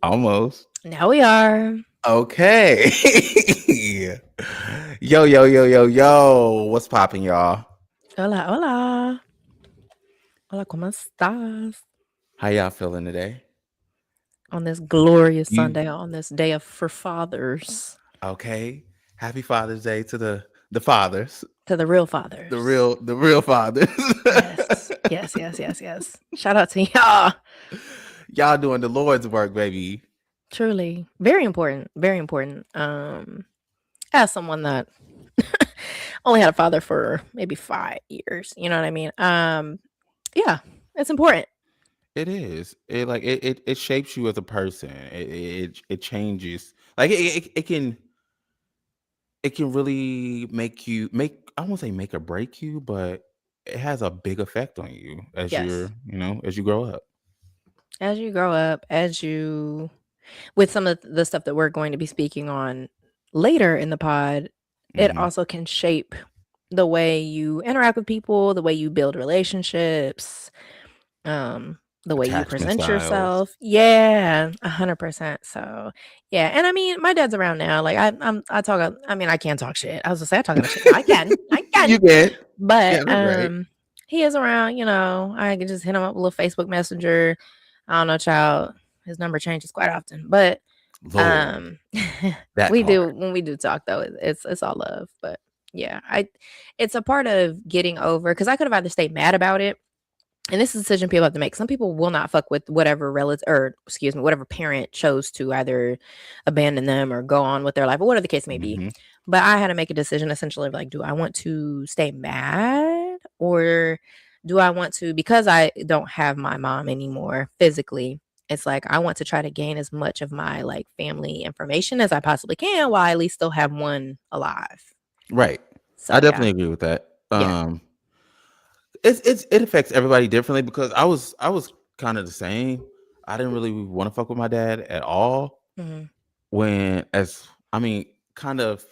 Almost. Now we are. Okay. Yo, yo, yo, yo, yo. What's popping, y'all? Hola, hola. Hola, ¿cómo estás? How y'all feeling today? On this glorious You Sunday, on this day of for fathers, okay? Happy Father's Day to the fathers. to the real The fathers. real fathers. Yes, yes, yes, yes, yes. Shout out to y'all. Y'all doing the Lord's work, baby. Truly, very important. Very important. As someone that only had a father for maybe 5 years, you know what I mean? Yeah, it's important. It is. It shapes you as a person. It changes. Like it can really make you make I won't say make or break you, but it has a big effect on you as Yes. as you grow up. As you grow up, as you with some of the stuff that we're going to be speaking on later in the pod, it Hmm. also can shape the way you interact with people, the way you build relationships, the way you Attachment present styles. yourself. Yeah, 100%. So, yeah, and I mean, my dad's around now. Like I talk. I mean, I can't talk shit. I was gonna say I talk enough shit. No, I can. You get. Yeah, But that's right. he is around. I can just hit him up with a little Facebook Messenger. I don't know, child. His number changes quite often, but Lord, um, that we do part. when we do talk though, it's all love. But yeah, it's a part of getting over because I could have either stayed mad about it, and this is a decision people have to make. Some people will not fuck with whatever relative or excuse me, whatever parent chose to either abandon them or go on with their life or whatever the case may be. Hmm. But I had to make a decision essentially of like, do I want to stay mad or do I want to because I don't have my mom anymore physically, it's like I want to try to gain as much of my like family information as I possibly can while I at least still have one alive. Right. So I yeah. definitely agree with that. Yeah. It affects everybody differently because I was kind of the same. I didn't really want to fuck with my dad at all Hmm. when as I mean, kind of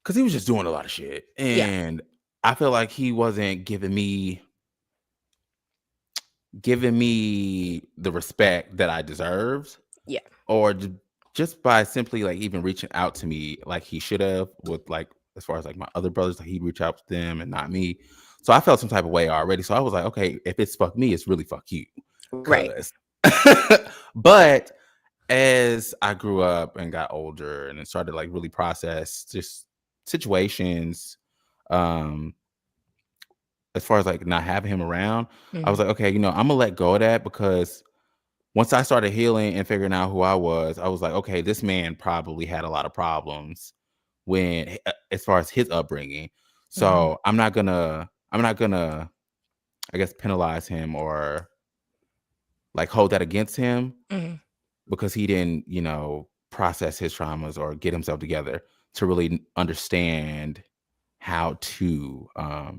because he was just doing a lot of shit, Yeah. and I feel like he wasn't giving me the respect that I deserved, Yeah. or just by simply like even reaching out to me like he should have with like as far as like my other brothers, like he reached out to them and not me. So I felt some type of way already. So I was like, okay, if it's fuck me, it's really fuck you, Right. cause. But as I grew up and got older and then started like really process just situations, um, as far as like not having him around, I Hmm. was like, okay, I'm gonna let go of that because once I started healing and figuring out who I was like, okay, this man probably had a lot of problems as far as his upbringing. Hmm. So I'm not gonna, I guess, penalize him or like hold that against him Hmm. because he didn't, process his traumas or get himself together to really understand how to, I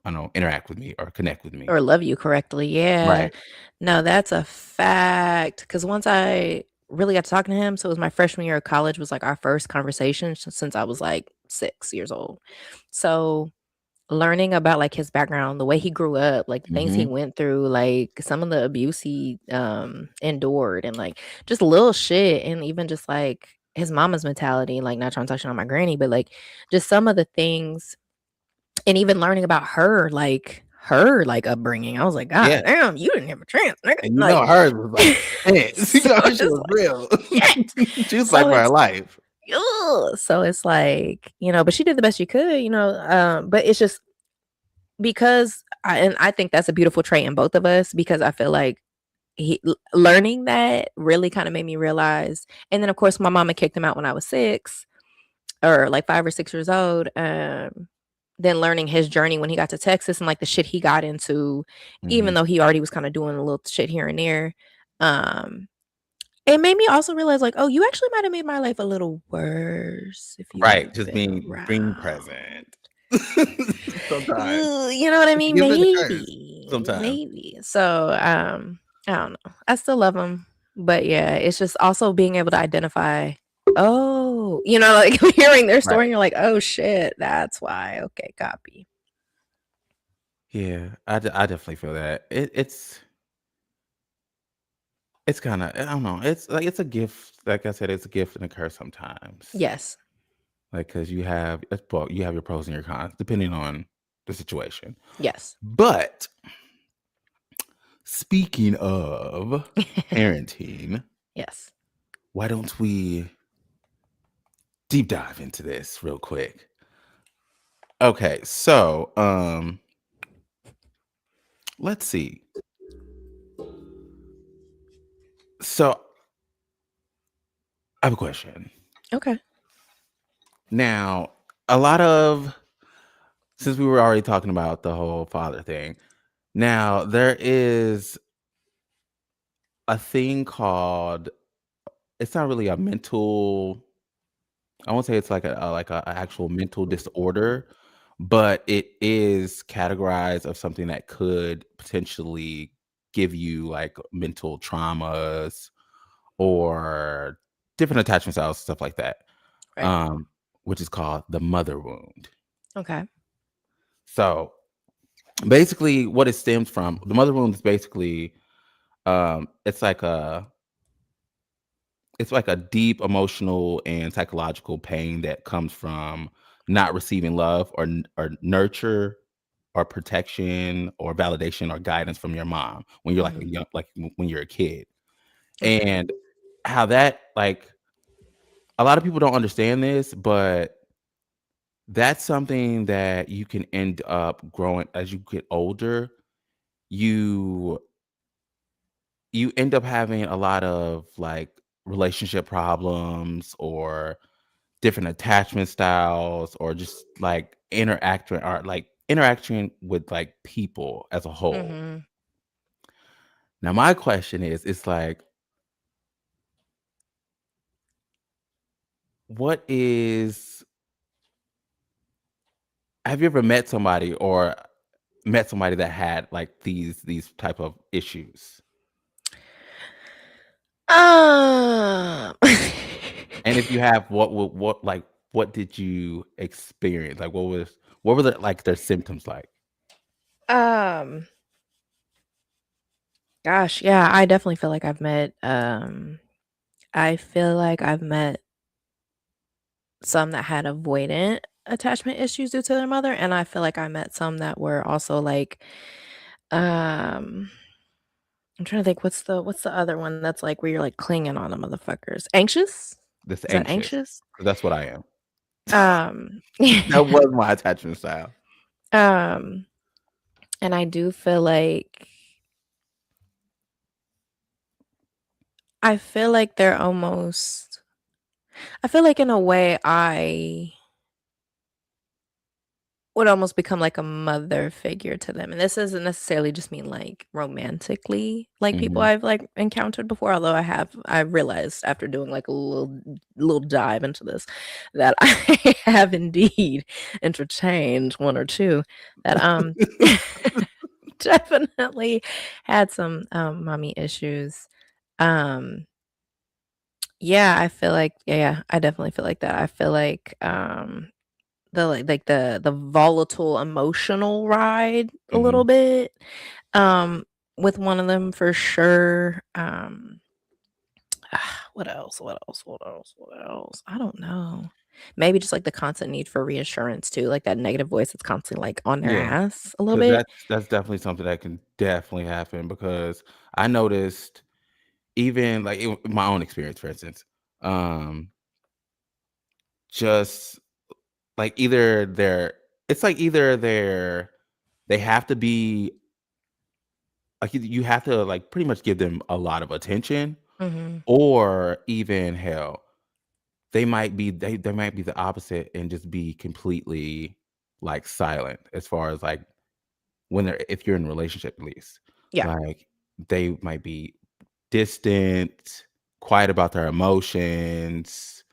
don't know, interact with me or connect with me. Or love you correctly. Yeah. Right. No, that's a fact. Because once I really got to talking to him, so it was my freshman year of college was like our first conversation since I was like 6 years old. So learning about like his background, the way he grew up, like the things he Hmm. went through, like some of the abuse he endured, and like just little shit, and even just like his mama's mentality. Like not trying to touch on my granny, but like just some of the things and even learning about her upbringing, I was like, Yeah. "God damn, you didn't have a chance, nigga." And Like, hers was like intense. so Her shit it's was like, real. shit. She was So fighting for her it's life. ugh. So it's like, but she did the best she could, but it's just because I think that's a beautiful trait in both of us because I feel like learning that really kind of made me realize. And then, of course, my mama kicked him out when I was 6 or like 5 or 6 years old. Then learning his journey when he got to Texas and like the shit he got into, even Mhm. though he already was kind of doing a little shit here and there. Um, it made me also realize, like, oh, you actually might have made my life a little worse if you would Right, have just been being around. present. Sometimes. Ooh, you know what I It's a mean? gift and a curse Maybe, sometimes. maybe. So, I don't know. I still love him, but yeah, it's just also being able to identify. Oh, like hearing their Right. story, and you're like, oh shit, that's why. Okay, copy. Yeah, I definitely feel that. It's It's kinda I don't know, it's like, it's a gift, like I said, it's a gift and a curse sometimes. Yes. Like, cause you have your pros and your cons depending on the situation. Yes. But speaking of parenting, Yes. why don't we deep dive into this real quick? Okay, so, let's see. So, I have a question. Okay. Now, a lot of since we were already talking about the whole father thing, now there is a thing called it's not really a mental I won't say it's like a actual mental disorder, but it is categorized of something that could potentially give you like mental traumas or different attachment styles, stuff like that. Right. Um, which is called the mother wound. Okay. So basically what it stems from, the mother wound is basically it's like a deep emotional and psychological pain that comes from not receiving love or nurture or protection or validation or guidance from your mom when you're like a Mhm. young when you're a kid. Okay. And how that like a lot of people don't understand this, but that's something that you can end up growing as you get older. You you end up having a lot of like relationship problems or different attachment styles or just like interaction with like people as a whole. Mhm. Now my question is it's like what is have you ever met somebody that had like these type of issues? Um. And if you have what did you experience? Like what were the like their symptoms like? um. Gosh, yeah, I definitely feel like I feel like I've met some that had avoidant attachment issues due to their mother, and I feel like I met some that were also like, um I'm trying to think what's the other one that's like where you're like clinging on the motherfuckers? Anxious? This Is that anxious. anxious? 'Cause that's what I am. That Yeah. was my attachment style. Um, and I do feel like they're almost I feel like in a way I would almost become like a mother figure to them, and this doesn't necessarily just mean, like, romantically, like people Mhm. I've, like, encountered before, although I realized after doing, like, a little dive into this that I have indeed entertained 1 or 2 that, definitely had some, mommy issues. Um, yeah, I feel like yeah, I definitely feel like that. I feel like, the volatile emotional ride a little Mhm. bit, um, with one of them for sure, what else, what else, what else, what else? I don't know. Maybe just, like, the constant need for reassurance too, like that negative voice that's constantly, like, on their Yeah, ass a little because bit. that's definitely something that can definitely happen because I noticed even, like, in my own experience, for instance, um, just, like, either they're it's like either they have to be like, you have to, like, pretty much give them a lot of attention Mhm. or even hell, they might be the opposite and just be completely, like, silent as far as, like, when they're if you're in a relationship at least. Yeah, Like, they might be distant, quiet about their emotions,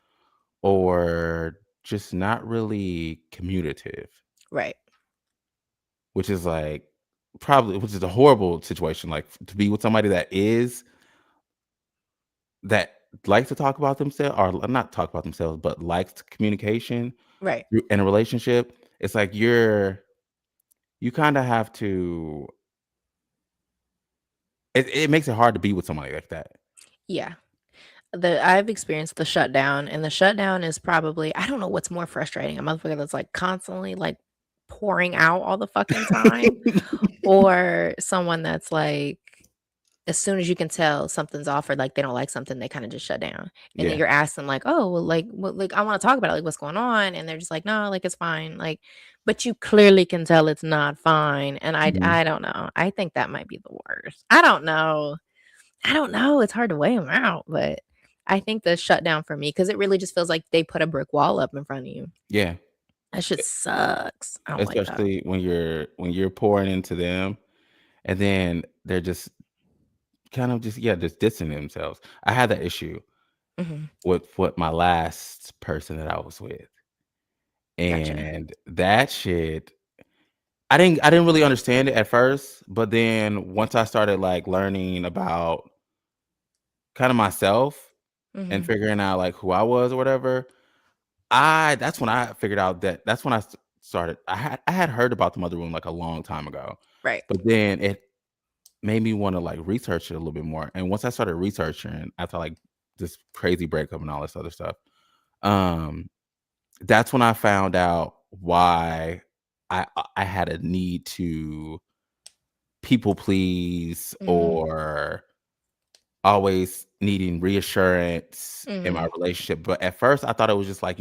or just not really communicative, right. which is, like, probably which is a horrible situation, like, to be with somebody that likes to talk about themselves or not talk about themselves, but likes communication Right. in a relationship. It's like you kinda have to it makes it hard to be with somebody like that. Yeah. I've experienced the shutdown, and the shutdown is probably, I don't know what's more frustrating, a motherfucker that's, like, constantly, like, pouring out all the fucking time, or someone that's, like, as soon as you can tell something's off or, like, they don't like something, they kinda just shut down, and then Yeah. you're asking, like, "Oh, well, like, what, like, I wanna talk about it, like, what's going on?" And they're just like, "No, like, it's fine," like, but you clearly can tell it's not fine, and Mhm. I don't know. I think that might be the worst. I don't know. I don't know, it's hard to weigh them out, but I think the shutdown for me, because it really just feels like they put a brick wall up in front of you. Yeah. That shit sucks. I don't like that. Especially when you're pouring into them, and then they're just kind of just, yeah, just dissing themselves. I had that issue Mhm. with what my last person that I was with, Gotcha. and that shit, I didn't really understand it at first, but then once I started, like, learning about kinda myself and Mhm. figuring out, like, who I was or whatever, I that's when I figured out that that's when started I had heard about the mother wound, like, a long time ago, Right. but then it made me wanna, like, research it a little bit more, and once I started researching after, like, this crazy breakup and all this other stuff, um, that's when I found out why I had a need to people please Mhm. or always needing reassurance in my Mhm. relationship, but at first, I thought it was just like,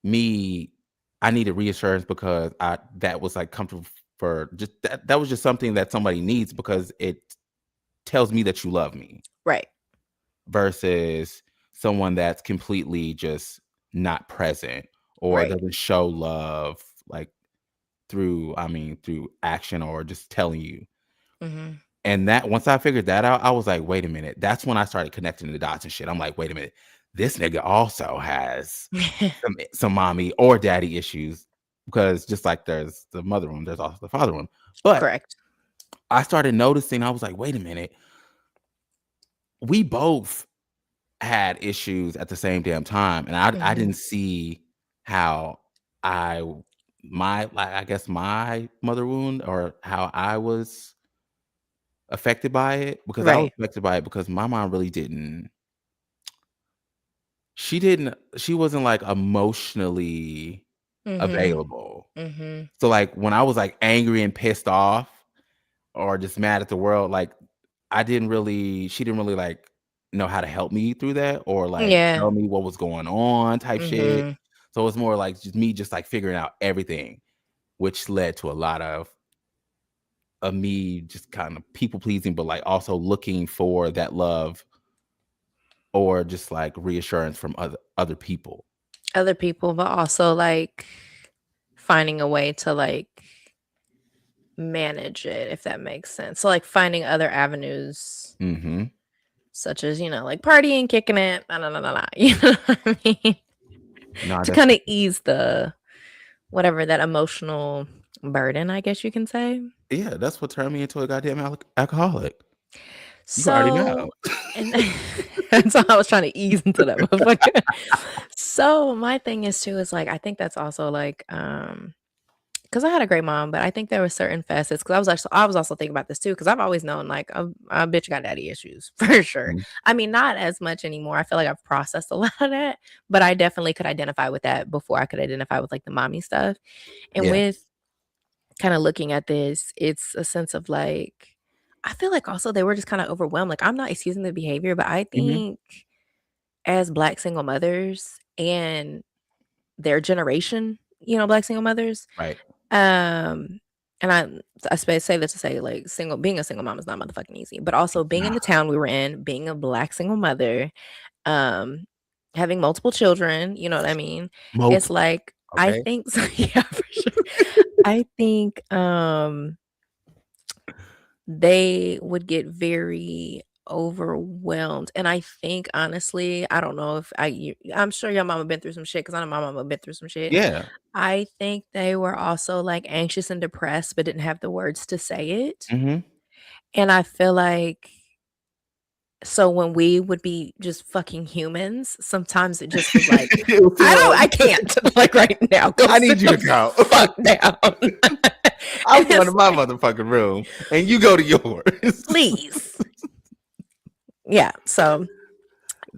me I needed reassurance because I that was, like, comfortable for just that was just something that somebody needs because it tells me that you love me Right. versus someone that's completely just not present or Right. doesn't show love, like, through action or just telling you. Mhm. And that once I figured that out, I was like, "Wait a minute." That's when I started connecting the dots and shit. I'm like, "Wait a minute. This nigga also has some mommy or daddy issues." Because just like there's the mother one, there's also the father one. But Correct. I started noticing, I was like, "Wait a minute. We both had issues at the same damn time." And I Mhm. didn't see how I I guess my mother wound or how I was affected by it because I was Right. affected by it because my mom really she wasn't, like, emotionally Mhm. available. Mhm. So, like, when I was, like, angry and pissed off or just mad at the world, like, she didn't really, like, know how to help me through that or, like, Yeah. tell me what was going on type shit. Mhm. So, it was more like just me just, like, figuring out everything, which led to a lot of me just kind of people pleasing, but, like, also looking for that love or just, like, reassurance from other people. Other people, but also, like, finding a way to, like, manage it, if that makes sense. So, like, finding other avenues, Mhm. such as, like, partying, kicking it, na na na na na, you know what I mean? No, To that's kinda ease the whatever that emotional burden, I guess you can say. yeah, that's what turned me into a goddamn alcoholic. You already know. So and that's why I was trying to ease into that motherfucker. So, my thing is too is, like, I think that's also, like, 'cause I had a great mom, but I think there were certain facets 'cause I was also thinking about this too, 'cause I've always known, like, a bitch got daddy issues, for sure. Mhm. I mean, not as much anymore, I feel like I've processed a lot of that, but I definitely could identify with that before I could identify with, like, the mommy stuff, and Yeah. with kinda looking at this, it's a sense of, like, I feel like also they were just kinda overwhelmed, like, I'm not excusing the behavior, but I Mhm. think as Black single mothers and their generation, Black single mothers, Right. um, and say that to say, like, being a single mom is not motherfucking easy, but also being in Nah. the town we were in, being a Black single mother, um, having multiple children, you know what I mean? It's Multiple, like, I okay? think so yeah, for sure. I think, they would get very overwhelmed, and I think, honestly, I don't know if I'm sure your mama been through some shit, 'cause I know my mama been through some shit. Yeah. I think they were also, like, anxious and depressed, but didn't have the words to say it, Mhm. and I feel like so when we would be just fucking humans, sometimes it just was like, It was too I much. can't, like, right now, go I sit need you to the go. fuck down." And I'm going to it's my like, motherfucking room, and you go to yours. "Please." Yeah, so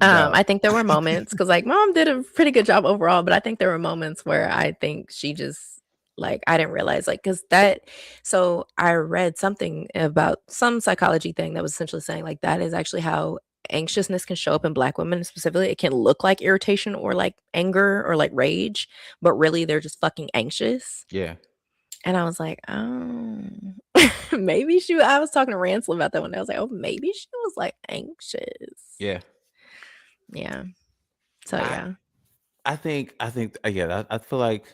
No. I think there were moments because, like, mom did a pretty good job overall, but I think there were moments where I think she just like I didn't realize like because that. So I read something about some psychology thing that was essentially saying like that is actually how anxiousness can show up in Black women specifically. It can look like irritation or like anger or like rage, but really they're just fucking anxious. Yeah. And I was like, oh, maybe she. I was talking to Ransel about that one day. I was like, oh, maybe she was like anxious. Yeah. Yeah. So I yeah. I think yeah, I feel like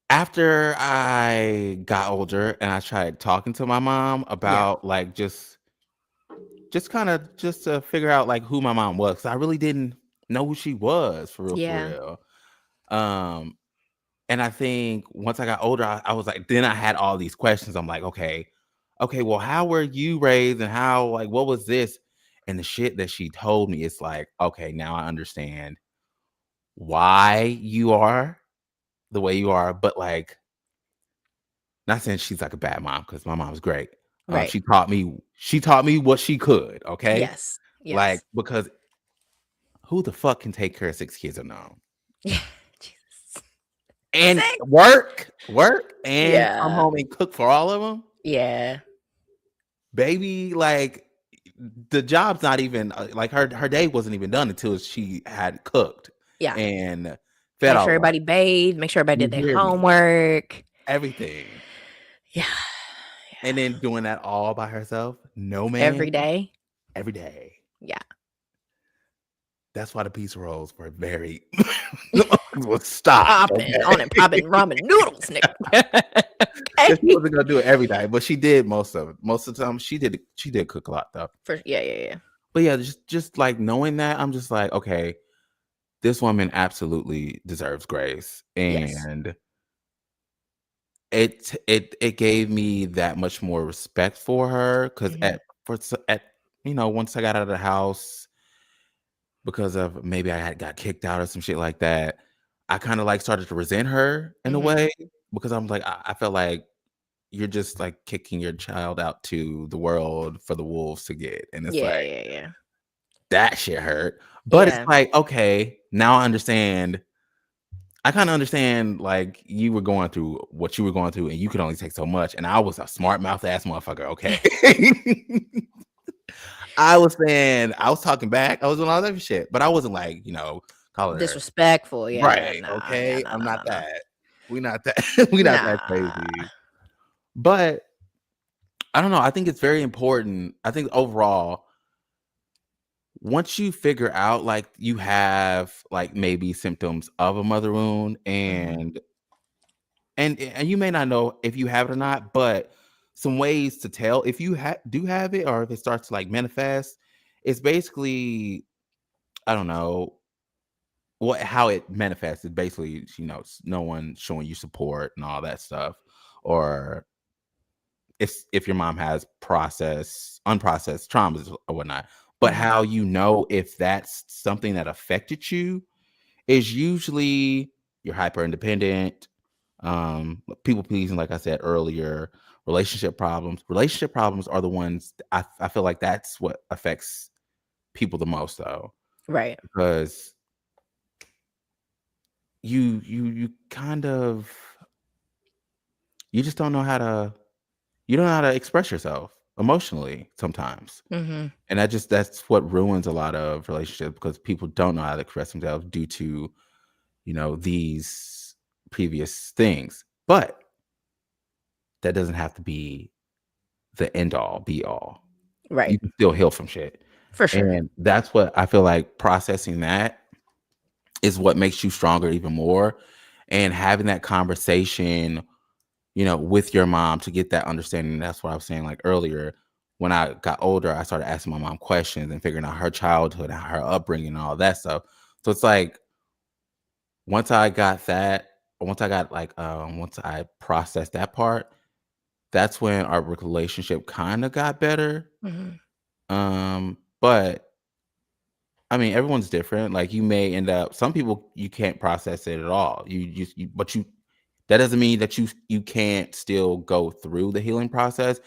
after I got older and I tried talking to my mom Yeah. about like just kind of just to figure out like who my mom was, 'cause I really didn't know who she was for real, for Yeah. real. Um, and I think once I got older, I was like, then I had all these questions. I'm like, okay, well, how were you raised and how like what was this? And the shit that she told me, it's like, okay, now I understand why you are the way you are, but like not saying she's like a bad mom because my mom's great. Right. She taught me what she could, okay? Yes. Like Yes. because who the fuck can take care of 6 kids on their own? Yeah. Jesus. And Sick. work, and come Yeah. home and cook for all of them? Yeah. Baby, like the job's not even like her day wasn't even done until she had cooked Yeah. and fed Make all sure of them. everybody bathed. Make sure everybody You did their hear me? homework. Everything. Yeah. And Yeah. then doing that all by herself? No, Every man. day. Every day. Yeah. That's why the pizza rolls were very was stopped, Popping on and okay? popping ramen noodles, nigga. 'Cause she Okay. wasn't gonna do it every day, but she did most of it. Most of the time, she did cook a lot though. For yeah, yeah, yeah. But yeah, just like knowing that, I'm just like, okay, this woman absolutely deserves grace, Yes. and it gave me that much more respect for her because Mhm. at once I got out of the house because of maybe I had got kicked out or some shit like that, I kind of like started to resent her in a Mhm. way because I'm like I felt like you're just like kicking your child out to the world for the wolves to get, and it's Yeah, like yeah, yeah. that shit hurt. But it's Yeah. like okay, now I understand. I kind of understand like you were going through what you were going through, and you could only take so much. And I was a smart mouth ass motherfucker. Okay. I was saying, I was talking back. I was doing all that shit, but I wasn't like, calling her Disrespectful. Yeah. right. Nah. Yeah. Okay. No. I'm No. not No. No. that. We not that. We not that Nah. crazy. But I don't know. I think it's very important. I think overall, once you figure out like you have like maybe symptoms of a mother wound Mhm. and you may not know if you have it or not, but some ways to tell if you do have it or if it starts to like manifest, it's basically I don't know what how it manifests is basically no one showing you support and all that stuff, or if your mom has unprocessed traumas or whatnot. But Mhm. how you know if that's something that affected you is usually you're hyper independent, people pleasing, like I said earlier, relationship problems are the ones I feel like that's what affects people the most though, Right. because you kind of you just don't know how to you don't know how to express yourself emotionally sometimes, Mhm. and that's what ruins a lot of relationships because people don't know how to express themselves due to these previous things. But that doesn't have to be the end all be all. Right. You can still heal from shit. For sure. And that's what I feel like processing that is what makes you stronger even more. And having that conversation, with your mom to get that understanding. That's what I was saying like earlier. When I got older, I started asking my mom questions and figuring out her childhood and her upbringing and all that stuff. So it's like once I got that, once I processed that part, that's when our relationship kind of got better. Mhm. But I mean, everyone's different. Like you may end up some people you can't process it at all. But that doesn't mean that you can't still go through the healing process.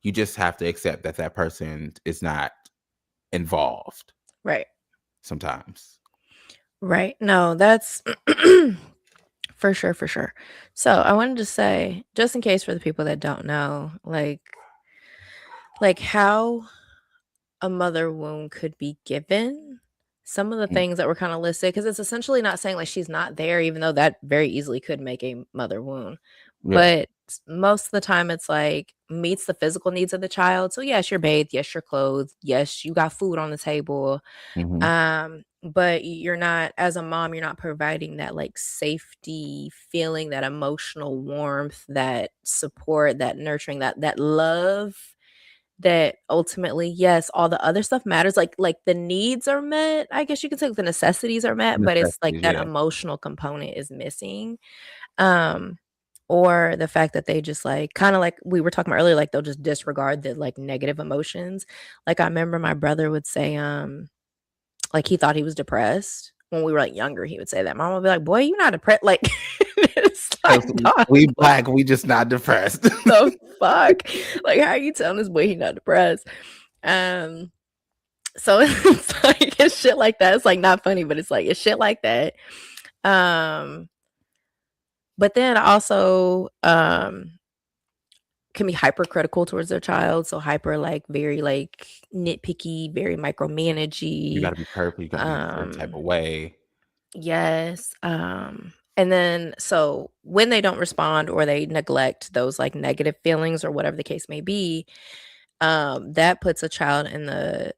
You just have to accept that that person is not involved Right. sometimes. Right. No, that's for sure, for sure. So I wanted to say, just in case for the people that don't know, like how a mother wound could be given. Some of the Mm, things that were kind of listed, because it's essentially not saying like she's not there, even though that very easily could make a mother wound. yeah. But most of the time, it's like meets the physical needs of the child. So yes, you're bathed, yes, you're clothed, yes, you got food on the table. Hmm. But you're not, as a mom, you're not providing that like safety feeling, that emotional warmth, that support, that nurturing, that love, that ultimately, yes, all the other stuff matters. Like the needs are met, I guess you could say, the necessities are met, but it's like Necessities, that yeah. emotional component is missing. Um, or the fact that they just like kind of like we were talking about earlier, like they'll just disregard the like negative emotions. Like I remember my brother would say, like he thought he was depressed when we were like younger. He would say that. Mom would be like, "Boy, you're not depressed." Like it's like, 'Cause dog, we like Black, we just not depressed. the fuck? Like, how are you telling this boy he not depressed? Um, so it's like it's shit like that. It's like not funny, but it's like it's shit like that. Um, but then also can be hypercritical towards their child. So hyper like very like nitpicky, very You micromanagey. gotta be perfect, you gotta be a certain type Um, of way. yes. And then so when they don't respond or they neglect those like negative feelings or whatever the case may be, that puts a child in the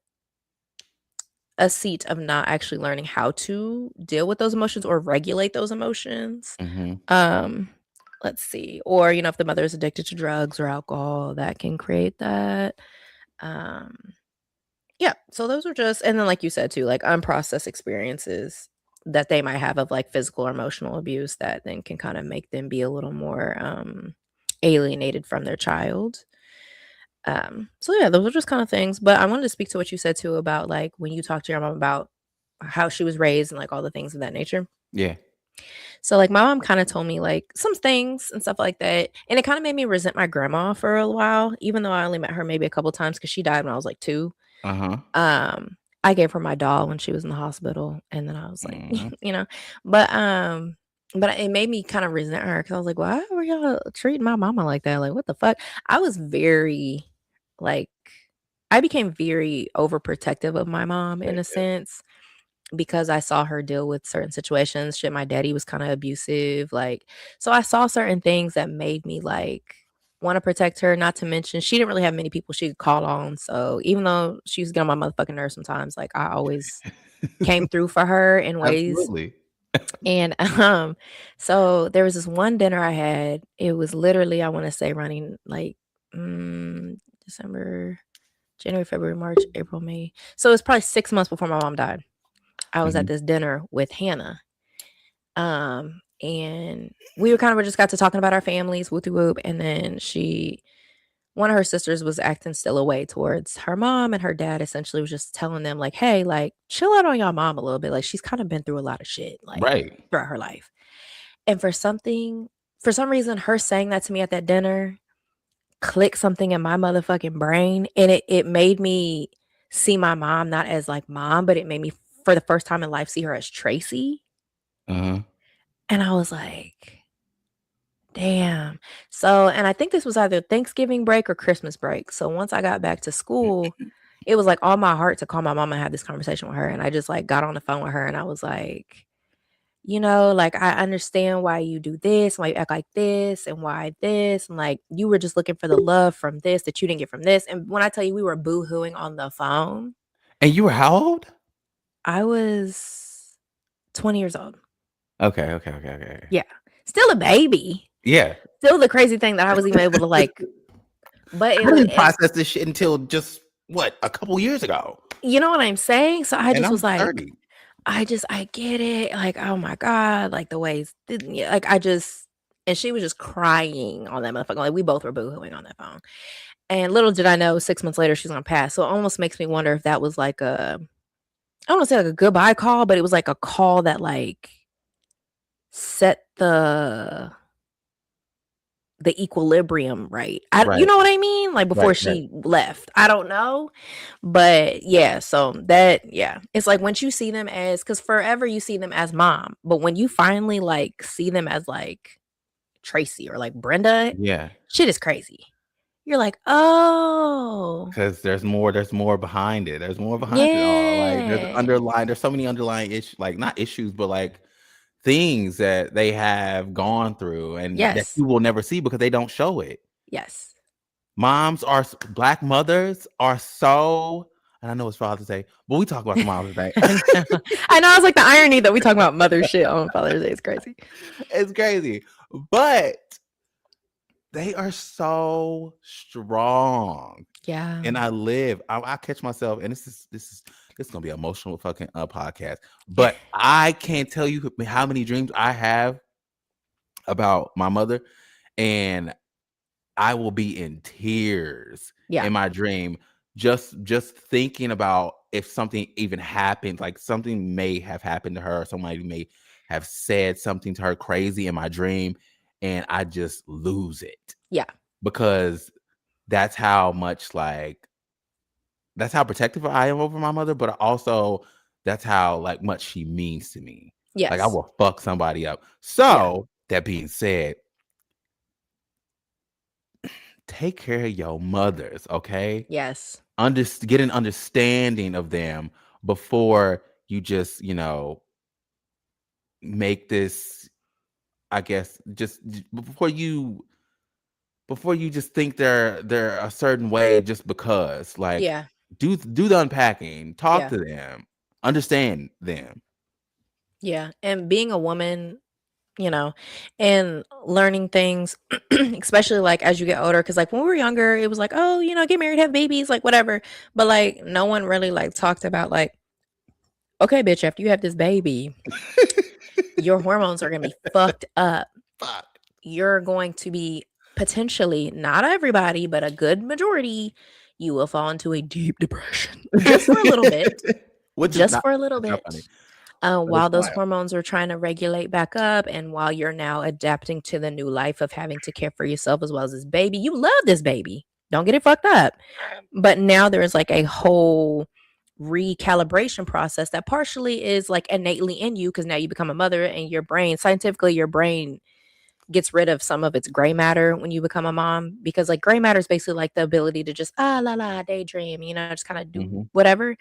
a seat of not actually learning how to deal with those emotions or regulate those emotions. Mhm. Um, let's see. Or, if the mother is addicted to drugs or alcohol, that can create that. Um, yeah. So those are just, and then like you said too, like unprocessed experiences that they might have of like physical or emotional abuse that then can kind of make them be a little more alienated from their child. So yeah, those are just kind of things. But I wanted to speak to what you said too about like when you talk to your mom about how she was raised and like all the things of that nature. Yeah. So like my mom kind of told me like some things and stuff like that. And it kind of made me resent my grandma for a while, even though I only met her maybe a couple times because she died when I was like 2. Uh-huh. I gave her my doll when she was in the hospital, and then I was like, Mhm. you know, but but it made me kind of resent her because I was like, why were y'all treating my mama like that? Like, what the fuck? I was very like I became very overprotective of my mom Yeah, in a yeah. sense because I saw her deal with certain situations. Shit, my daddy was kind of abusive. Like, so I saw certain things that made me like want to protect her. Not to mention, she didn't really have many people she could call on. So even though she was getting on my motherfucking nerves sometimes, like I always came through for her in ways. Absolutely. And so there was this one dinner I had. It was literally, I want to say, running like December, January, February, March, April, May. So it was probably 6 months before my mom died. I was at Mhm. this dinner with Hannah. And we were kind of just got to talking about our families, whoop de whoop. And then one of her sisters was acting still away towards her mom, and her dad essentially was just telling them, like, hey, like, chill out on y'all mom a little bit. Like, she's kind of been through a lot of shit, like, Right. throughout her life. And for some reason, her saying that to me at that dinner clicked something in my motherfucking brain. And it made me see my mom not as like mom, but it made me, for the first time in life, see her as Tracy. Uh-huh. And I was like, damn. So, and I think this was either Thanksgiving break or Christmas break. So once I got back to school, it was like all my heart to call my mom and have this conversation with her. And I just like got on the phone with her and I was like, like I understand why you do this, why you act like this, and why this. And like you were just looking for the love from this that you didn't get from this. And when I tell you we were boo-hooing on the phone, And you were how old? I was 20 years old. Okay, okay, okay, okay. Yeah. Still a baby. Yeah. Still the crazy thing that I was even able to like, but it I was, didn't and process this shit until just what, a couple years ago. you know what I'm saying? So I And just I'm was like, 30. I get it. Like, oh my God, like the ways, yeah, like I just, and she was just crying on that motherfucker. Like we both were boohooing on that phone. And little did I know 6 months later she's gonna pass. So it almost makes me wonder if that was like I don't want to say like a goodbye call, but it was like a call that like set the the equilibrium right. You Right. know what I mean? Like before Right. Right. she left. I don't know. But yeah, so that yeah. It's like once you see them as cuz forever you see them as mom, but when you finally like see them as like Tracy or like Brenda, Yeah. shit is crazy. You're like, "Oh, Because there's more behind it. There's more behind it all. Like yeah. there's so many underlying issues, like not issues, but like things that they have gone through and that Yes. you will never see because they don't show it. Yes." Black mothers are so, and I know it's Father's Day, but we talk about the moms today. I know. I know, it's like the irony that we talk about mother shit on Father's Day is crazy. It's crazy, but they are so strong. Yeah. And I catch myself, and this is gonna be an emotional fucking podcast. But I can't tell you how many dreams I have about my mother, and I will be in tears Yeah. in my dream just thinking about if something even happened, like something may have happened to her, or somebody may have said something to her crazy in my dream, and I just lose it Yeah. because that's how much like that's how protective I am over my mother, but also that's how like much she means to me. Like I Yes. will fuck somebody up. Yeah. So that being said, take care of your mothers, okay? Yes. Get an understanding of them before you just, make this, I guess, before you just think they're a certain way just because. Like Yeah. do the unpacking, talk Yeah. to them, understand them. Yeah. And being a woman, you know, and learning things, especially like as you get older, because like when we were younger, it was like, oh, get married, have babies, like whatever. But like no one really like talked about like, okay, bitch, after you have this baby, your hormones are gonna be fucked up. Fuck. You're going to be potentially, not everybody, but a good majority, you will fall into a deep depression just for a little bit. Which is Just not for a little it's not bit. funny, but it's While those wild. hormones are trying to regulate back up, and while you're now adapting to the new life of having to care for yourself as well as this baby, you love this baby. Don't get it fucked up. But now there is like a whole recalibration process that partially is like innately in you because now you become a mother and your brain, scientifically, your brain gets rid of some of its gray matter when you become a mom because like gray matter is basically like the ability to just la la daydream, just kind of do Mhm. whatever.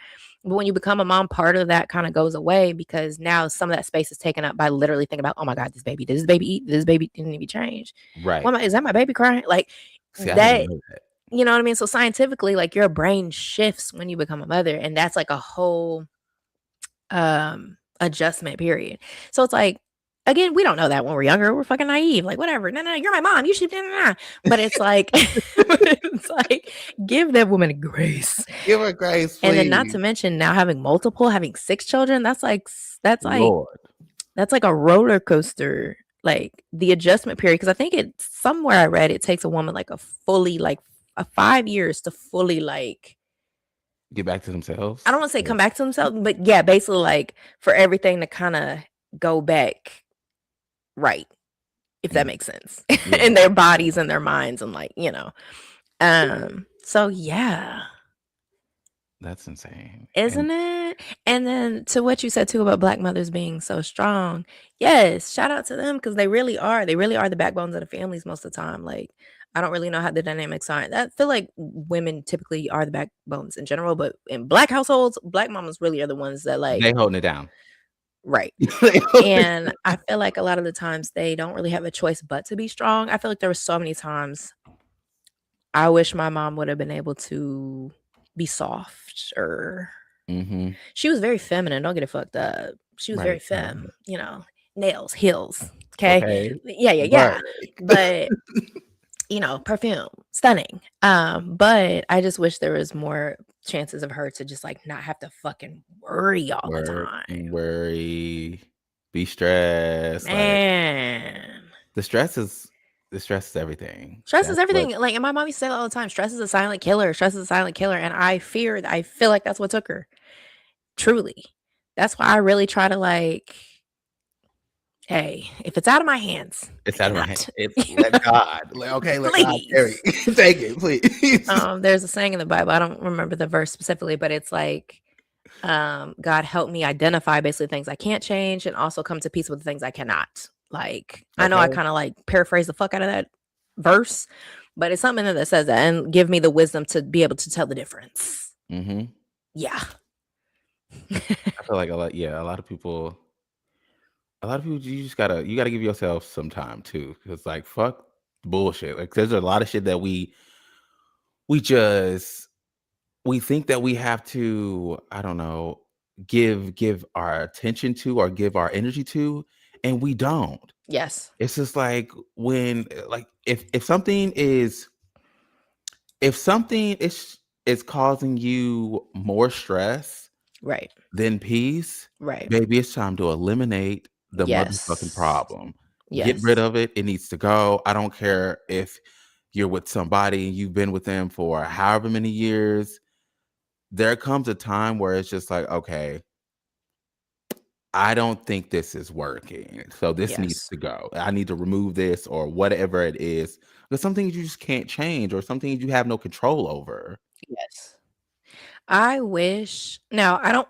But when you become a mom, part of that kind of goes away because now some of that space is taken up by literally thinking about, oh my god, this baby, did this baby eat? Did this baby didn't need to be changed? Right. Is that my baby crying? Like See, I didn't that, know that. you know what I mean? So scientifically, like your brain shifts when you become a mother, and that's like a whole adjustment period. So it's like, again, we don't know that when we're younger. We're fucking naive. Like, whatever. No, no, you're my mom. You should. No, no, no. But it's like, it's like, give that woman grace. Give her grace, And then, not please. to mention, now having 6 children. Lord. That's like a roller coaster. Like the adjustment period, because I think it's somewhere I read it takes a woman like a 5 years to fully like Get back to I themselves. don't want to say come back to themselves, but yeah, basically like for everything to kind of go back right, if that Mm, makes sense, yeah, in their bodies and their minds and like, so yeah, that's insane. And isn't it? And then to what you said too about black mothers being so strong. Yes, shout out to them because they really are. They really are the backbones of the families most of the time. Like I don't really know how the dynamics are. I feel like women typically are the backbones in general, but in black households, black mamas really are the ones that like they holding it down. right. They holding it And I feel like a lot of the times they don't really have a choice but to be strong. I feel like there were so many times I wish my mom would have been able to be soft or Mhm. she was very feminine. Don't get it fucked up. She was very Right, femme, nails, heels. Okay. okay. Yeah, yeah, Work. yeah. But perfume, stunning. But I just wish there was more chances of her to just like not have to fucking worry all the Work, time. worry, be stressed, like, Man. the stress is everything. Stress is That's what everything. Like, and my mom used to say that all the time. Stress is a silent killer. Stress is a silent killer. And I feel like that's what took her. Truly. That's why I really try to like Hey, if it's out of my hands, I It's out of my hand. cannot. It's let God. Okay, let God carry. Please. Take it, please. There's a saying in the Bible. I don't remember the verse specifically, but it's like, God help me identify basically things I can't change and also come to peace with the things I cannot. Like, I know I Okay. kind of like paraphrase the fuck out of that verse, but it's something that says that and give me the wisdom to be able to tell the difference. Mm-hmm. Yeah. I feel like a lot of people, you gotta give yourself some time too, because like fuck bullshit. Like there's a lot of shit that we just we think that we have to, I don't know, give our attention to or give our energy to, and we don't. Yes. It's just like when like if something is causing you more stress Right. than peace, Right. baby, it's time to eliminate the motherfucking Yes. problem. Get rid Yes. of it. It needs to go. I don't care if you're with somebody and you've been with them for however many years. There comes a time where it's just like, okay, I don't think this is working. So this needs Yes. to go. I need to remove this or whatever it is. There's some things you just can't change or some things you have no control over. Yes. I wish now I don't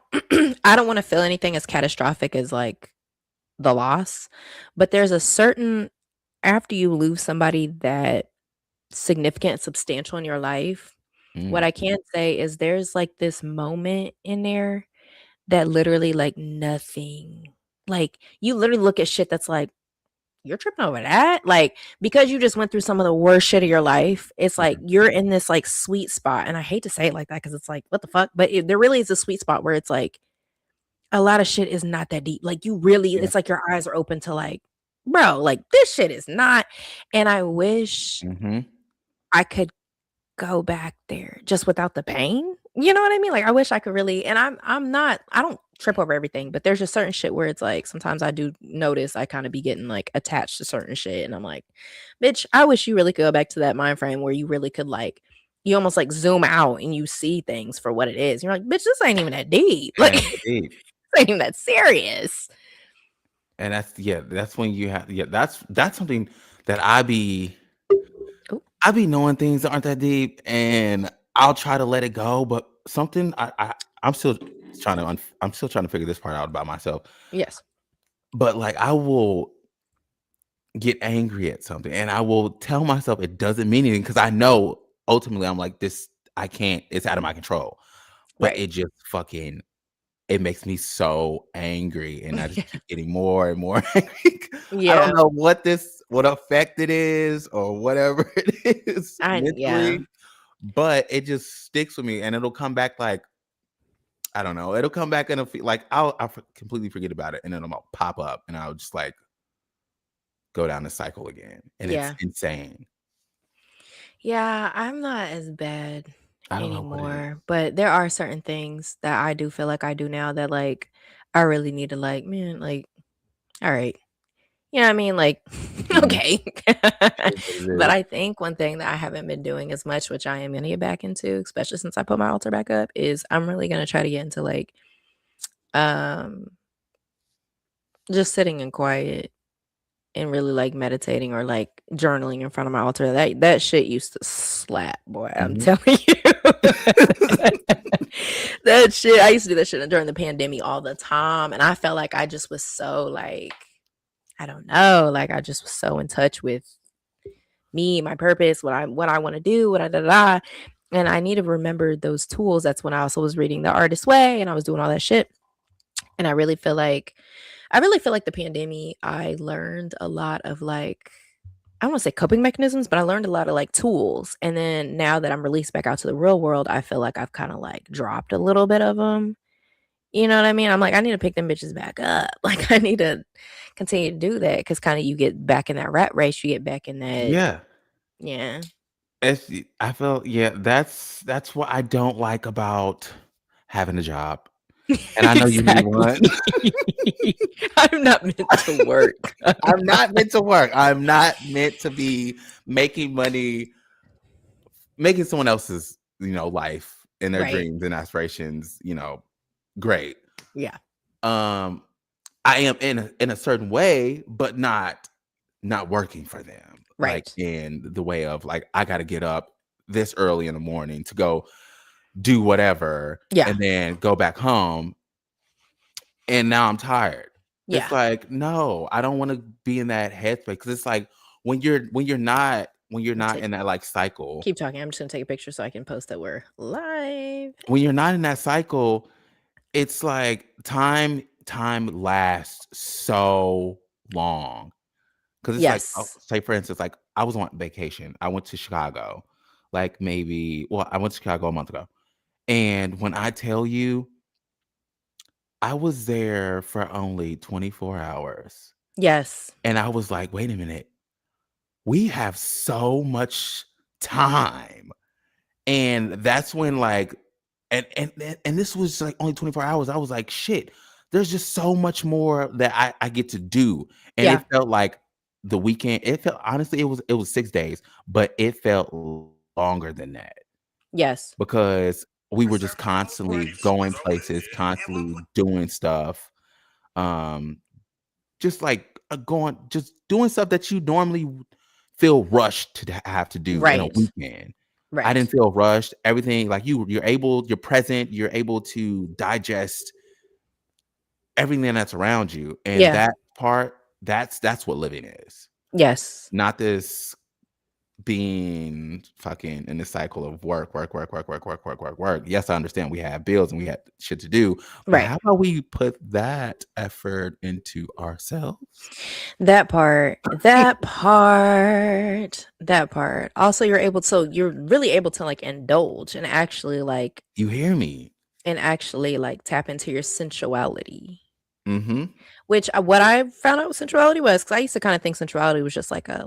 I don't want to feel anything as catastrophic as like the loss, but there's a certain after you lose somebody that significant, substantial in your life, what Mm, I can say is there's like this moment in there that literally like nothing like you literally look at shit that's like you're tripping over that? Like, because you just went through some of the worst shit of your life, it's like mhm. you're in this like sweet spot. And I hate to say it like that because it's like, what the fuck? But there really is a sweet spot where it's like a lot of shit is not that deep. Like, you really, Yeah. it's like your eyes are open to like, bro, like this shit is not. And I wish Mhm. I could go back there just without the pain. You know what I mean? Like I wish I could really and I'm not I don't trip over everything, but there's just certain shit where it's like sometimes I do notice I kind of be getting like attached to certain shit and I'm like, bitch, I wish you really could go back to that mind frame where you really could like you almost like zoom out and you see things for what it is. You're like, bitch, this ain't even that deep. Like And this indeed. ain't even that serious. And that's when you have that's something that Oh, I be knowing things that aren't that deep, and I'll try to let it go, but something I'm still trying to figure this part out about myself. yes. But like I will get angry at something and I will tell myself it doesn't mean anything because I know ultimately I'm like this I can't it's out of my control. But Right. it just fucking it makes me so angry, and I just Yeah. keep getting more and more angry. I don't Yeah. know what effect it is or whatever it is Yeah. mentally, but it just sticks with me, and it'll come back like I don't know. It'll come back and like completely forget about it, and then it'll pop up, and I'll just like go down the cycle again, and it's Yeah. insane. Yeah, I'm not as bad I don't know what it is. anymore, but there are certain things that I do feel like I do now that like I really need to like, man, like, all right. You know what I mean? Like, Mhm. okay. It is what it But is. I think one thing that I haven't been doing as much, which I am gonna get back into, especially since I put my altar back up, is I'm really gonna try to get into like um just sitting in quiet and really like meditating or like journaling in front of my altar. That shit used to slap, boy. I'm Mhm. telling you. That shit, I used to do that shit during the pandemic all the time. And I felt like I just was so like, I don't know, like I just was so in touch with me, my purpose, what I want to do, what I da, da, da. And I need to remember those tools. That's when I also was reading The Artist Way and I was doing all that shit. And I really feel like the pandemic, I learned a lot of like I don't want to say coping mechanisms, but I learned a lot of like tools. And then now that I'm released back out to the real world, I feel like I've kind of like dropped a little bit of them. You know what I mean? I'm like, I need to pick them bitches back up. Like, I need to continue to do that because kind of you get back in that rat race, you get back in that, Yeah. yeah. I feel yeah, that's what I don't like about having a job, and I know you need one. Exactly. I'm not meant to work. I'm not meant to work. I'm not meant to be making money, making someone else's, life and their Right. dreams and aspirations, great. Yeah. Um, I am in a certain way, but not working for them. Like Right. in the way of like I got to get up this early in the morning to go do whatever Yeah. and then go back home and now I'm tired. It's Yeah. like, no, I don't want to be in that headspace because it's like when you're I'm not take in that like cycle, keep talking. I'm just gonna take a picture so I can post that we're live. when you're not in that cycle, it's like time lasts so long. 'Cause it's like, oh, Yes. say for instance, like I was on vacation. I went to Chicago, like maybe well, I went to Chicago a month ago. And when I tell you, I was there for only 24 hours. Yes. And I was like, wait a minute, we have so much time. And that's when like and this was like only 24 hours. I was like, shit, there's just so much more that I get to do. And Yeah. it felt like the weekend, it felt honestly, it was 6 days, but it felt longer than that Yes. because we were just constantly going places, constantly doing stuff. Um, just like going, just doing stuff that you normally feel rushed to have to do in a Right. weekend. I didn't Right. feel rushed. Everything like you're present, you're able to digest everything that's around you. And Yeah. that part, that's what living is. Yes. Not this being fucking in this cycle of work, work, work, work, work, work, work, work, work. Yes, I understand we have bills and we have shit to do, but Right. how about we put that effort into ourselves? That part. That part. That part. Also, you're really able to like indulge You hear me? and actually like tap into your sensuality. Mhm. Which what I found out what sensuality was, because I used to kind of think sensuality was just like a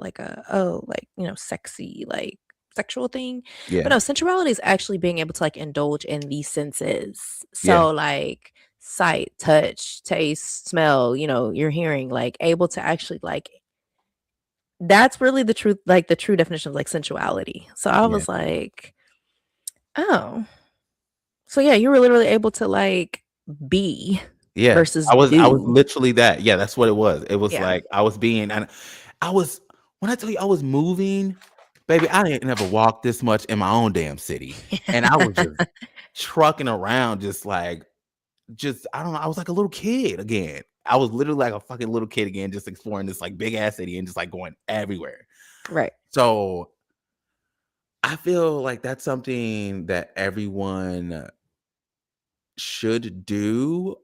oh like sexy like sexual thing, but Yeah. no, sensuality is actually being able to like indulge in these senses. Yeah. So like sight, touch, taste, smell, your hearing, like able to actually like that's really the truth, like the true definition of like sensuality. So I Yeah. was like, oh, so yeah, you were literally able to like be Yeah. versus I was do. literally that. Yeah, that's what it was. It was Yeah. like I was being and I was when I tell you I was moving, baby, I didn't never walk this much in my own damn city. And I was just trucking around just I don't know, I was like a little kid again. I was literally like a fucking little kid again, just exploring this like big ass city and just like going everywhere. Right. So I feel like that's something that everyone should do,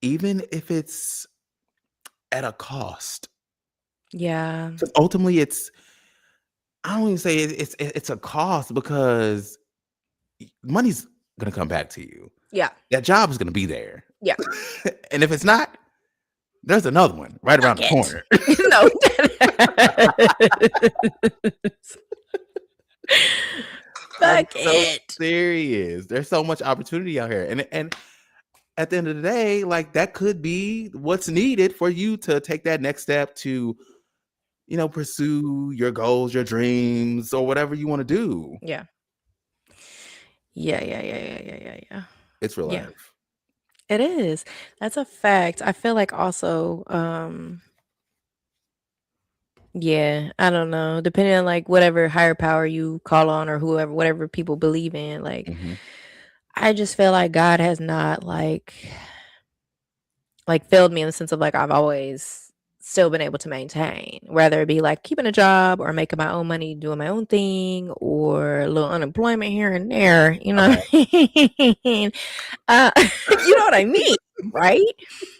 even if it's at a cost. Yeah. Because ultimately, I don't even say it's a cost because money's gonna come back to you. Yeah. That job is gonna be there, Yeah. and if it's not, there's another one right around Fuck the it. corner. No. I'm Fuck so it. serious. There's so much opportunity out here, and at the end of the day, like that could be what's needed for you to take that next step to, pursue your goals, your dreams, or whatever you want to do. Yeah. Yeah, yeah, yeah, yeah, yeah, yeah, yeah. It's real Yeah. life. It is. That's a fact. I feel like also, yeah, I don't know. Depending on like whatever higher power you call on or whoever, whatever people believe in, like Hmm. I just feel like God has not like failed me in the sense of like I've always still been able to maintain, whether it be like keeping a job or making my own money, doing my own thing, or a little unemployment here and there. You know Okay. what I mean? You know what I mean, right?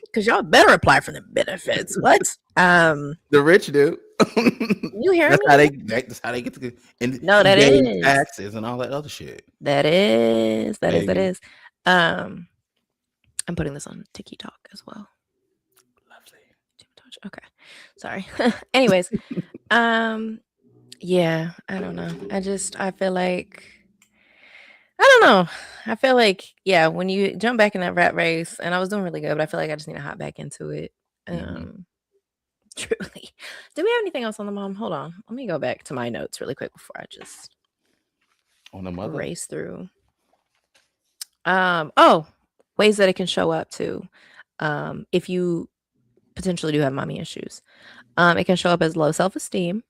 Because y'all better apply for the benefits. What? The rich do. You hear That's how me? they get to No, that evade is. taxes and all that other shit, That is. That is. That baby. is. Um, I'm putting this on TikTok as well. Lovely. Okay. Sorry. Anyways, um, yeah, I don't know. I feel like I don't know. I feel like, yeah, when you jump back in that rat race, and I was doing really good, but I feel like I just need to hop back into it. Hmm. Um, truly. Do we have anything else on the mom? Hold on. Let me go back to my notes really quick before I just On the mother. race through. Oh, ways that it can show up too. If you potentially do have mommy issues. It can show up as low self-esteem.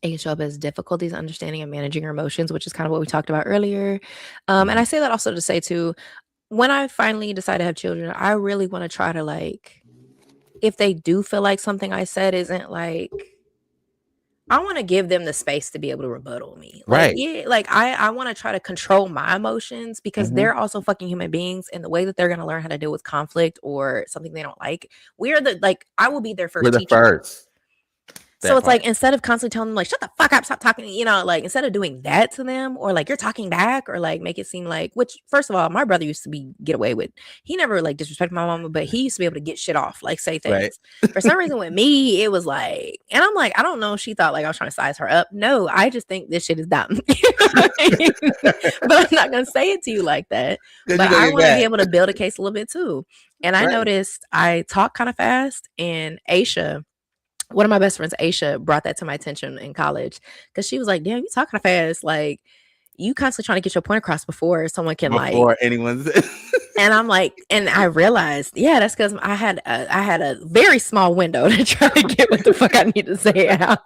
It can show up as difficulties understanding and managing your emotions, which is kind of what we talked about earlier. And Mhm. I say that also to say too, when I finally decide to have children, I really want to try to like, if they do feel like something I said isn't like, I want to give them the space to be able to rebuttal me. Like, Right. yeah, like I want to try to control my emotions because Mhm. they're also fucking human beings, and the way that they're going to learn how to deal with conflict or something they don't like, we're the like I will be their We're first the teacher. first. So That it's part. like instead of constantly telling them like shut the fuck up, stop talking, like instead of doing that to them or like you're talking back or like make it seem like, which first of all, my brother used to be get away with. He never like disrespected my mama, but he used to be able to get shit off, like say Right. things. For some reason with me, it was like, and I'm like, I don't know if she thought like I was trying to size her up. No, I just think this shit is dumb. You know what I mean? But I'm not gonna say it to you like that. 'Cause But you gonna I get want to be mad. able to build a case a little bit too. And I Right. noticed I talk kind of fast, and Aisha, one of my best friends, Aisha, brought that to my attention in college because she was like, "Damn, you talking fast. Like, you constantly trying to get your point across before someone can like." Before anyone's And I'm like, and I realized, yeah, that's because I had a very small window to try to get what the fuck I need to say out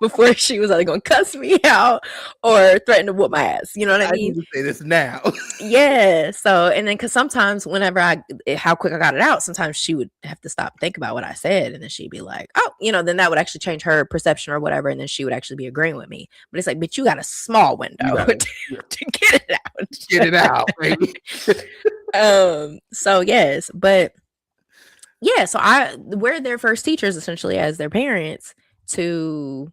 before she was either gonna cuss me out or threaten to whoop my ass. You know what I I mean? need to say this now. Yeah. So, and then because sometimes whenever how quick I got it out, sometimes she would have to stop and think about what I said. And then she'd be like, oh, then that would actually change her perception or whatever. And then she would actually be agreeing with me. But it's like, but you got a small You window gotta to get it get it out. out, baby. So yes, but yeah, so we're their first teachers essentially as their parents to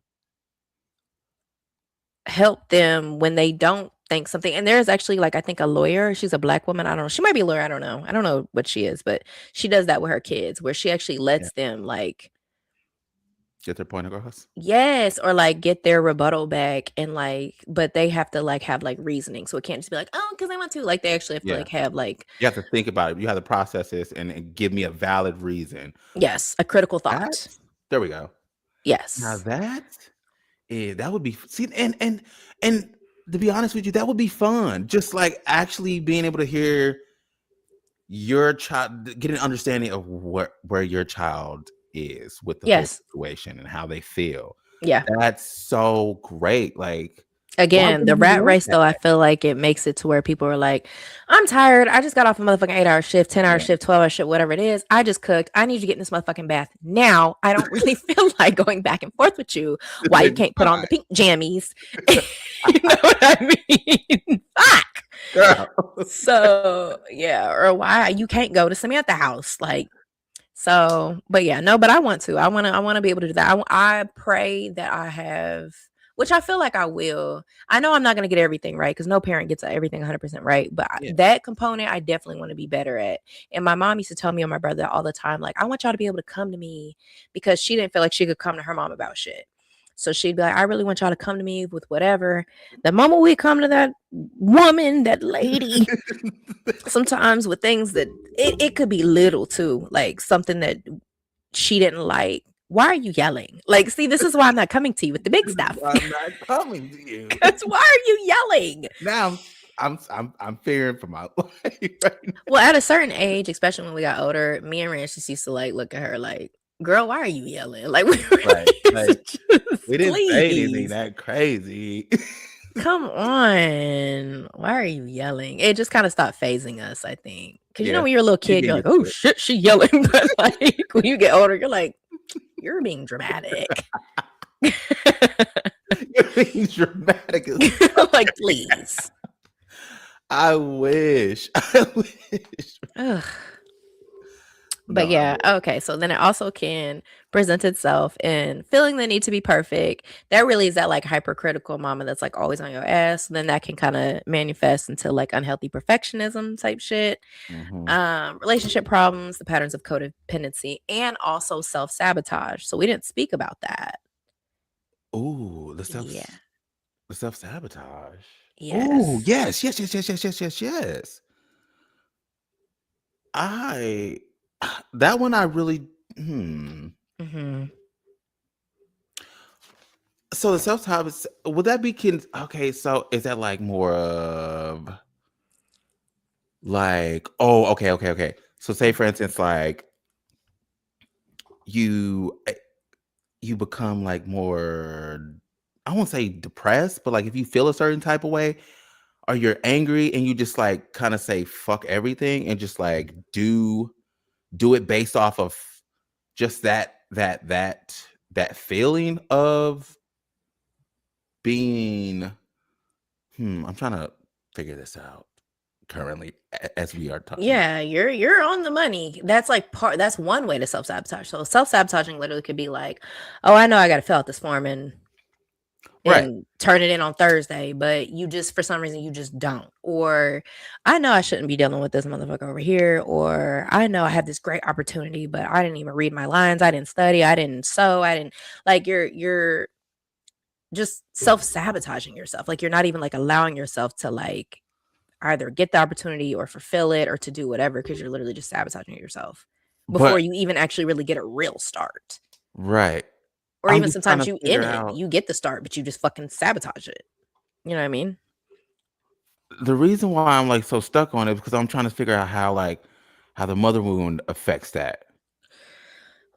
help them when they don't think something. And there's actually like I think a lawyer, she's a black woman, I don't know, she might be a lawyer, I don't know what she is, but she does that with her kids where she actually Yeah. lets them like Get their point across. yes, or like get their rebuttal back, and like but they have to like have like reasoning, so it can't just be like, oh, because I want to, like they actually have to Yeah. like have like You have to think about it. You have to process this and give me a valid reason. yes, a critical That thought. there we go. Now Yes. that would be see and to be honest with you, that would be fun. Just like actually being able to hear your child, get an understanding of where your child is with the whole Yes. situation and how they feel. Yeah. That's so great. Like, why Again, the wouldn't you rat want race that? though, I feel like it makes it to where people are like, I'm tired. I just got off a motherfucking 8-hour shift, 10-hour Yeah. shift, 12-hour shift, whatever it is. I just cooked. I need you to get in this motherfucking bath now. I don't really feel like going back and forth with you. Why you Then can't put on the pink jammies? You know what I mean? Fuck. girl. So yeah, or why you can't go to Samantha house. Like, so, but yeah, no, but I want to. I want to be able to do that. I pray that I have, which I feel like I will. I know I'm not going to get everything right because no parent gets everything 100% right, but Yeah. that component I definitely want to be better at. And my mom used to tell me and my brother all the time, like, I want y'all to be able to come to me because she didn't feel like she could come to her mom about shit. So she'd be like, I really want y'all to come to me with whatever. The moment we come to that woman, that lady, sometimes with things that it could be little too, like something that she didn't like. Why are you yelling? Like, see, this is why I'm not coming to you with the big stuff. I'm not coming to you. Because why are you yelling? Now I'm fearing for my life right now. Well, at a certain age, especially when we got older, me and Ranch just used to like look at her like, girl, why are you yelling? Like, we Right. Like, just, we didn't say anything please. that crazy. Come on. Why are you yelling? It just kind of stopped phasing us, I think. Because Yeah. when you're a little You kid, get you're like, used oh to it. shit, she yelling. But like when you get older, you're like, you're being dramatic. You're being dramatic as Like, please. I wish. I wish. Ugh. No, But yeah, okay. So then it also can present itself in feeling the need to be perfect. That really is that like hypercritical mama that's like always on your ass. Then that can kind of manifest into like unhealthy perfectionism type shit. Relationship problems, the patterns of codependency, and also self-sabotage. So we didn't speak about that. ooh, Yeah. the self-sabotage. Ooh, Yes. yes. I that one I really Mm-hmm. So the self-sabotage, would that be okay, so is that like more of like, oh, okay. So say for instance, like you you become like more, I won't say depressed, but like if you feel a certain type of way or you're angry and you just like kind of say fuck everything and just like do it based off of just that feeling of being I'm trying to figure this out currently as we are talking about. Yeah, you're on the money. That's like that's one way to self-sabotage. So self-sabotaging literally could be like, "Oh, I know I got to fill out this form Right. and turn it in on Thursday," but you just for some reason you just don't. Or I know I shouldn't be dealing with this motherfucker over here, or I know I have this great opportunity, but I didn't even read my lines, I didn't study, I didn't sew, I didn't like you're just self-sabotaging yourself. Like you're not even like allowing yourself to like either get the opportunity or fulfill it or to do whatever because you're literally just sabotaging yourself before But you even actually really get a real start. right. Or I'm even just trying sometimes to you in figure it, out you get the start, but you just fucking sabotage it. You know what I mean? the reason why I'm like so stuck on it because I'm trying to figure out how like how the mother wound affects that.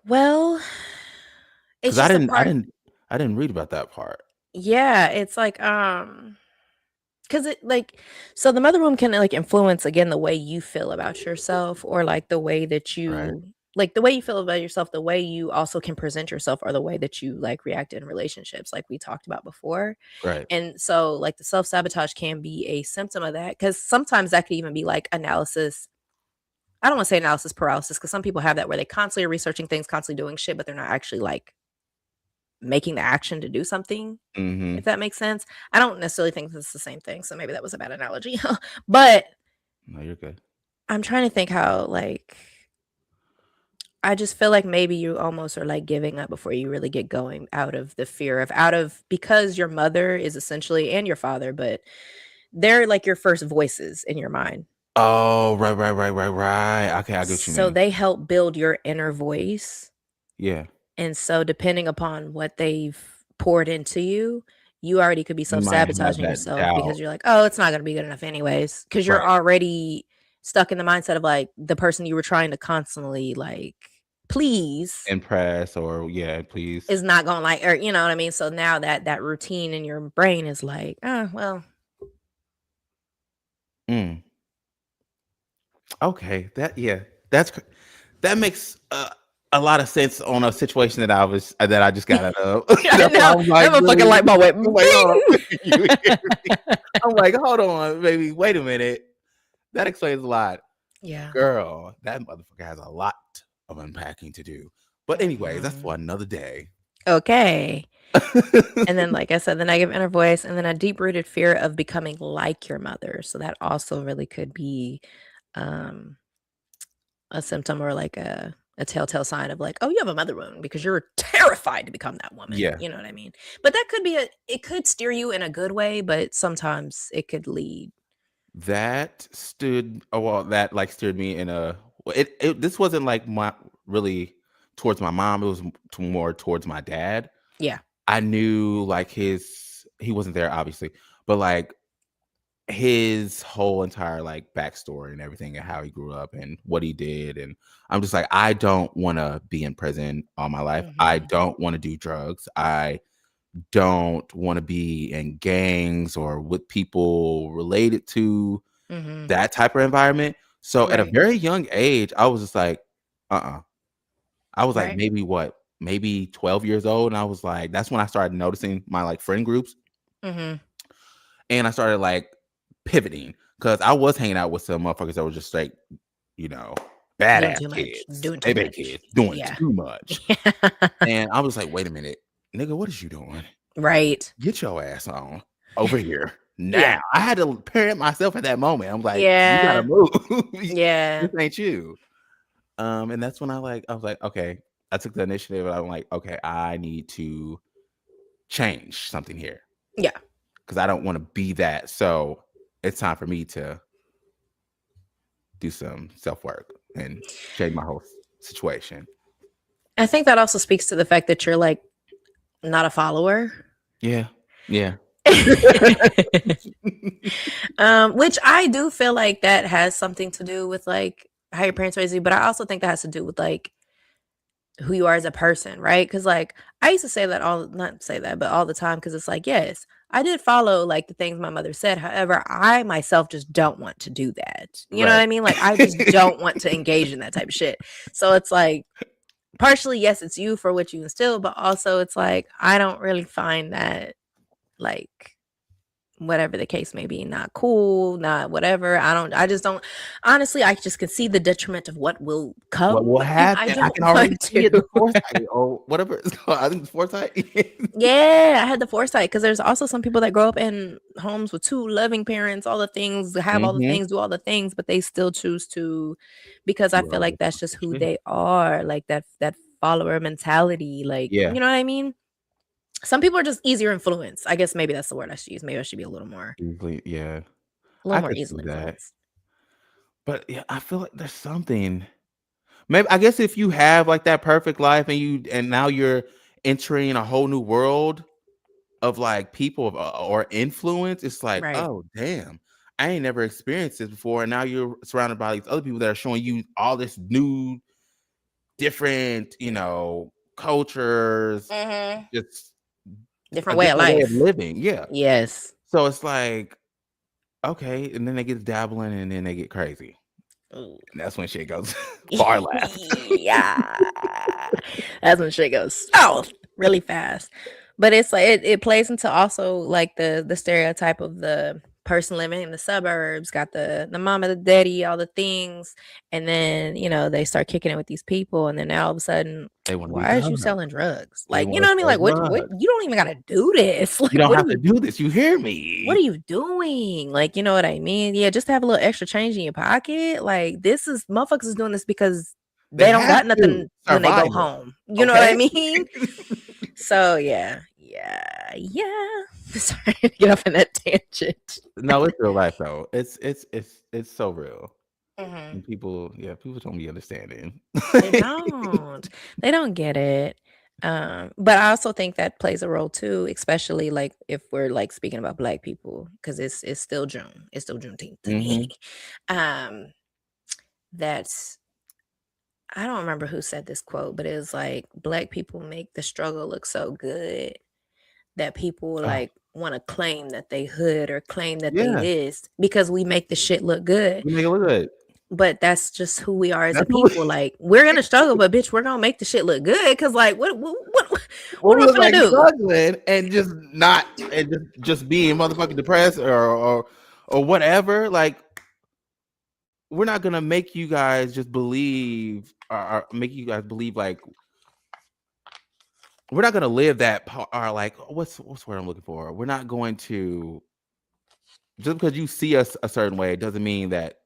Well, it's Because just a part. I didn't read about that part. Yeah, it's like because it like so the mother womb can like influence again the way you feel about yourself or like the way that Right. you like the way you feel about yourself, the way you also can present yourself or the way that you like react in relationships like we talked about before. Right. And so like the self-sabotage can be a symptom of that because sometimes that could even be like analysis. I don't want to say analysis paralysis because some people have that where they constantly are researching things, constantly doing shit, but they're not actually like making the action to do something, if Mhm. that makes sense. I don't necessarily think it's the same thing, so maybe that was a bad analogy. But No, you're good. I'm trying to think how like I just feel like maybe you almost are like giving up before you really get going out of the fear of out of because your mother is essentially and your father, but they're like your first voices in your mind. Oh, right. Okay, I get what you So mean. they help build your inner voice. Yeah. And so depending upon what they've poured into you, you already could be You might have self-sabotaging that yourself because doubt. you're like, "Oh, it's not gonna be good enough anyways," because 'cause you're Right. already stuck in the mindset of, like, the person you were trying to constantly, like, please Impress or yeah, please. is not gonna like or you know what I mean? So now that routine in your brain is like, "Oh, well." Mm. Okay. That yeah. That's that makes a lot of sense on a situation that that I just got out of. I That's why know. I'm like That motherfucking really light bulb went I'm like, hold on. bing. You hear me? I'm like, hold on, baby. Wait a minute. That explains a lot. Yeah. Girl, that motherfucker has a lot of unpacking to do. But anyways, that's for Mhm. another day. Okay. And then, like I said, the negative inner voice, and then a deep rooted fear of becoming like your mother. So that also really could be um, a symptom or like a telltale sign of like, oh, you have a mother wound because you're terrified to become that woman. Yeah. You know what I mean? But that could be it could steer you in a good way, but sometimes it could lead. That stood oh, well, that, like, steered me in a well, it this wasn't, like, my really towards my mom, it was more towards my dad. Yeah. I knew, like, his he wasn't there, obviously, but, like, his whole entire, like, backstory and everything and how he grew up and what he did, and I'm just like, "I don't wanna be in prison all my life. I Hmm. don't wanna do drugs. I don't wanna be in gangs or with people related to Hmm. that type of environment." So at a Right. very young age, I was just like, "Uh-uh." I was like Right. maybe what, maybe 12 years old, and I was like that's when I started noticing my, like, friend groups, Hmm. and I started, like, pivoting because I was hanging out with some motherfuckers that were just, like, you know, Doing badass too much. kids, Doing too baby much. kids, doing Yeah. too much, and I was like, "Wait a minute, nigga, what is you doing? Right. Get your ass on over here Yeah. now." I had to parent myself at that moment. I'm like, "You gotta Yeah. move. Yeah. This ain't you." And that's when I was like, "Okay." I took the initiative, and I'm like, "Okay, I need to change something here Yeah. because I don't wanna be that, so it's time for me to do some self-work and change my whole situation." I think that also speaks to the fact that you're like not a follower. Yeah. Yeah. Which I do feel like that has something to do with like how your parents raised you, but I also think that has to do with like who you are as a person, right? Because like I used to say that all not say that, but all the time because it's like, yes, I did follow like the things my mother said. However, I myself just don't want to do that. You know what Right. I mean? Like I just don't want to engage in that type of shit. So it's like partially, yes, it's you for what you instill, but also it's like I don't really find that like whatever the case may be, not cool, not whatever. I just don't, honestly, I just can see the detriment of what will What come, will and I happen? I don't can already want see it, the to. foresight or whatever it's called. I think it's foresight. Yeah, I had the foresight because there's also some people that grow up in homes with two loving parents, all the things, have all the Mhm. things, do all the things, but they still choose to, because I Do feel all like the that's just fucking who shit. they are, like that follower mentality, like, Yeah, you know what I mean? Some people are just easier influenced. I guess maybe that's the word I should use. Maybe I should be easily, yeah. a little I more could see easily that. influenced. But, yeah, I feel like there's something maybe I guess if you have, like, that perfect life and now you're entering a whole new world of, like, people of, or influence, it's like, Right. "Oh, damn. I ain't never experienced this before," and now you're surrounded by these other people that are showing you all this new, different, cultures, Mhm. just a Different way of different way of life. living, yeah. Yes. So it's like, okay, and then they get dabbling and then they get crazy. Ooh. And that's when shit goes far left. Yeah. That's when shit goes south really fast. But it's like it plays into also like the stereotype of the person living in the suburbs, got the mama, the daddy, all the things, and then they start kicking it with these people, and then now all of a sudden, They wanna be why is you drugs. selling drugs? They Like, you wanna know what I mean? sell Like, what drugs. you don't even gotta do this. You Like, don't have to do this, you hear what are me? you doing? Like, you know what I mean? Yeah, just to have a little extra change in your pocket. Like, this is motherfuckers is doing this because They they don't have got to. nothing when they go Survival, home. You know what I okay? mean? So yeah, yeah, yeah. Sorry to get off on that tangent. No, it's real life though. It's so real. Hmm. And people don't be understanding. They don't. They don't get it. But I also think that plays a role too, especially like if we're like speaking about Black people, because it's still June. It's still Juneteenth to me. Mhm. um, that's I don't remember who said this quote, but it was like Black people make the struggle look so good that people Oh, like want to claim that they hood or claim that they yeah. this because we make the shit look good. You make it look good. But that's just who we are as a That's what people. Like we're gonna struggle, but bitch, we're gonna make the shit look good. Cause like what Well, we am look I finna like do? struggling and just not and just being motherfucking depressed or whatever. Like we're not gonna make you guys just believe or make you guys believe like we're not gonna live that part or like what's word I'm looking for. We're not going to just because you see us a certain way, it doesn't mean that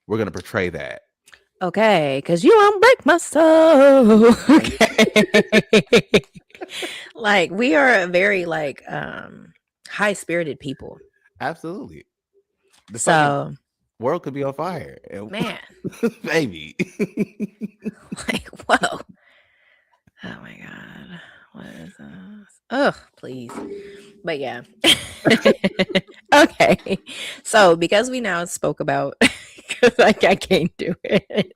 we're gonna portray that. Okay, cause you won't break my soul. Okay. Like we are a very like high spirited people. Absolutely. The fucking So world could be on fire. And man, baby. like whoa. Oh my god. What is this? Ugh, please. But yeah. Okay. So because we now spoke about like I can't do it.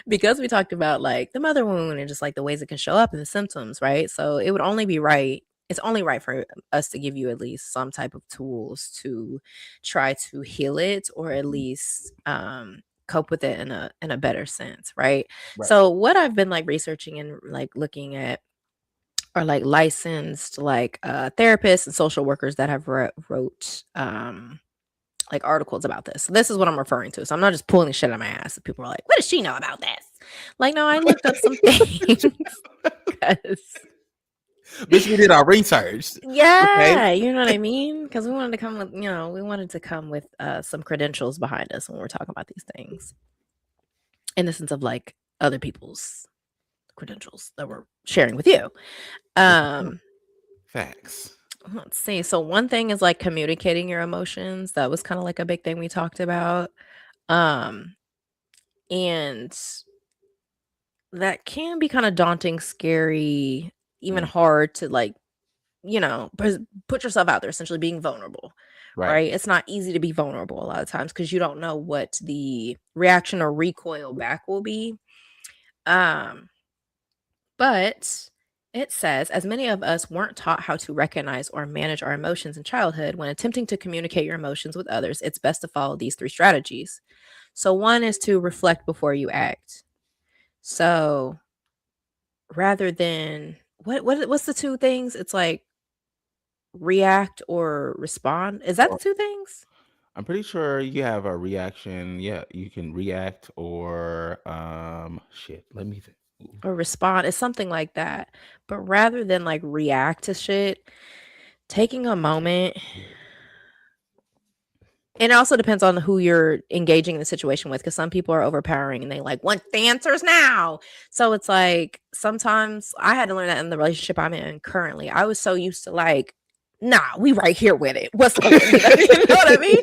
Because we talked about like the mother wound and just like the ways it can show up and the symptoms, right? So it would only be right. It's only right for us to give you at least some type of tools to try to heal it or at least cope with it in a better sense, right? Right. So what I've been like researching and like looking at are like licensed like therapists and social workers that have wrote like articles about this. So this is what I'm referring to. So I'm not just pulling shit out of my ass. People are like, "What does she know about this?" Like, no, I looked up some things because Bitch, we did our research. Okay. yeah, you know what I mean? Because we wanted to come with, we wanted to come with some credentials behind us when we're talking about these things, in the sense of like other people's credentials that we're sharing with you. Um, Facts. let's see. So one thing is like communicating your emotions. That was kind of like a big thing we talked about. Um, and that can be kind of daunting, scary, even Mm, hard to like, put yourself out there, essentially being vulnerable, right. right? It's not easy to be vulnerable a lot of times because you don't know what the reaction or recoil back will be. Um, But it says, as many of us weren't taught how to recognize or manage our emotions in childhood, when attempting to communicate your emotions with others, it's best to follow these three strategies. So, one is to reflect before you act. So, rather than what's the two things? It's like react or respond. Is that the Or two things? I'm pretty sure you have a reaction. Yeah, you can react or shit. Let me think. Ooh. Or respond. It's something like that. But rather than like react to shit, taking a moment, and it also depends on who you're engaging in the situation with, because some people are overpowering and they like want the answers now. So it's like sometimes I had to learn that in the relationship I'm in currently. I was so used to like, nah, we right here with it. What's up? You know what I mean?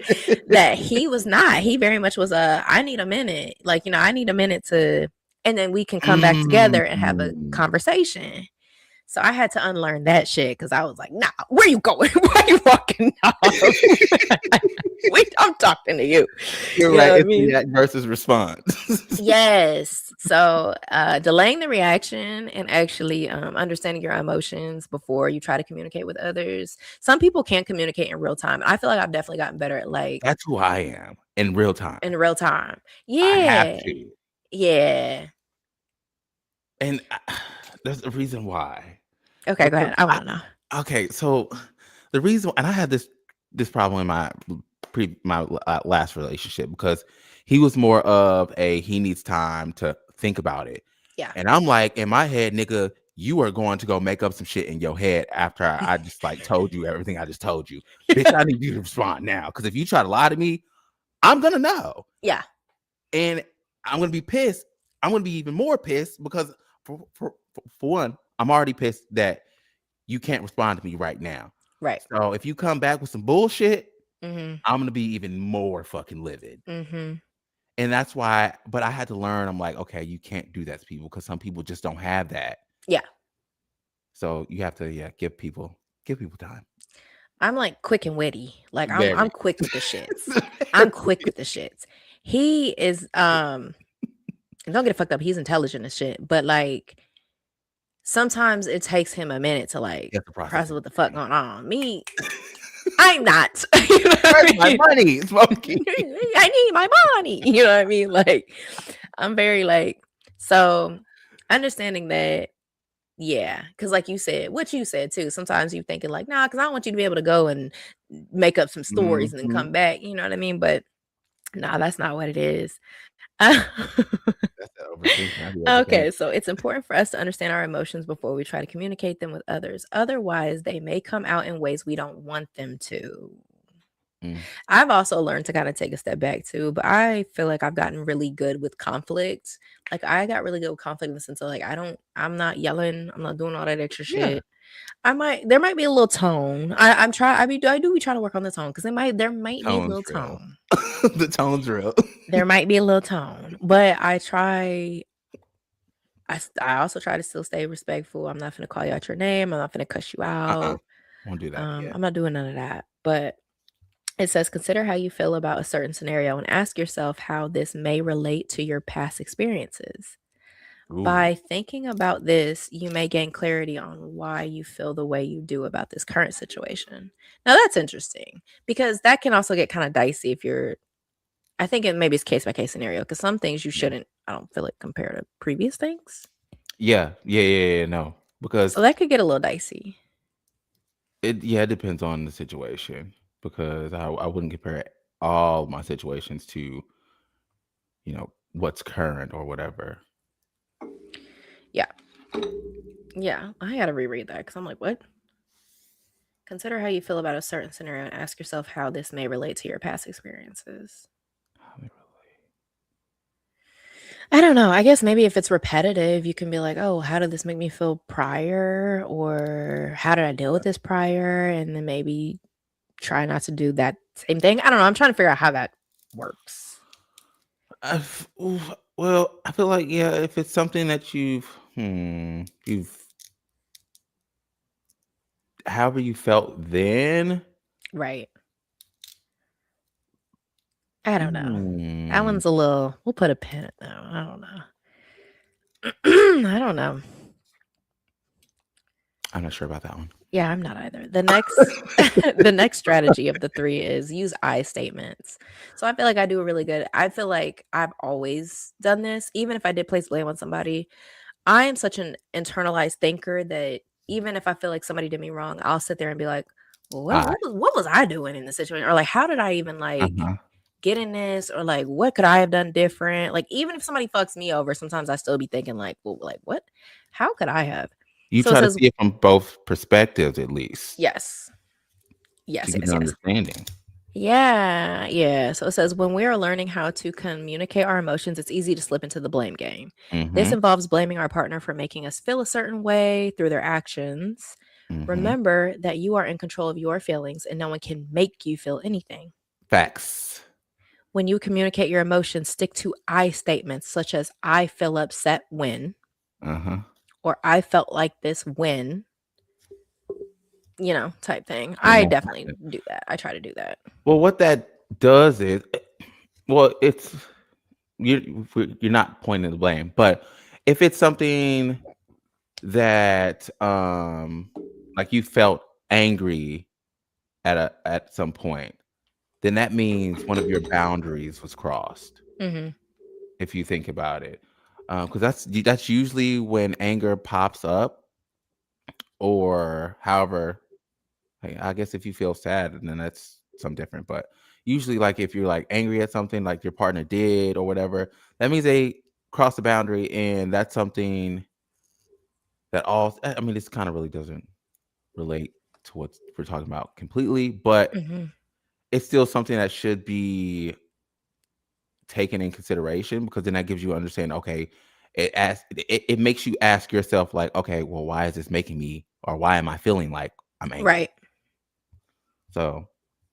That he was not. He very much was I need a minute. Like, I need a minute to, and then we can come back together and have a Mm. conversation. So I had to unlearn that shit because I was like, nah, where you going? Why you walking off? Wait, I'm talking to you. You're You know right. what I It's mean? react versus response. Yes. So delaying the reaction and actually understanding your emotions before you try to communicate with others. Some people can't communicate in real time. I feel like I've definitely gotten better at like That's who I am in real time. in real time. I have Yeah. to, Yeah. and there's a reason why. Okay, go Because ahead. I want to know. okay, so the reason, and I had this problem in my last relationship because he was more of a he needs time to think about it, Yeah. and I'm like in my head, nigga, you are going to go make up some shit in your head after I just like told you everything I just told you, bitch. I need you to respond now because if you try to lie to me, I'm gonna know, Yeah. and I'm gonna be pissed. I'm gonna be even more pissed because for one, I'm already pissed that you can't respond to me right now. Right. So if you come back with some bullshit, Mhm. I'm gonna be even more fucking livid. Mhm. And that's why, but I had to learn, I'm like, okay, you can't do that to people because some people just don't have that. Yeah. So you have to, yeah, give people time. I'm like quick and witty. Like I'm Very. quick with the shits. I'm quick with the shits. He is and don't get it fucked up, he's intelligent as shit, but like sometimes it takes him a minute to like You have to process process what the fuck everything. going on. Me, I'm not. You know what Where's I my mean? money, Smokey? I need my money. You know what I mean? Like I'm very like so understanding that. Yeah, because like you said, what you said too, sometimes you thinking like, "Nah," because I want you to be able to go and make up some stories and then Mhm. come back, you know what I mean? But, nah, that's not what it is. That's that overthinking. I be Okay, overthinking. so it's important for us to understand our emotions before we try to communicate them with others. Otherwise, they may come out in ways we don't want them to. Mm. I've also learned to kinda take a step back too, but I feel like I've gotten really good with conflict. Like, I got really good with conflict in the sense of, like, I'm not yelling, I'm not doing all that extra Yeah, shit. There might be a little tone. I do be trying to work on the tone because there might be a tone's little real. tone. The tone's real. There might be a little tone, but I also try to still stay respectful. I'm not gonna call you out your name. I'm not gonna cuss you Uh-uh. out. Won't do that. Yeah. I'm not doing none of that. But it says, consider how you feel about a certain scenario and ask yourself how this may relate to your past experiences. Ooh. By thinking about this, you may gain clarity on why you feel the way you do about this current situation. Now, that's interesting because that can also get kind of dicey if you're, I think it maybe it's case by case scenario because some things you Yeah. shouldn't, I don't feel like, compare to previous things. Yeah. No, So because that could get a little dicey. it depends on the situation because I wouldn't compare all my situations to, what's current or whatever. Yeah. Yeah. I got to reread that because I'm like, what? Consider how you feel about a certain scenario and ask yourself how this may relate to your past experiences. How they relate. I don't know. I guess maybe if it's repetitive, you can be like, "Oh, how did this make me feel prior?" Or "How did I deal with this prior?" And then maybe try not to do that same thing. I don't know. I'm trying to figure out how that works. Well, I feel like, yeah, if it's something that you've however you felt then. Right. I don't know. That Hmm. one's a little we'll put a pin in that one. I don't know. I don't know. I'm not sure about that one. Yeah, I'm not either. The next the next strategy of the 3 is use I statements. So I feel like I do a really good I feel like I've always done this, even if I did place blame on somebody. I am such an internalized thinker that even if I feel like somebody did me wrong, I'll sit there and be like, "Well, I. what was I doing in this situation?" Or like, "How did I even like Uh-huh. get in this?" Or like, "What could I have done different?" Like even if somebody fucks me over, sometimes I still be thinking like, "Well, like what? How could I have?" You So it try to says see it from both perspectives at least yes. to Yes, get yes, an yes. understanding. Yeah, yeah. So it says when we are learning how to communicate our emotions, it's easy to slip into the blame game. This Mhm. involves blaming our partner for making us feel a certain way through their actions. Mhm. Remember that you are in control of your feelings and no one can make you feel anything. Facts. When you communicate your emotions, stick to I statements such as I feel upset when, Uh-huh. or I felt like this when, type thing. When I that definitely happens. do that. I try to do that. Well, what that does is well, it's you're not pointing the blame, but if it's something that, like you felt angry at some point, then that means one of your boundaries was crossed, Hmm. if you think about it. Because that's usually when anger pops up or however I guess if you feel sad, then that's something different, but usually, like, if you're, like, angry at something, like, your partner did or whatever, that means they crossed the boundary, and that's something that all I mean, this kinda really doesn't relate to what we're talking about completely, but Hmm. it's still something that should be taken in consideration because then that gives you understanding, okay, it makes you ask yourself, like, "Okay, well, why is this making me or why am I feeling like I'm angry?" Right. So,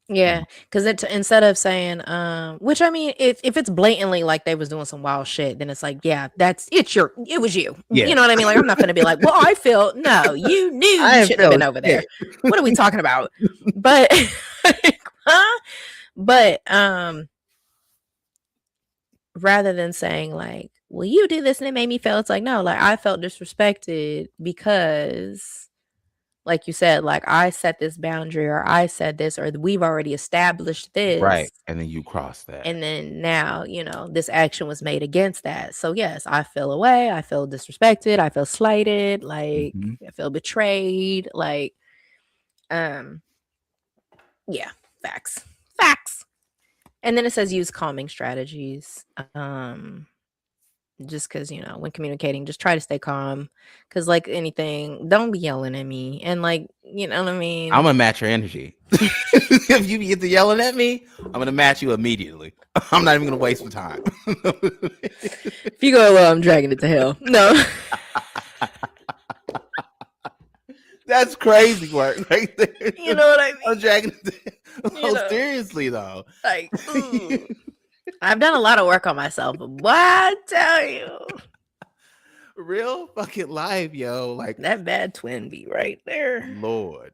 Yeah, um because it instead of saying, which I mean, if it's blatantly like they was doing some wild shit, then it's like, yeah, it was you. You yeah. know what I mean? Like I'm not gonna be like, well, I feel no, you knew I you ain't shouldn't have been feeling over there. shit. What are we talking about? But, huh? But rather than saying like, well, you did this and it made me feel, it's like no, like I felt disrespected because like you said, like I set this boundary or I said this or we've already established Right, this. and then you cross that. And then now, this action was made against that. So yes, I feel away. I feel disrespected. I feel slighted. Like Mhm. I feel betrayed. Like, um, yeah, facts, facts. And then it says use calming strategies. Just because when communicating, just try to stay calm. Because like anything, don't be yelling at me. And like, you know what I mean. Imma match your energy. If you get to yelling at me, I'm gonna match you immediately. I'm not even gonna waste my time. If you go well, I'm dragging it to hell. No. That's crazy work right there. You know what I I'm mean? dragging it You oh, know, seriously, though. like, ooh. I've done a lot of work on myself, but what I tell you, Real fucking life, yo, like, that bad twin be right there. Lord.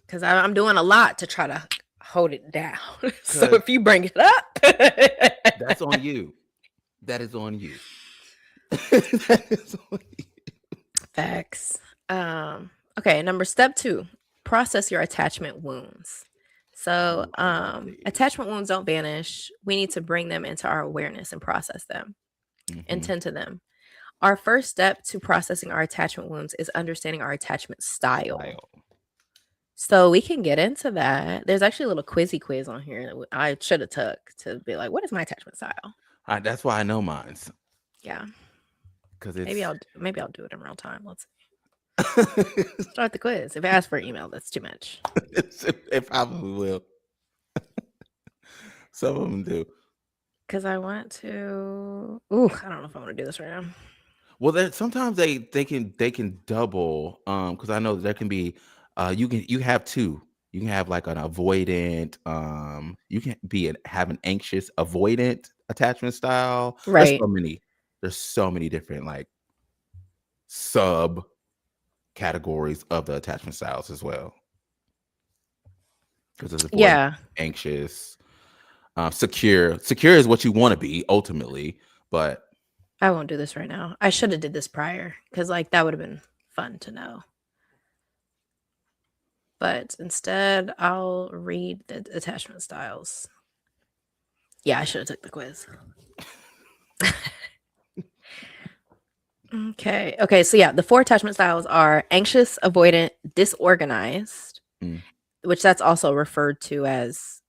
Because I'm doing a lot to try to hold it down. So 'Cause if you bring it up, that's on you. That is on you. That is on you. facts. Okay, step 2, process your attachment wounds. So, Ooh, I love these. attachment wounds don't vanish. We need to bring them into our awareness and process them and Mhm. tend to them. Our first step to processing our attachment wounds is understanding our attachment style. Style. So we can get into that. There's actually a little quiz on here that I should have took to be like, what is my attachment style? That's why I know mines, Yeah, 'cause maybe it's I'll do it in real time. Let's start the quiz. If it asks for email, that's too much. it probably will. Some of them do. Because I want to. Ooh, I don't know if I want to do this right now. Well, sometimes they can double, because I know there can be, you have 2. You can have, like, an avoidant, you can have an anxious avoidant attachment style. Right. There's so many different, like, sub categories of the attachment styles as well. Because there's avoidant, Yeah. anxious, secure. Secure is what you wanna be ultimately, but I won't do this right now. I should have did this prior because like that would have been fun to know. But instead, I'll read the attachment styles. Yeah, I should have took the quiz. Okay. So yeah, the 4 attachment styles are anxious, avoidant, disorganized, Mm, which that's also referred to as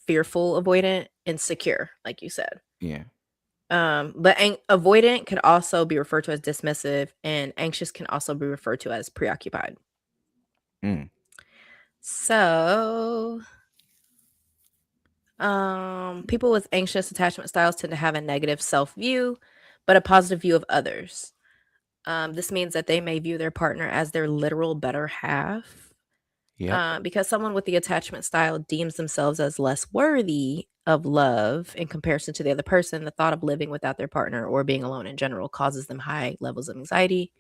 fearful, avoidant, and secure, like you said. yeah. But avoidant could also be referred to as dismissive, and anxious can also be referred to as preoccupied. Mm, So, people with anxious attachment styles tend to have a negative self view, but a positive view of others. This means that they may view their partner as their literal better half. yep. Because someone with the attachment style deems themselves as less worthy of love in comparison to the other person, the thought of living without their partner or being alone in general causes them high levels of anxiety.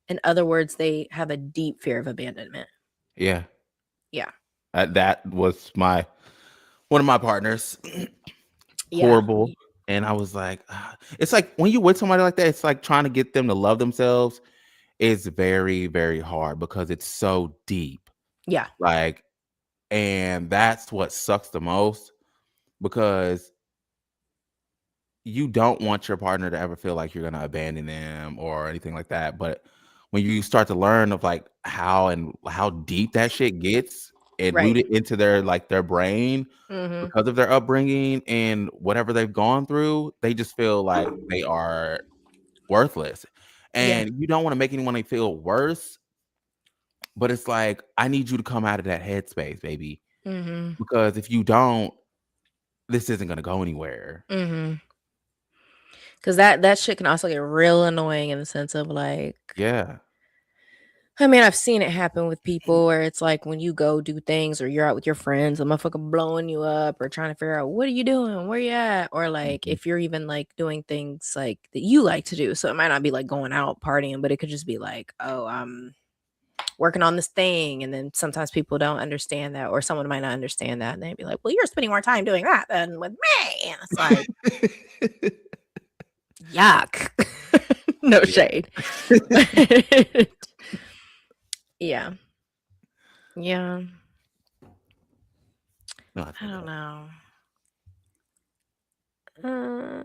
In other words, they have a deep fear of abandonment. Yeah. Yeah. That was one of my partners. Yeah. Horrible. And I was like, ah. It's like when you with somebody like that, it's like trying to get them to love themselves is very, very hard because it's so deep. Yeah. Like, and that's what sucks the most because you don't want your partner to ever feel like you're gonna abandon them or anything like that. But when you start to learn of like how deep that shit gets and Right. rooted into their brain Mhm. because of their upbringing and whatever they've gone through, they just feel like they are worthless. Yeah. And you don't want to make anyone feel worse, but it's like I need you to come out of that headspace, baby. Mhm. Because if you don't, this isn't gonna go anywhere. Mhm. Cuz that shit can also get real annoying in the sense of like Yeah. I mean, I've seen it happen with people where it's like when you go do things or you're out with your friends, a motherfucker blowing you up or trying to figure out what are you doing, where you at, or like Mhm. if you're even like doing things like that you like to do. So it might not be like going out partying, but it could just be like, oh, I'm working on this thing, and then sometimes people don't understand that, or someone might not understand that, and they'd be like, well, you're spending more time doing that than with me, and it's like, yuck, no Yeah. shade. Yeah, yeah. No, I I feel don't that. know. Uh,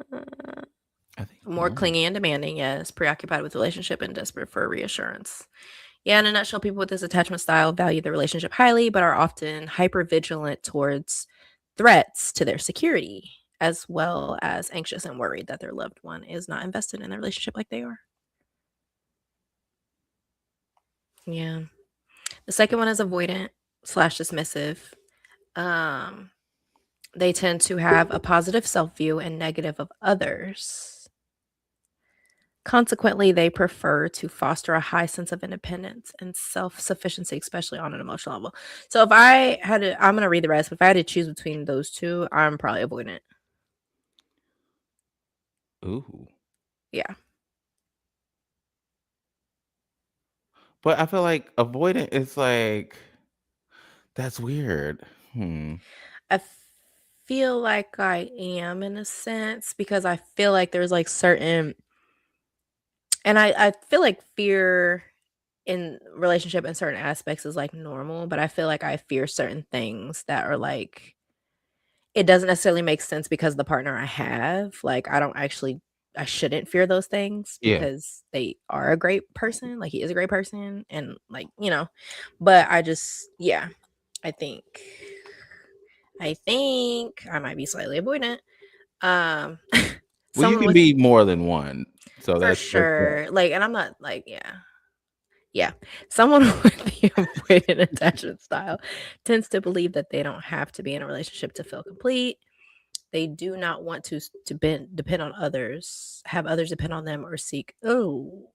I think more no. clingy and demanding, yes. Preoccupied with relationship and desperate for reassurance. Yeah, in a nutshell, people with this attachment style value the relationship highly, but are often hyper vigilant towards threats to their security, as well as anxious and worried that their loved one is not invested in their relationship like they are. Yeah. The second one is avoidant slash dismissive. Um, they tend to have a positive self view and negative of others. Consequently, they prefer to foster a high sense of independence and self sufficiency, especially on an emotional level. So, if I had to, I'm going to read the rest, but if I had to choose between those two, I'm probably avoidant. Ooh. Yeah. But I feel like avoidant is like that's weird. Hmm. I feel like I am in a sense because I feel like there's like certain, and I feel like fear in relationship in certain aspects is like normal, but I feel like I fear certain things that are like it doesn't necessarily make sense because of the partner I have. Like I shouldn't fear those things Yeah. because they are a great person. Like he is a great person and like, but I just yeah, I think I think I might be slightly avoidant. Um Well, you someone can with be more than one. So for that's yeah. sure. Like and I'm not like yeah. Yeah. Someone with the avoidant attachment style tends to believe that they don't have to be in a relationship to feel complete. They do not want to depend on others, have others depend on them, or seek. Oh,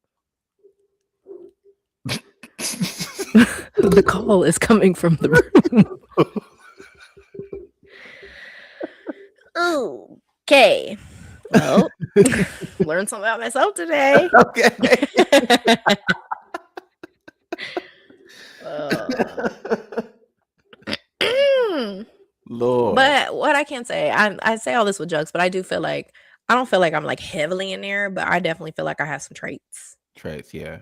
the call is coming from the room. Oh, okay. Well, learned something about myself today. Okay. Uh, Lord. but what I can say, I say all this with jokes, but I do feel like I don't feel like I'm like heavily in there, but I definitely feel like I have some traits. Traits, yeah.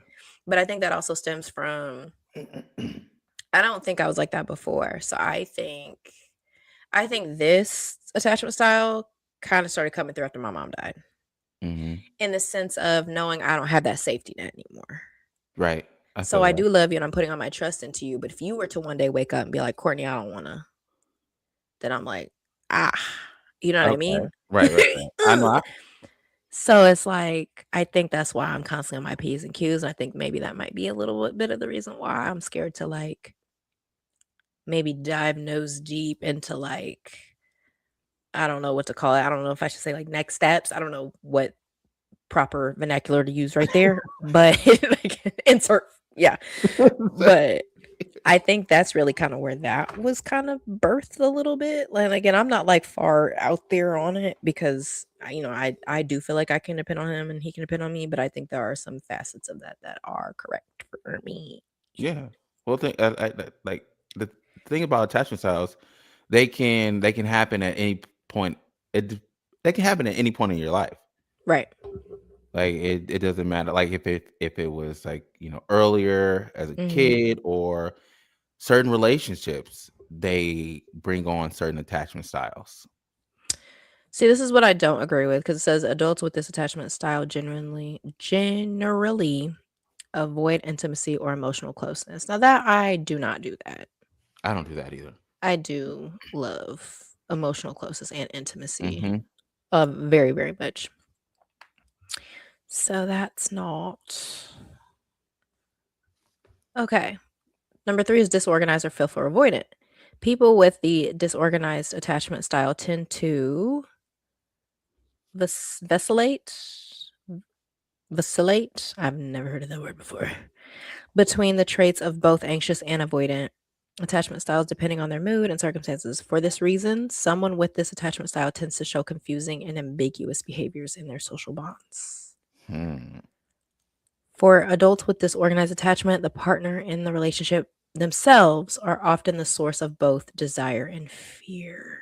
But I think that also stems from I don't think I was like that before. So I think this attachment style kind of started coming through after my mom died. Hmm. In the sense of knowing I don't have that safety net anymore. Right. I So feel I that. do love you and I'm putting all my trust into you. But if you were to one day wake up and be like, Courtney, I don't wanna, then I'm like, ah, you know what I Okay. mean? Right, right, right. I know. So it's like I think that's why I'm constantly on my P's and Q's. And I think maybe that might be a little bit of the reason why I'm scared to like maybe dive nose deep into like I don't know what to call it. I don't know if I should say like next steps. I don't know what proper vernacular to use right there, but like insert yeah. But I think that's really kind of where that was kind of birthed a little bit. Like again, I'm not like far out there on it because I do feel like I can depend on him and he can depend on me, but I think there are some facets of that that are correct for me. Yeah. Well, like the thing about attachment styles, they can happen at any point. It they can happen at any point in your life. Right. Like it doesn't matter. Like if it was like earlier as a Hmm. kid or certain relationships, they bring on certain attachment styles. See, this is what I don't agree with because it says adults with this attachment style generally avoid intimacy or emotional closeness. Now that I do not do that. I don't do that either. I do love emotional closeness and intimacy Hmm. very, very much. So that's not okay. Number three is disorganized or fearful or avoidant. People with the disorganized attachment style tend to vacillate. Vacillate. I've never heard of that word before. Between the traits of both anxious and avoidant attachment styles, depending on their mood and circumstances. For this reason, someone with this attachment style tends to show confusing and ambiguous behaviors in their social bonds. Hmm. For adults with disorganized attachment, the partner in the relationship themselves are often the source of both desire and fear.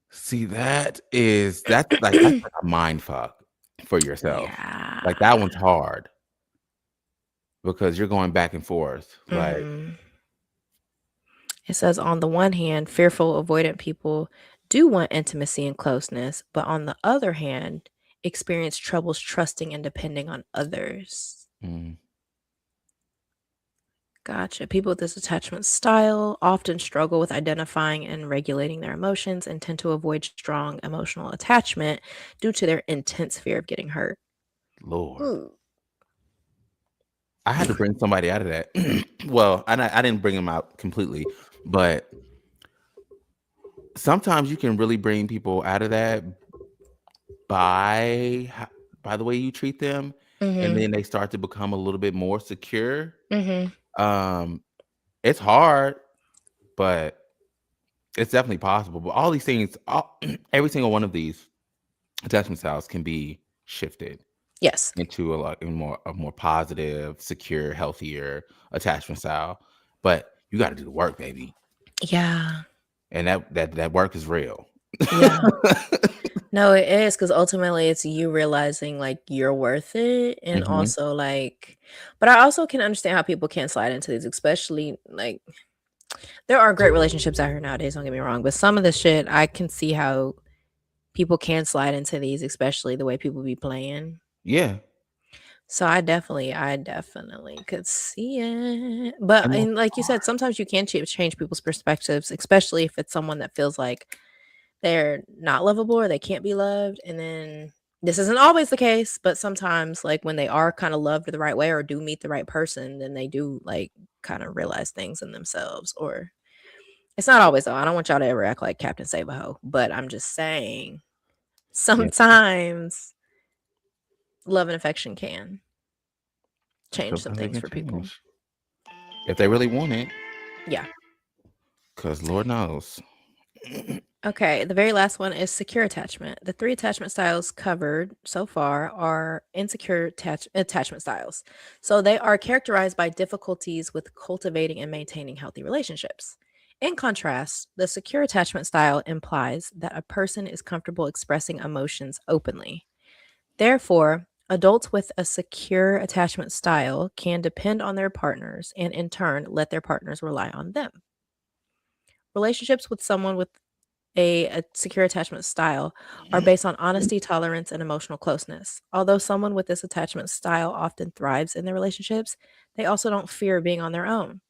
See, that's like a mind fuck for yourself. Like that Yeah. one's hard because you're going back and forth. Like, Mhm. It says, on the one hand, fearful, avoidant people do want intimacy and closeness, but on the other hand, experience troubles trusting and depending on others. mm, Gotcha. People with this attachment style often struggle with identifying and regulating their emotions and tend to avoid strong emotional attachment due to their intense fear of getting hurt. Lord, Ooh. I had to bring somebody out of that. Well, I didn't bring them out completely, but sometimes you can really bring people out of that by by the way you treat them, and Mhm. then they start to become a little bit more secure. Mhm. Um, it's hard, but it's definitely possible. But all these things, every single one of these attachment styles can be shifted Yes. into a more positive, secure, healthier attachment style. But you got to do the work, baby, Yeah. and that work is real. Yeah. No, it is because ultimately it's you realizing like you're worth it, and Hmm. also like, but I also can understand how people can slide into these, especially like there are great relationships out here nowadays. Don't get me wrong, but some of the shit I can see how people can slide into these, especially the way people be playing. Yeah, So I definitely could see it. But and that's and like you said, hard. sometimes you can change people's perspectives, especially if it's someone that feels like they're not lovable or they can't be loved. And then this isn't always the case, but sometimes like when they are kind of loved the right way or do meet the right person, then they do like kind of realize things in themselves. Or it's not always though. I don't want y'all to ever act like Captain Save a Hoe, but I'm just saying Yeah, sometimes love and affection can change some sometimes they things can for people. change if they really want it, Yeah. because Lord knows. Okay, the very last one is secure attachment. The three attachment styles covered so far are insecure attachment styles. So they are characterized by difficulties with cultivating and maintaining healthy relationships. In contrast, the secure attachment style implies that a person is comfortable expressing emotions openly. Therefore, adults with a secure attachment style can depend on their partners and, in turn, let their partners rely on them. Relationships with someone with a secure attachment style are based on honesty, tolerance, and emotional closeness. Although someone with this attachment style often thrives in their relationships, they also don't fear being on their own.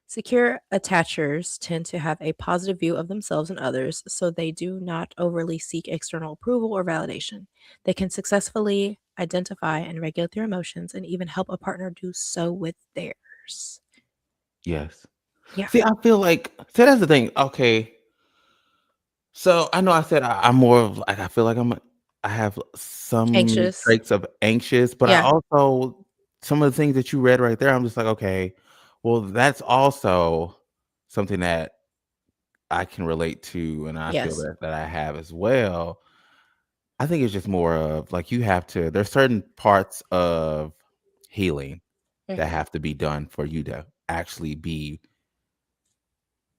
Secure attachers tend to have a positive view of themselves and others, so they do not overly seek external approval or validation. They can successfully identify and regulate their emotions and even help a partner do so with theirs. Yes. Yeah. See, I feel like so that's the thing. Okay. So I know I said I'm more of like I feel like I have some Anxious. traits of anxious, but I Yeah. also some of the things that you read right there, I'm just like, okay, well, that's also something that I can relate to, and I feel Yes. that I have as well. I think it's just more of like you have to. There's certain parts of healing that Hmm. have to be done for you to actually be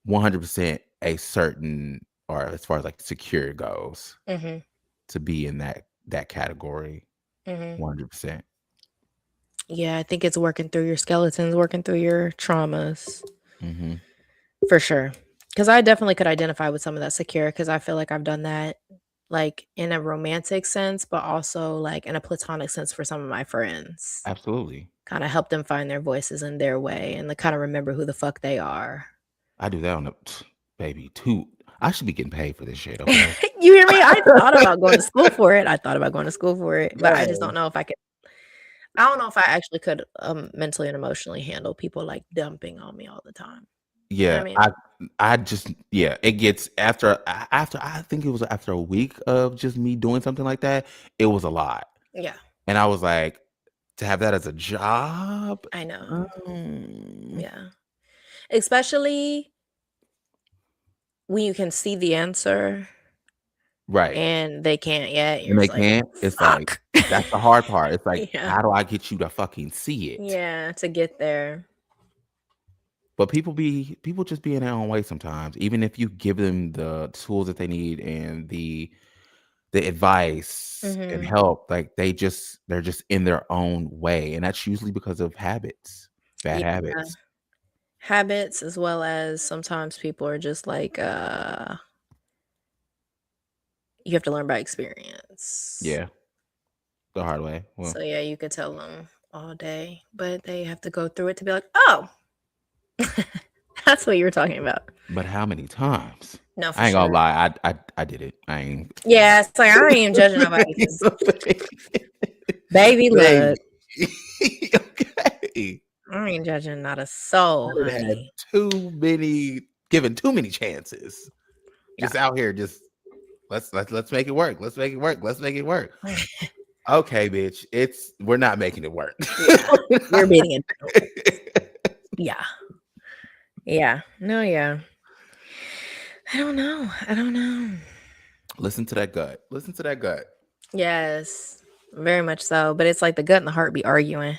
100% a certain, or as far as like secure goes, Hmm. to be in that category Hmm. 100%. Yeah, I think it's working through your skeletons, working through your traumas Mhm. for sure. Because I definitely could identify with some of that secure because I feel like I've done that like in a romantic sense, but also like in a platonic sense for some of my friends. Absolutely. Kind of help them find their voices in their way and to kind of remember who the fuck they are. I do that on the baby, too. I should be getting paid for this shit, okay? You hear me? I thought about going to school for it. I thought about going to school for it, but I just don't Yes. know if I could. I don't know if I actually could mentally and emotionally handle people like dumping on me all the time. You know Yeah, what I mean? I just yeah, it gets after I think it was after a week of just me doing something like that, it was a lot. Yeah, And I was like, to have that as a job? I know. Um, Yeah. Especially when you can see the answer right. and they can't yet, you're And they just like, can't. It's like "Fuck." that's the hard part. It's like, Yeah. how do I get you to fucking see it? Yeah, to get there. But people just be in their own way sometimes. Even if you give them the tools that they need and the advice and Mhm. help, like they're just in their own way. And that's usually because of habits, bad Yeah. habits. Habits as well as sometimes people are just like, you have to learn by experience. Yeah, the hard way. Well, So yeah, you could tell them all day, but they have to go through it to be like, "Oh, that's what you were talking about." but how many times? No, for I ain't gonna sure. lie, I did it. I ain't Yeah, it's like I ain't even judging nobody because baby, baby. look, Okay. I ain't judging not a soul, I done had honey. given too many chances. Yeah. Just out here, just let's make it work. Let's make it work. Let's make it work. Okay, bitch. We're not making it work. Yeah. You're beating it down. Yeah. Yeah. No, yeah. I don't know. I don't know. Listen to that gut. Listen to that gut. Yes. Very much so. But it's like the gut and the heart be arguing.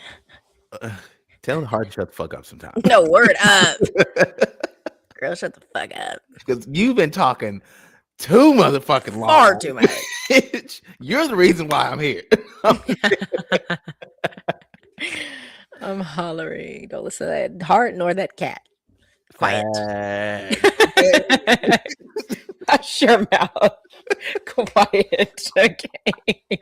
Tell the heart to shut the fuck up sometime. No, word up. Girl, shut the fuck up. Because you've been talking too motherfucking Far long. too much. Bitch, you're the reason why I'm here. I'm hollering. Don't listen to that heart nor that cat. Quiet. Facts. Okay. Hush your mouth. Quiet. Okay.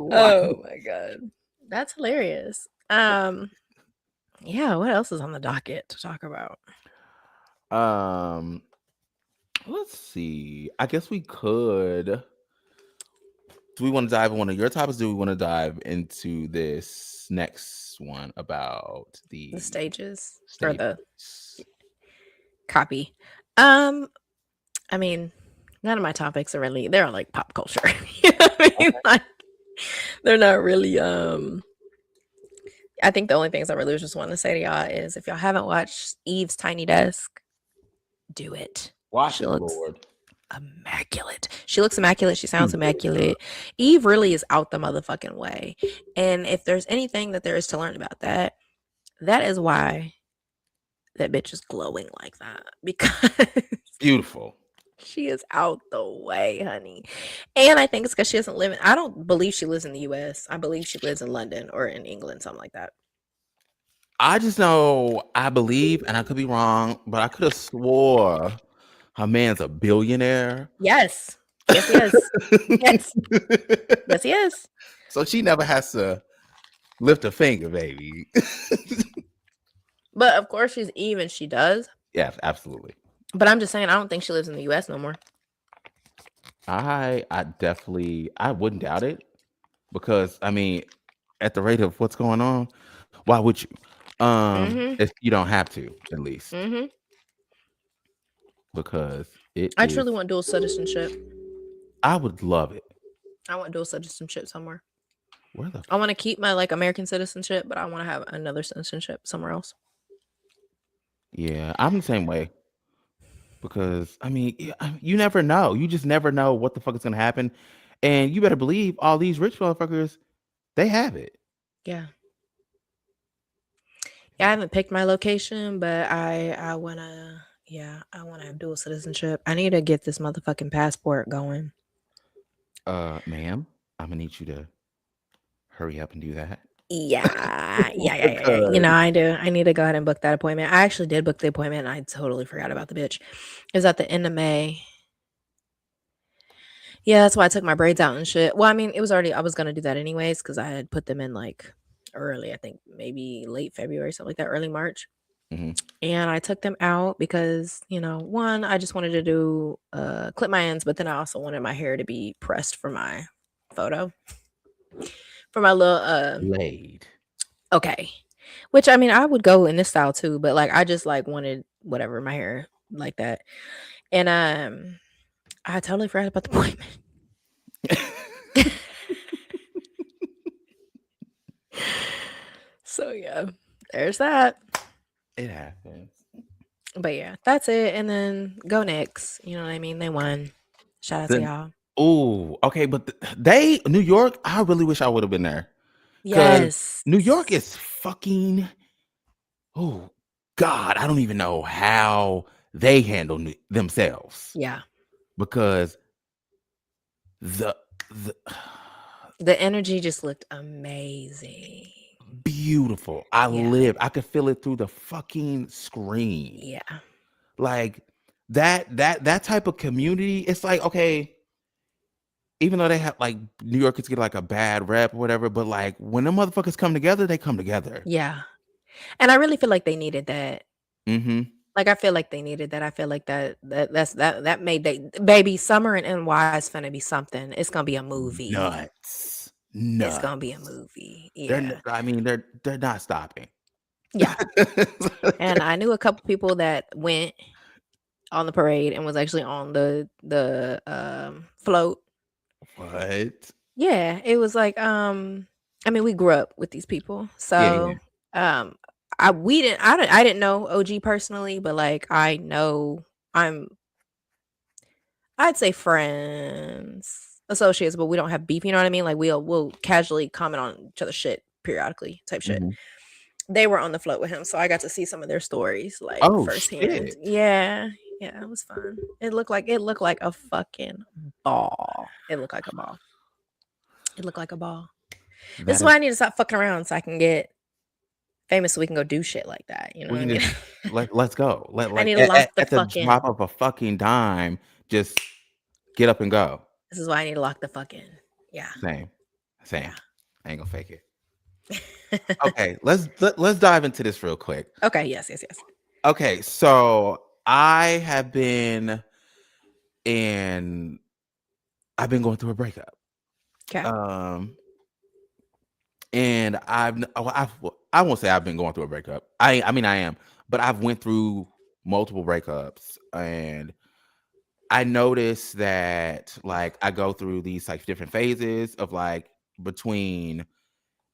Oh my god. That's hilarious. Yeah, what else is on the docket to talk about? Um, let's see. I guess we could. Do we want to dive in one of your topics? Do we want to dive into this next one about The the stages or the stages? copy. I mean, none of my topics are really they're like pop culture. You know what I mean? Okay. Like they're not really I think the only things I really just want to say to y'all is if y'all haven't watched Eve's Tiny Desk, do it. Watch She it, looks Lord. immaculate. She looks immaculate. She She sounds really immaculate. Eve really is out the motherfucking way. And if there's anything that there is to learn about that, that is why that bitch is glowing like that because Beautiful. she is out the way, honey. And I think it's because she doesn't live in, I don't believe she lives in the US. I believe she lives in London or in England, something like that. I just know, I believe, and I could be wrong, but I could have swore her man's a billionaire. Yes. Yes, yes. Yes. Yes, he is. So she never has to lift a finger, baby. But of course, she's even. She does. Yeah, absolutely. But I'm just saying, I don't think she lives in the US no more. I definitely, I wouldn't doubt it, because I mean, at the rate of what's going on, why would you? Mm If you don't have to, at hmm. least, Mm hmm. because it I is. truly want dual citizenship. I would love it. I want dual citizenship somewhere. Where the I want to keep my like American citizenship, but I want to have another citizenship somewhere else. Yeah, I'm the same way, because I mean, you never know. You just never know what the fuck is gonna happen, and you better believe all these rich motherfuckers, they have it. Yeah. Yeah, I haven't picked my location, but I wanna, yeah, I wanna have dual citizenship. I need to get this motherfucking passport going. Ma'am, I'm gonna need you to hurry up and do that. Yeah, yeah. You know, Because I do. I need to go ahead and book that appointment. I actually did book the appointment, and I totally forgot about the bitch. It was at the end of May. Yeah, that's why I took my braids out and shit. Well, I mean, it was already, I was gonna do that anyways because I had put them in like early, I think maybe late February, something like that, early March. mhm. And I took them out because, you know, one, I just wanted to do clip my ends, but then I also wanted my hair to be pressed for my photo. For my little Laid. okay. Which I mean I would go in this style too, but like I just like wanted whatever, my hair like that. And I totally forgot about the appointment. So yeah, there's that. It happens. But yeah, that's it. And then go next. You know what I mean? They won. Shout out to Then, y'all. oh, okay, but they New York. I really wish I would have been there, because Yes. New York is fucking. Oh God, I don't even know how they handle themselves, Yeah. because the The energy just looked amazing. beautiful. Yeah. I could feel it through the fucking screen. Yeah. Like that type of community. It's like, okay, even though they have, like, New Yorkers get like a bad rep or whatever, but like when them motherfuckers come together, they come together. Yeah. And I really feel like they needed that. Mm-hmm. Like, I feel like they needed that. I feel like that made they baby, Summer in NY is gonna be something. It's gonna be a movie. Nuts. It's gonna be a Nuts. movie. Yeah. I mean, they're not stopping. Yeah. And I knew a couple people that went on the parade and was actually on the float. What? Yeah, it was like, I mean, we grew up with these people. Yeah, yeah. So, um, I didn't know OG personally, but, like, I know I'm I'd say friends, associates, but we don't have beef, you know what I mean? Like, we'll casually comment on each other's shit periodically type shit. Mhm. They were on the float with him, so I got to see some of their stories, like, Oh, firsthand. shit. Yeah. Yeah, it was fun. It looked like a fucking ball. It looked like a ball. It looked like a ball. This That is is why I need to stop fucking around so I can get famous so we can go do shit like that, you know we what I can mean? just let's go. I Like, need to lock the at the fucking drop of a fucking dime, just get up and go. this is why I need to lock the fucking yeah. Same. Yeah. Same. I ain't gonna fake it. Okay, let's dive into this real quick. Okay, yes. Okay, so in I've been going through a breakup. Okay. Um, and I won't say I've been going through a breakup. I mean, I am, but I've went through multiple breakups, and I noticed that, like, I go through these like different phases of, like, between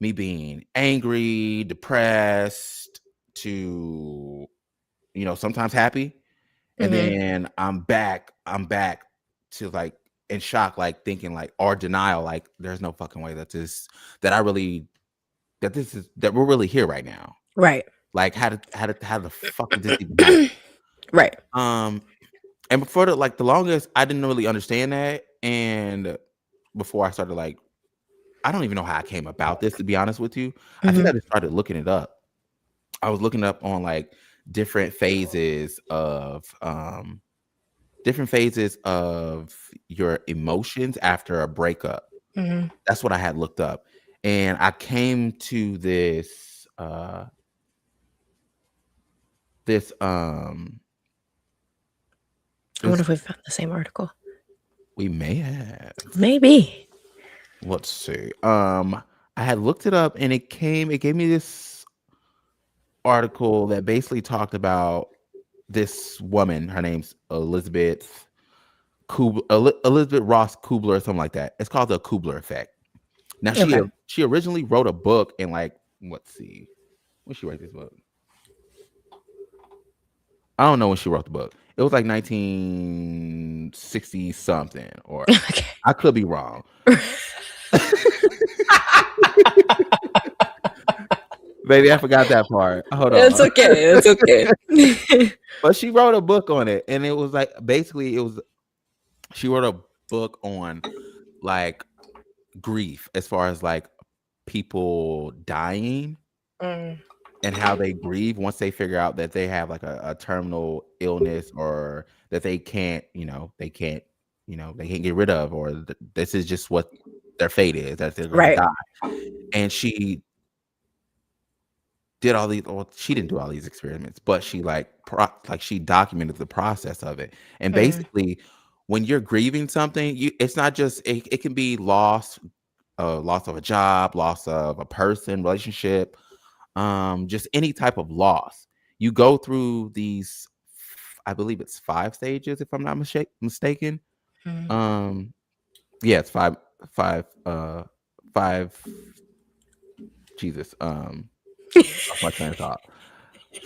me being angry, depressed, to, sometimes happy, and Mhm. then I'm back to, like, in shock, like, thinking, like, or denial, like, there's no fucking way that this that I really that this is that we're really here right now. Right. Like how the fuck did this even happen? Right. Um, and before the longest, I didn't really understand that. And before I started I don't even know how I came about this, to be honest with you. I think I Mhm. just started looking it up. I was looking up on different phases of your emotions after a breakup. Mhm. That's what I had looked up. And I came to this I wonder this if we found the same article. we may have. Maybe. Let's see. I had looked it up and it gave me this article that basically talked about this woman. Her name's Elizabeth Ross Kubler or something like that. It's called the Kubler effect. Now Okay. she originally wrote a book in let's see, when she write this book. I don't know when she wrote the book. It was 1960 something, or Okay. I could be wrong. Maybe I forgot that part. Hold It's on. okay. It's okay. But she wrote a book on it, and it was basically she wrote a book on like grief, as far as people dying Mm, and how they grieve once they figure out that they have a terminal illness, or that they can't get rid of, or this is just what their fate is, that they're gonna right. die. And she did all these, well, she didn't do all these experiments, but she she documented the process of it. And Mm, basically, when you're grieving something, it's not just it can be loss of a job, loss of a person, relationship, just any type of loss. You go through these, I believe it's 5 stages, if I'm not mistaken. mm. Um, yeah, it's five, 5. Jesus, lost my train of thought.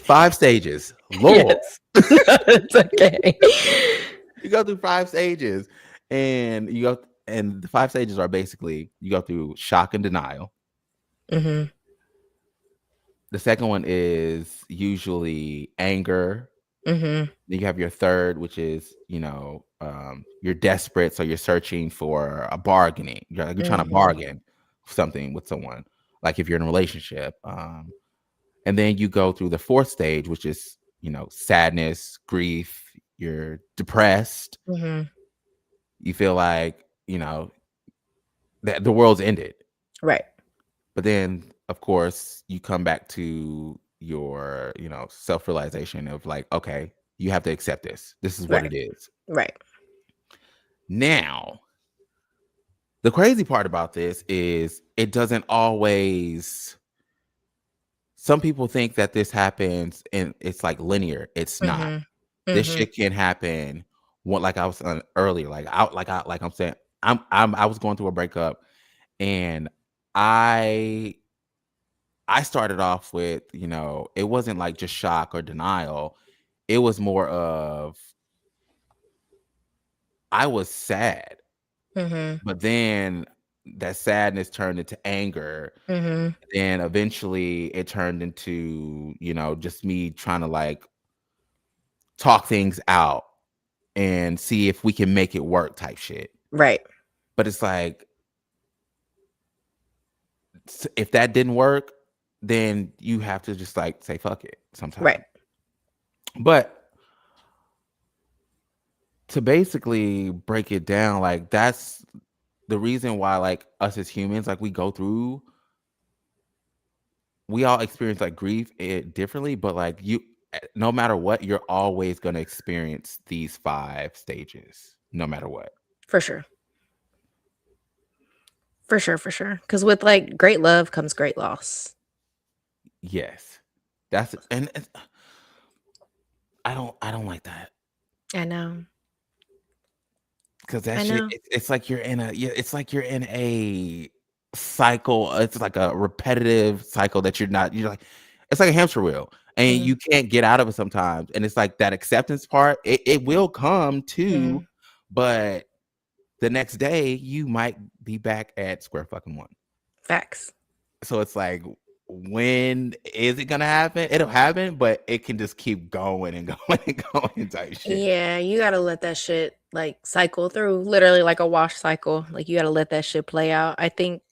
5 stages, Lord. Yes. It's okay. You go through 5 stages, and the 5 stages are basically, you go through shock and denial. Mhm. The second one is usually anger. Mhm. Then you have your third, which is, you're desperate, so you're searching for a bargaining. You're trying to Mhm. bargain something with someone, like if you're in a relationship. And then you go through the fourth stage, which is, sadness, grief. You're depressed. Mhm. You feel like, that the world's ended. Right. But then, of course, you come back to your, self-realization of okay, you have to accept this. This is what Right. it is. Right. Now, the crazy part about this is it doesn't always, some people think that this happens and it's linear. It's not. Mhm. This Mhm. shit can happen like I was saying earlier. Like I'm saying, I was going through a breakup, and I I started off with, it wasn't just shock or denial. It was more of, I was sad, Mhm. but then that sadness turned into anger. Mhm. Then eventually it turned into, just me trying to talk things out and see if we can make it work type shit. Right. But it's if that didn't work, then you have to just say fuck it Right. sometimes. But to basically break it down, that's the reason why, us as humans, we go through, we all experience grief differently, but no matter what, you're always going to experience these 5 stages, no matter what. For sure. For sure, for sure. Because with great love comes great loss. Yes, and I don't like that, I know. because that I shit, know. it's like you're in a, yeah, it's like you're in a cycle. It's like a repetitive cycle that you're like, it's like a hamster wheel, and Mhm. you can't get out of it sometimes. And it's like that acceptance part, it will come too, Mhm. but the next day you might be back at square fucking one. Facts. So it's like, when is it gonna happen? It'll happen, but it can just keep going and going and going type shit. Yeah, you gotta let that shit like cycle through, literally like a wash cycle. Like you gotta let that shit play out. I think,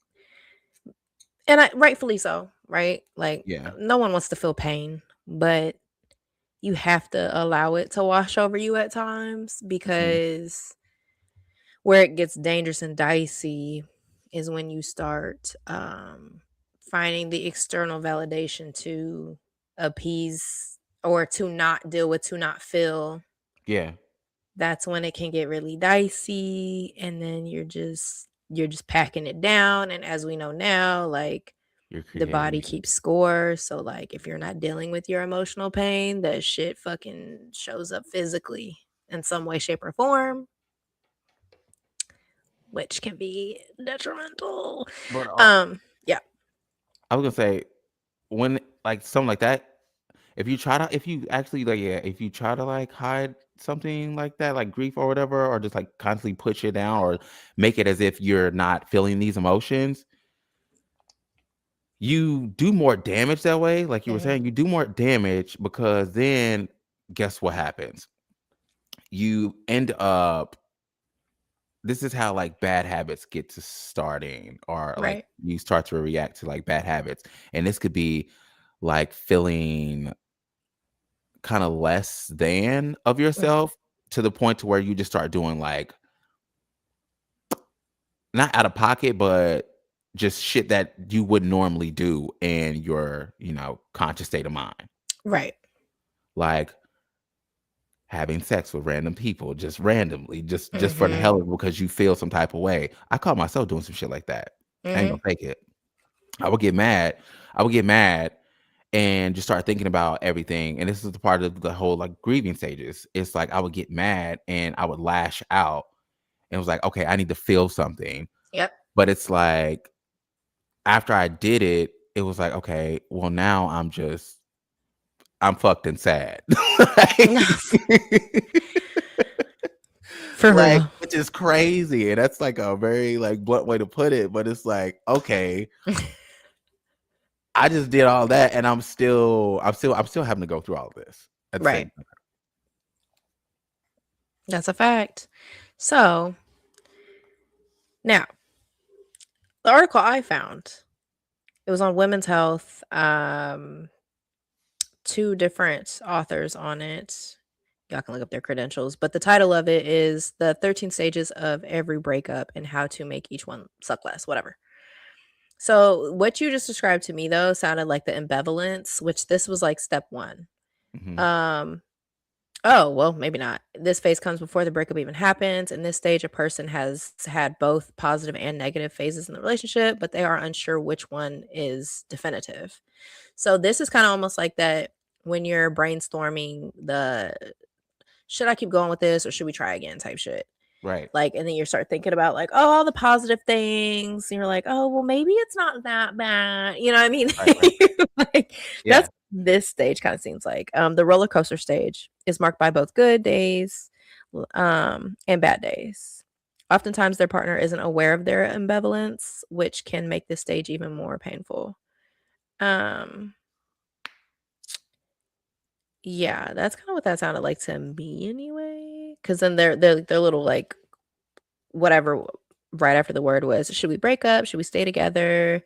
and rightfully so, right? Like Yeah. no one wants to feel pain, but you have to allow it to wash over you at times Mhm. because where it gets dangerous and dicey is when you start finding the external validation to appease or to not deal with, to not feel. Yeah. That's when it can get really dicey, and then you're just packing it down, and as we know now, like You're the body creating it. keeps score. So like if you're not dealing with your emotional pain, that shit fucking shows up physically in some way, shape, or form, which can be detrimental. But Yeah, I was gonna say when like something like that, if you actually like yeah, if you try to like hide something like that, like grief or whatever, or just like constantly push it down or make it as if you're not feeling these emotions, you do more damage that way. Like you were mhm, saying, you do more damage because then guess what happens? You end up this is how like bad habits get to starting or like right, you start to react to like bad habits. And this could be like feeling kind of less than of mhm, yourself to the point to where you just start doing like not out of pocket, but just shit that you would normally do in your, conscious state of mind. right, Like having sex with random people, just randomly, just for the mhm, hell of it because you feel some type of way. I caught myself doing some shit like that. I ain't gonna mhm, fake it. I would get mad. I would get mad and just start thinking about everything. And this is the part of the whole like grieving stages. It's like I would get mad and I would lash out and it was like, okay, I need to feel something. yep. But it's like after I did it, it was like, okay, well now I'm fucked and sad. For Like, real. which is crazy. And that's like a very like blunt way to put it. But it's like, okay, I just did all that and I'm still having to go through all of this at the Right. same time. That's a fact. So now, the article I found, it was on Women's Health. Two different authors on it. Y'all can look up their credentials, but the title of it is The 13 Stages of Every Breakup and How to Make Each One Suck Less, whatever. So, what you just described to me though sounded like the ambivalence, which this was like step 1. Mhm. Um Oh, well, maybe not. This phase comes before the breakup even happens. In this stage, a person has had both positive and negative phases in the relationship, but they are unsure which one is definitive. So this is kind of almost like that when you're brainstorming the should I keep going with this or should we try again type shit. Right. Like, and then you start thinking about like, oh, all the positive things. And you're like, oh, well, maybe it's not that bad. You know what I mean? Right, right. Like Yeah. that's this stage kind of seems like. The roller coaster stage is marked by both good days, and bad days. Oftentimes their partner isn't aware of their ambivalence, which can make this stage even more painful. Um, yeah, that's kind of what that sounded like to me anyway. Cause then they're little like whatever right after the word was, should we break up? Should we stay together?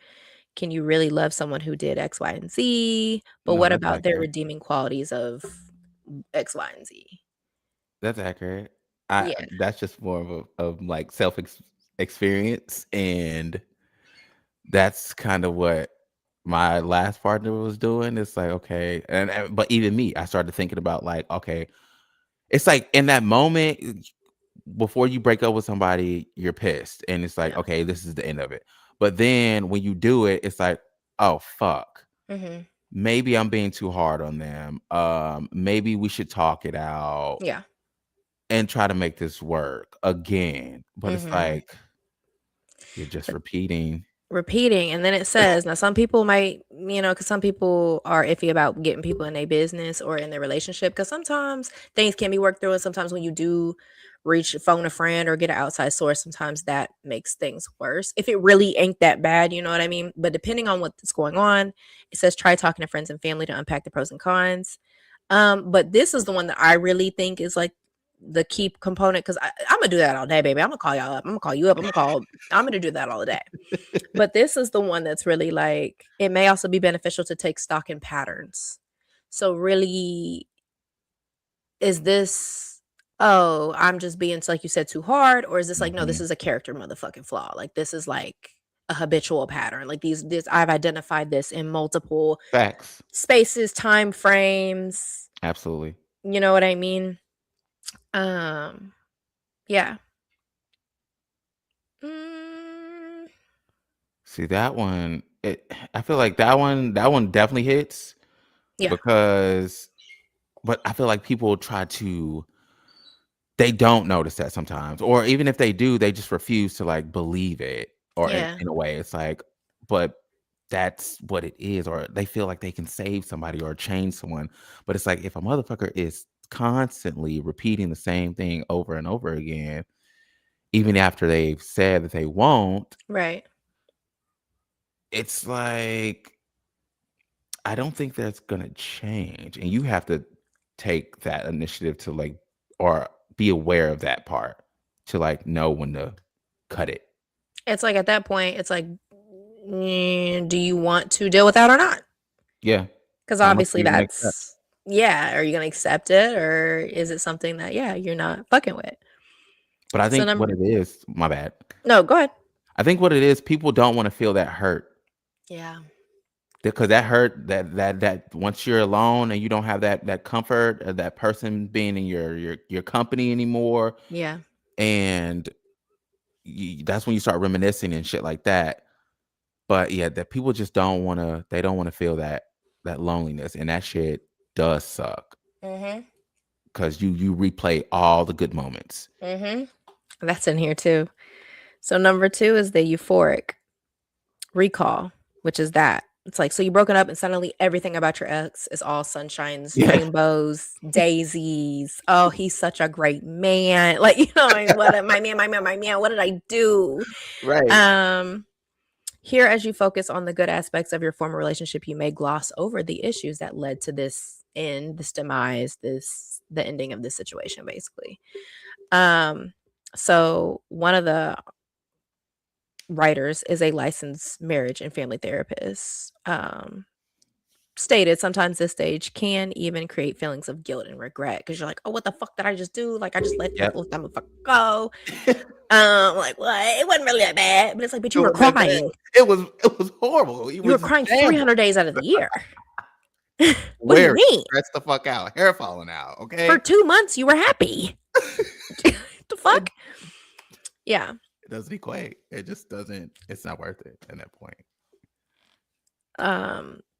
Can you really love someone who did X, Y, and Z? But No, what that's about their accurate. redeeming qualities of X, Y, and Z? That's accurate. I Yeah. that's just more of like experience, and that's kind of what my last partner was doing. It's like, okay, and but even me, I started thinking about like, okay, it's like in that moment before you break up with somebody, you're pissed, and it's like, Yeah. okay, this is the end of it. But then when you do it, it's like, oh fuck, Mhm. maybe I'm being too hard on them. Maybe we should talk it out Yeah. and try to make this work again. But it's Mhm. like you're just repeating. Repeating, and then it says now some people might, because some people are iffy about getting people in their business or in their relationship because sometimes things can be worked through, and sometimes when you do phone a friend or get an outside source, sometimes that makes things worse. If it really ain't that bad, you know what I mean? But depending on what's going on, it says try talking to friends and family to unpack the pros and cons. But this is the one that I really think is like the key component because I'm gonna do that all day, baby. I'm gonna call y'all up. I'm gonna call you up. I'm gonna do that all day. But this is the one that's really like it may also be beneficial to take stock in patterns. So really, is this, oh, I'm just being, like you said, too hard, or is this like, no, this Mhm. is a character motherfucking flaw? Like this is like a habitual pattern. Like this I've identified this in multiple Facts. spaces, time frames. Absolutely. You know what I mean? Um, yeah. Mm, See that one, I feel like that one definitely hits yeah, because but I feel like people try to they don't notice that sometimes, or even if they do, they just refuse to, like, believe it, or yeah. in a way, it's like, but that's what it is, or they feel like they can save somebody or change someone, but it's like, if a motherfucker is constantly repeating the same thing over and over again, even after they've said that they won't, Right. it's like, I don't think that's gonna change, and you have to take that initiative to, like or be aware of that part to, like, know when to cut it. It's like at that point, it's like, do you want to deal with that or not? Yeah. Because How much are obviously you gonna accept? that's, yeah. Are you gonna accept it, or is it something that, yeah, you're not fucking with? But I So think what number, it is my bad. no, go ahead. I think what it is, people don't wanna feel that hurt, Yeah. because that hurt that once you're alone and you don't have that comfort of that person being in your company anymore, Yeah. and that's when you start reminiscing and shit like that. But yeah, that people just don't wanna feel that loneliness, and that shit does suck Mhm. because you replay all the good moments. Mhm. That's in here too. So number 2 is the euphoric recall, which is that. It's like, so you broken up and suddenly everything about your ex is all sunshines, Yeah, rainbows, daisies. Oh, he's such a great man. Like, you know, I mean, what my man, what did I do? right. Um, Here, as you focus on the good aspects of your former relationship, you may gloss over the issues that led to this end, this demise, this the ending of this situation, basically. Um, so one of the writers is a licensed marriage and family therapist. Stated sometimes this stage can even create feelings of guilt and regret because you're like, oh, what the fuck did I just do? Like, I just let Yep. that motherfucker go. Like, what? It wasn't really that bad, but it's like, but It you were wasn't that bad. crying. It was horrible. You You was were in crying shambles. 300 days out of the year. What do you Weary, mean? stressed the fuck out, hair falling out, For okay? 2 months, you were happy. The It fuck? Yeah. it doesn't equate. It just doesn't it's not worth it at that point.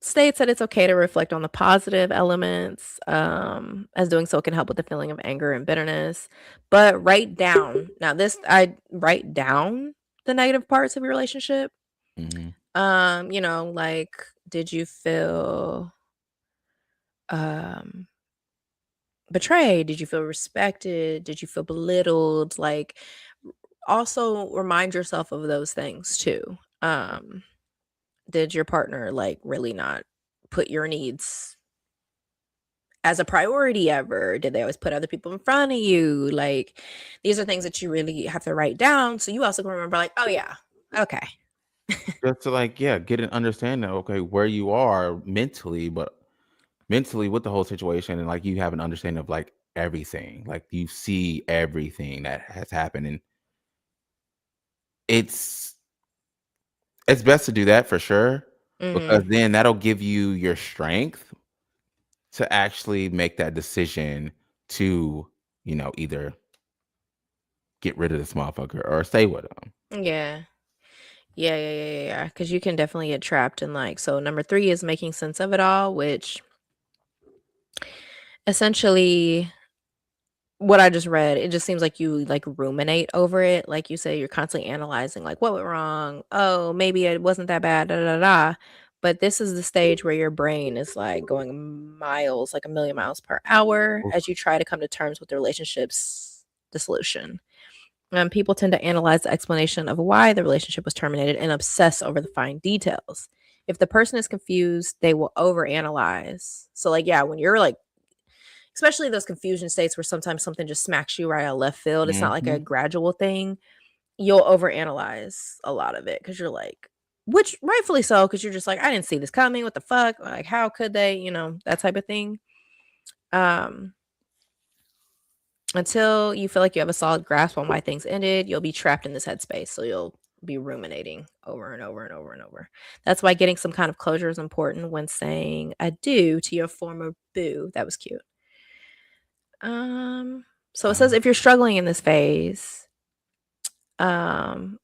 States that it's okay to reflect on the positive elements, as doing so can help with the feeling of anger and bitterness. But write down. Now, this I write down the negative parts of your relationship. Mhm. Like, did you feel um betrayed? Did you feel respected? Did you feel belittled? Like, also remind yourself of those things too. Did your partner like really not put your needs as a priority ever? Did they always put other people in front of you? Like, these are things that you really have to write down so you also can remember, like, oh yeah, okay. Just to, like, yeah, get an understanding of, okay, where you are mentally, but mentally with the whole situation, and, like, you have an understanding of, like, everything. Like, you see everything that has happened, and it's it's best to do that for sure, because Mhm. then that'll give you your strength to actually make that decision to, either get rid of this motherfucker or stay with him. Yeah. Yeah. Because you can definitely get trapped in like, so number 3 is making sense of it all, which essentially what I just read, it just seems like you, like, ruminate over it, like you say, you're constantly analyzing, like, "What went wrong? Oh, maybe it wasn't that bad, da, da, da, da." But this is the stage where your brain is, like, going miles, like, a million miles per hour Oof. as you try to come to terms with the relationships, dissolution. People tend to analyze the explanation of why the relationship was terminated and obsess over the fine details. If the person is confused, they will overanalyze. So, like, yeah, when you're like, especially those confusion states where sometimes something just smacks you right out of left field, it's not like a Mhm. gradual thing. You'll overanalyze a lot of it because you're like, which rightfully so, because you're just like, I didn't see this coming. What the fuck? Like, how could they? That type of thing. Um, until you feel like you have a solid grasp on why things ended, you'll be trapped in this headspace. So you'll be ruminating over and over and over and over. That's why getting some kind of closure is important when saying adieu to your former boo. That was cute. So it says if you're struggling in this phase, um,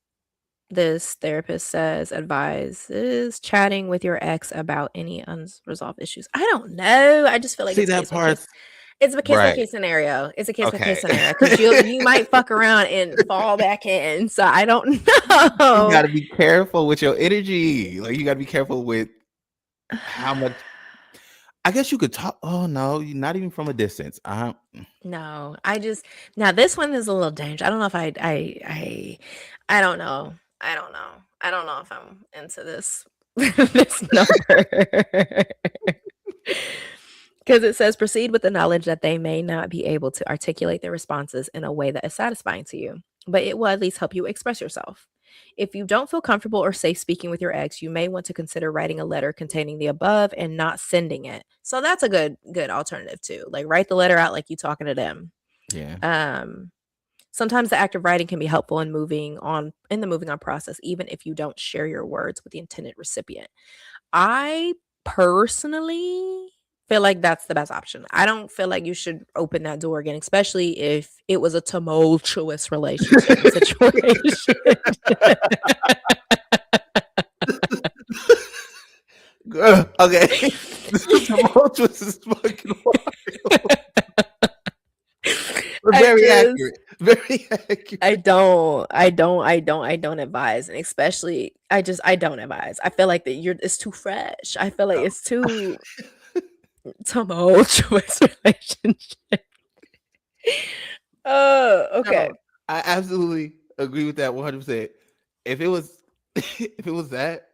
this therapist says advises chatting with your ex about any unresolved issues. I don't know. I just feel like See it's that case by case. part? It's a case by Right. case scenario. It's a case by case Okay. scenario because you might fuck around and fall back in. So I don't You know. gotta be careful with your energy. Like, you gotta be careful with how much. I guess you could talk. Oh no, not even from a distance. No, I just now this one is a little dangerous. I don't know if I don't know. I don't know. I don't know if I'm into this this number. Because it says proceed with the knowledge that they may not be able to articulate their responses in a way that is satisfying to you, but it will at least help you express yourself. If you don't feel comfortable or safe speaking with your ex, you may want to consider writing a letter containing the above and not sending it. So that's a good alternative too. Like write the letter out like you talking to them. Yeah. Um Sometimes the act of writing can be helpful in the moving on process even if you don't share your words with the intended recipient. I personally feel like that's the best option. I don't feel like you should open that door again, especially if it was a tumultuous relationship and situation. Girl, okay. This tumultuous is fucking wild. But I very just accurate. Very accurate. I don't advise. And especially I don't advise. I feel like that it's too fresh. I feel like it's too tumultuous relationship. Oh, okay. No, I absolutely agree with that 100%. If it was if it was that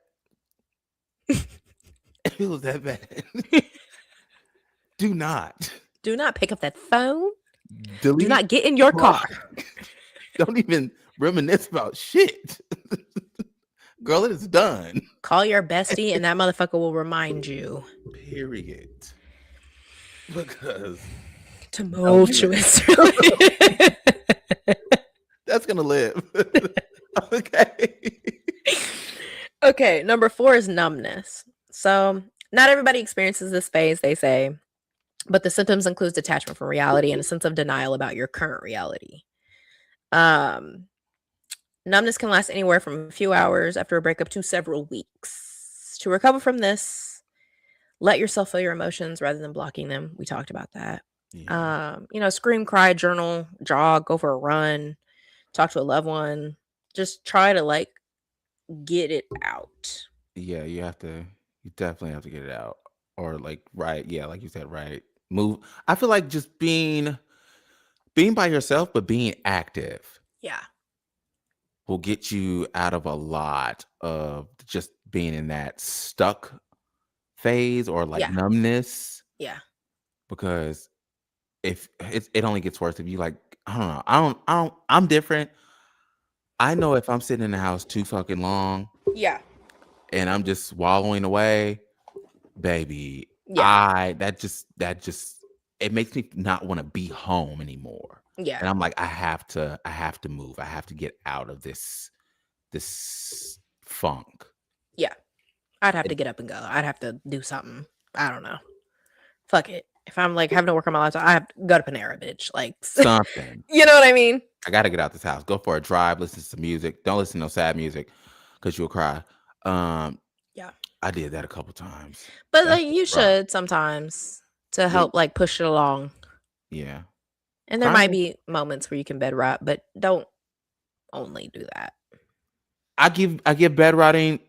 if it was that bad, do not Do not pick up that phone. Do delete. not get in your car. Block. Don't even reminisce about shit. Girl, it is done. Call your bestie and that motherfucker will remind you. Period. Because no, Tumultuous. that's gonna live. Okay. Okay, number 4 is numbness. So, not everybody experiences this phase, they say, but the symptoms include detachment from reality and a sense of denial about your current reality. Um, Numbness can last anywhere from a few hours after a breakup to several weeks. To recover from this, let yourself feel your emotions rather than blocking them. We talked about that. Yeah. Scream, cry, journal, jog, go for a run, talk to a loved one. Just try to like get it out. Yeah, you definitely have to get it out. Or like right, yeah, like you said, right. Move. I feel like just being by yourself, but being active Yeah. will get you out of a lot of just being in that stuck phase or like Yeah. numbness. Yeah. Because if it only gets worse if you like, I don't know. I'm different. I know if I'm sitting in the house too fucking long Yeah. and I'm just wallowing away, baby, Yeah. that just it makes me not want to be home anymore. Yeah. And I'm like, I have to move. I have to get out of this funk. Yeah. I'd have It, to get up and go. I'd have to do something. I don't know. Fuck it. If I'm like having to work on my laptop, I have to go to Panera, bitch. Like, something. you know what I mean? I gotta get out this house. Go for a drive, listen to some music. Don't listen to no sad music because you'll cry. Um, Yeah. I did that a couple times. But That's like just you rough. should sometimes to Yeah, help like push it along. yeah. And there might Crying. be moments where you can bed rot, but don't only do that. I give bed rotting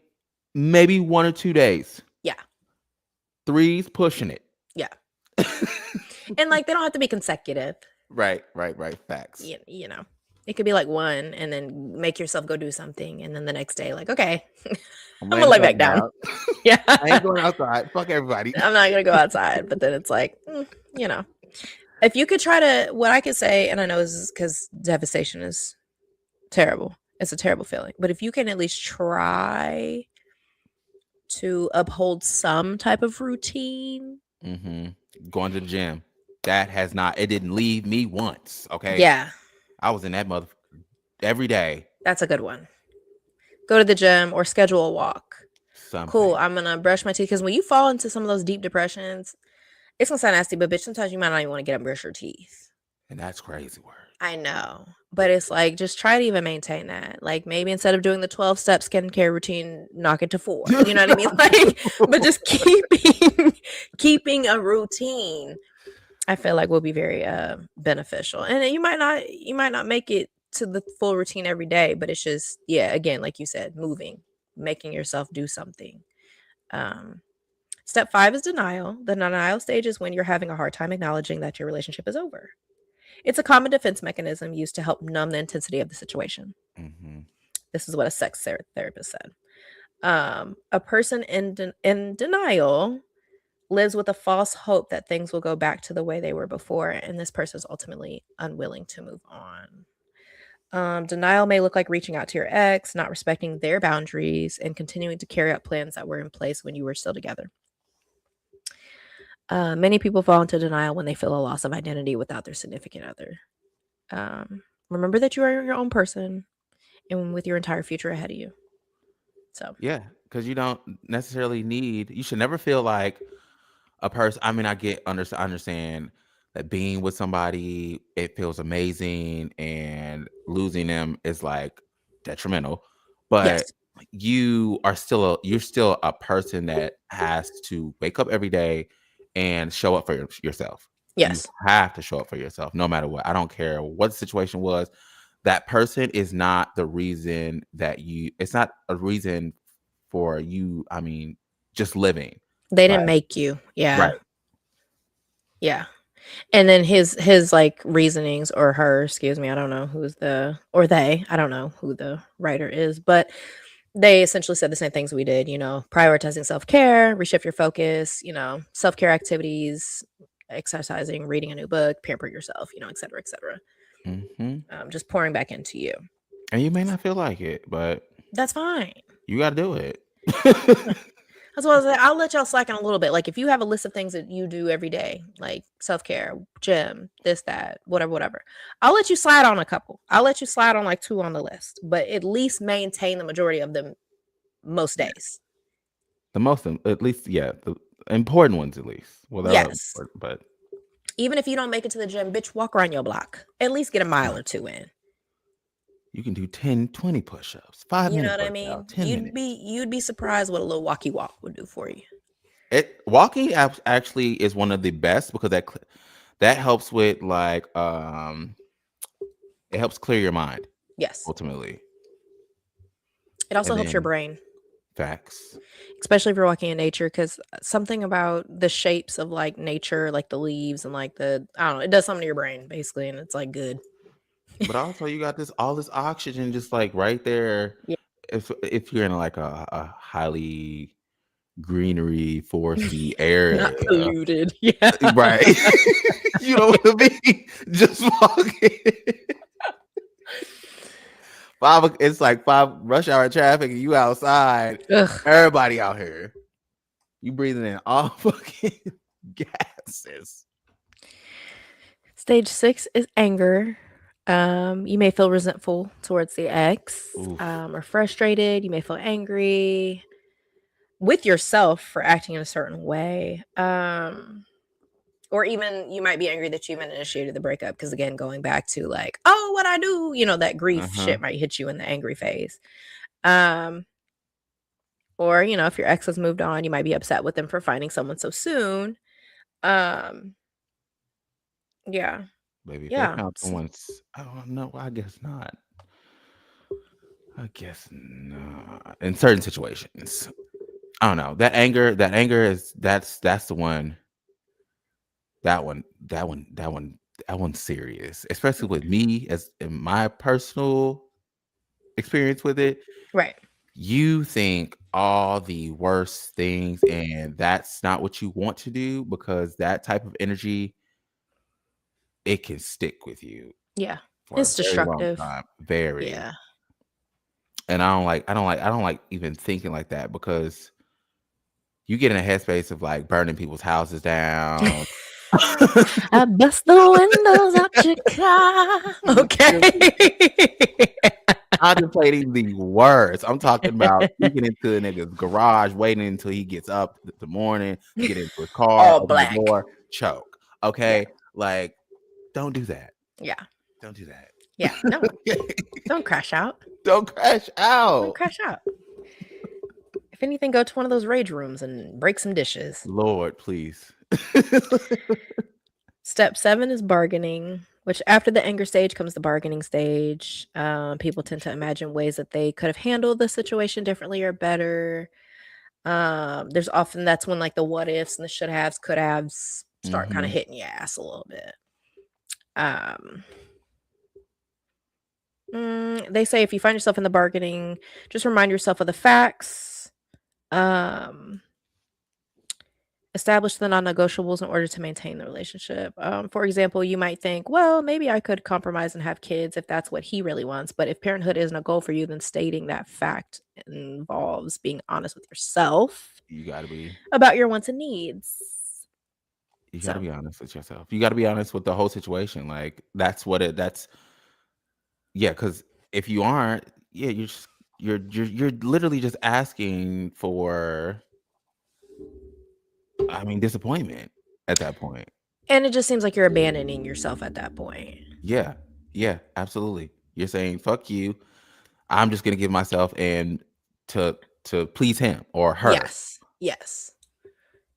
maybe 1 or 2 days. Yeah. 3's pushing it. Yeah. And like they don't have to be consecutive. Right. Facts. You know, it could be like one, and then make yourself go do something, and then the next day, like, okay, I'm I'm laying gonna the lay bed back down. down. Yeah, I ain't going outside. Fuck everybody. I'm not gonna go outside. But then it's like, you know, if you could try to, what I could say, and I know this is because devastation is terrible. It's a terrible feeling. But if you can at least try to uphold some type of routine. hmm Going to the gym. That has not. It didn't leave me once. Okay, Yeah, I was in that mother every day. that's a good one. Go to the gym or schedule a walk. Cool. Something, I'm gonna brush my teeth because when you fall into some of those deep depressions, it's gonna sound nasty, but bitch, sometimes you might not even want to get up and brush your teeth. and that's crazy word. I know. But it's like just try to even maintain that. Like maybe instead of doing the 12-step skincare routine, knock it to 4. You know what I mean? Like, but just keeping a routine, I feel like will be very beneficial. And you might not make it to the full routine every day, but it's just, yeah, again, like you said, moving, making yourself do something. Um Step 5 is denial. The denial stage is when you're having a hard time acknowledging that your relationship is over. It's a common defense mechanism used to help numb the intensity of the situation. hmm This is what a sex therapist said. A person in denial lives with a false hope that things will go back to the way they were before, and this person is ultimately unwilling to move on. Denial may look like reaching out to your ex, not respecting their boundaries, and continuing to carry out plans that were in place when you were still together. Many people fall into denial when they feel a loss of identity without their significant other. Remember that you are your own person and with your entire future ahead of you. So, Yeah, because you don't necessarily need. You should never feel like a person. I mean, understand that being with somebody, it feels amazing, and losing them is like detrimental. But yes. you're still a person that has to wake up every day and show up for yourself. You Yes. have to show up for yourself, no matter what. I don't care what the situation was. That person is not the reason that you. It's not a reason for you. I mean, just living. They Like, didn't make you. Yeah. right. Yeah. And then his like reasonings or her, excuse me, I don't know who's the or they, I don't know who the writer is, but they essentially said the same things we did, prioritizing self-care, reshift your focus, self-care activities, exercising, reading a new book, pamper yourself, et cetera, et cetera. hmm Just pouring back into you. And you may not feel like it, but That's fine. you got to do it. That's what I was like. I'll let y'all slack in a little bit. Like if you have a list of things that you do every day, like self-care, gym, this, that, whatever. I'll let you slide on a couple. I'll let you slide on like 2 on the list, but at least maintain the majority of them most Yeah. days. The most, at least, yeah, the important ones, at least. Well, they're all Yes. important, but Even if you don't make it to the gym, bitch, walk around your block. At least get a mile or 2 in. you can do 10, 20 push-ups, 5 You know minute what I workout, mean? 10 You'd be minutes. surprised what a little walkie walk would do for you. Walking actually is one of the best because that helps with like it helps clear your mind Yes. ultimately. It also And helps your then brain, facts. especially if you're walking in nature, because something about the shapes of like nature, like the leaves and like I don't know, it does something to your brain basically, and it's like good. But also you got all this oxygen just like right there. Yeah. If you're in like a highly greenery, foresty Not area, polluted. Yeah. right? You know what I mean? Just walking. It's like 5 rush hour traffic, and you outside. Ugh. Everybody out here. You breathing in all fucking gases. Stage 6 is anger. You may feel resentful towards the ex, Oof. or frustrated. You may feel angry with yourself for acting in a certain way. Or even you might be angry that you even initiated the breakup because again, going back to like, oh, what I do, that grief Uh-huh. shit might hit you in the angry phase. Um, or if your ex has moved on, you might be upset with them for finding someone so soon. Um, yeah, Baby, if they yeah, found someone's, I don't know. I guess not. I guess not. In certain situations. I don't know. That anger is that's the one. That one. that one's serious, especially with me as in my personal experience with it. Right. You think all the worst things, and that's not what you want to do because that type of energy, it can stick with you Yeah. for a It's very long destructive. time. Very. Yeah. And I don't like even thinking like that because you get in a headspace of like burning people's houses down. I bust the windows out your car. Okay. Contemplating the worst. I'm talking about sneaking into a nigga's garage, waiting until he gets up the morning, get into his car, All open the black. door, choke. Yeah. Okay? Like, don't do that. Yeah. Don't do that. Yeah. No. Don't crash out. Don't crash Don't out. crash out. If anything, go to one of those rage rooms and break some dishes. Lord, please. Step 7 is bargaining, which after the anger stage comes the bargaining stage. People tend to imagine ways that they could have handled the situation differently or better. There's often that's when like the what ifs and the should haves, could haves start kind of Mhm. hitting your ass a little bit. They say if you find yourself in the bargaining, just remind yourself of the facts. Establish the non-negotiables in order to maintain the relationship. For example, you might think, well, maybe I could compromise and have kids if that's what he really wants. But if parenthood isn't a goal for you, then stating that fact involves being honest with yourself You gotta be about your wants and needs. you gotta So, be honest with yourself. You gotta be honest with the whole situation. Like that's yeah, because if you aren't, yeah, you're literally just asking for, I mean, disappointment at that point. and it just seems like you're abandoning yourself at that point. Yeah. Yeah, absolutely. You're saying, "Fuck you. I'm just gonna give myself and to please him or her." Yes. Yes.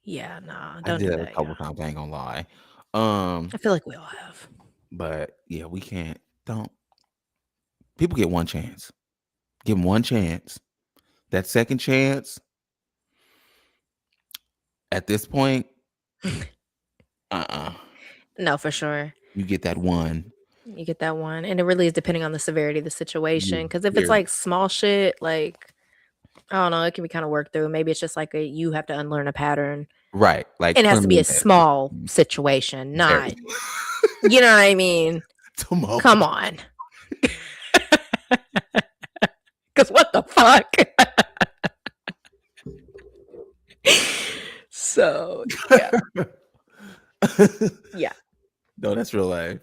Yeah, nah, I don't did do that a that, couple yeah. times, I ain't gonna lie. I feel like we all have. But yeah, we can't don't people get one chance. Give them one chance. That second chance, at this point, uh-uh. No, for sure. You get that one. You get that one, and it really is depending on the severity of the situation. You Because if it's, very like, small shit, like, I don't know, it can be kinda worked through. Maybe it's just like a you have to unlearn a pattern. right, like It has to be a cleanliness. small situation, Very not you know what I mean? Come tumultuous. on. Because what the fuck? So, yeah. Yeah. No, that's real life.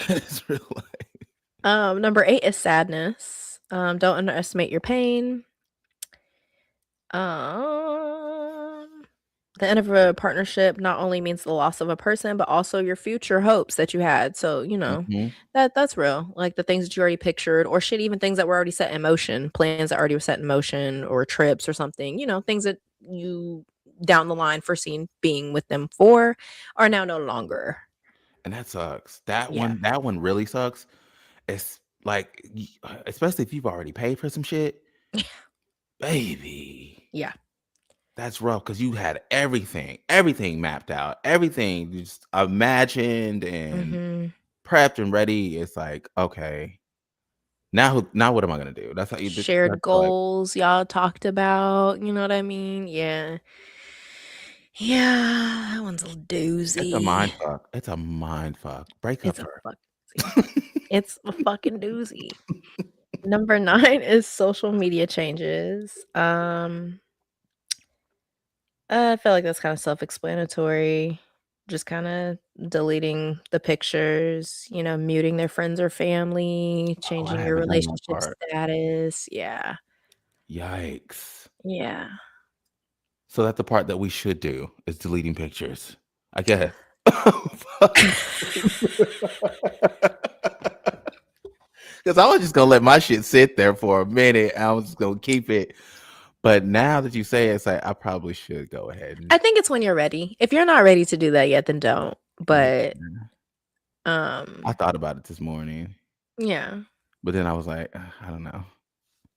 That's real life. Number 8 is sadness. Don't underestimate your pain. Um, the end of a partnership not only means the loss of a person, but also your future hopes that you had. So, Mhm. that's real. Like the things that you already pictured, or shit, even things that were already set in motion, plans that already were set in motion, or trips or something, things that you down the line foreseen being with them for are now no longer. And that sucks. That Yeah. one really sucks. It's like, especially if you've already paid for some shit, baby. Yeah. That's rough because you had everything mapped out, everything just imagined and hmm prepped and ready. It's like, okay, now what am I gonna do? That's how you Shared that's like goals y'all talked about. You know what I mean? Yeah. Yeah. That one's a it's a mind doozy. fuck. It's a mind fuck. Break up It's a first. fuck doozy. It's a fucking doozy. Number 9 is social media changes. I feel like that's kinda self-explanatory. Just kinda deleting the pictures, muting their friends or family, Oh, I changing your haven't done that relationship part. status. Yeah. Yikes. Yeah. So that's the part that we should do is deleting pictures. I guess. Because I was just gonna let my shit sit there for a minute. I was just gonna keep it. But now that you say it, it's like I probably should go ahead and I think it's when you're ready. If you're not ready to do that yet, then don't. yeah. But, I um, thought about it this morning, yeah. but then I was like, I don't know.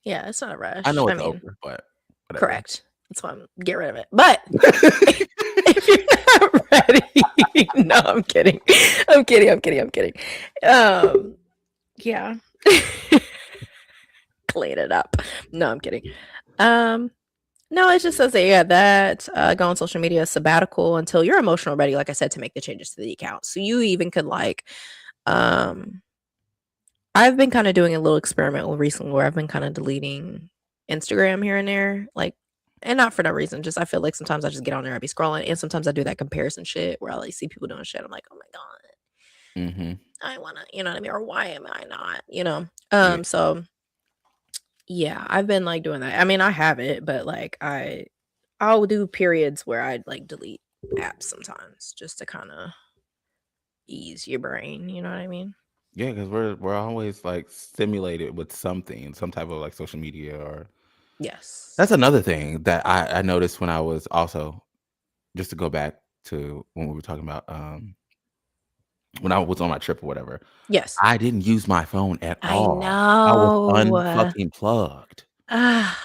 Yeah, it's not a I rush. know I it's mean, over, but whatever. correct. That's why I'm get rid of it. But if you're not already. No, I'm kidding. I'm kidding. I'm kidding. I'm kidding. Yeah. Clean it up. No, I'm kidding. Um, no, it just says that yeah, that go on social media sabbatical until you're emotional ready, like I said, to make the changes to the account. So you even could like um I've been kind of doing a little experiment recently where I've been kind of deleting Instagram here and there, like, and not for no reason. Just I feel like sometimes I just get on there, I be scrolling, and sometimes I do that comparison shit where I like see people doing shit. I'm like, oh my god, Mm-hmm. I wanna, you know what I mean, or why am I not, you know? Yeah. So yeah, I've been like doing that. I mean, I have it, but like I'll do periods where I like delete apps sometimes just to kind of ease your brain. You know what I mean? Yeah, because we're always like stimulated with something, some type of like social media or Yes. that's another thing that I noticed when I was also just to go back to when we were talking about when I was on my trip or whatever, Yes. I didn't use my phone at I all. I was know. unfucking plugged. Ah,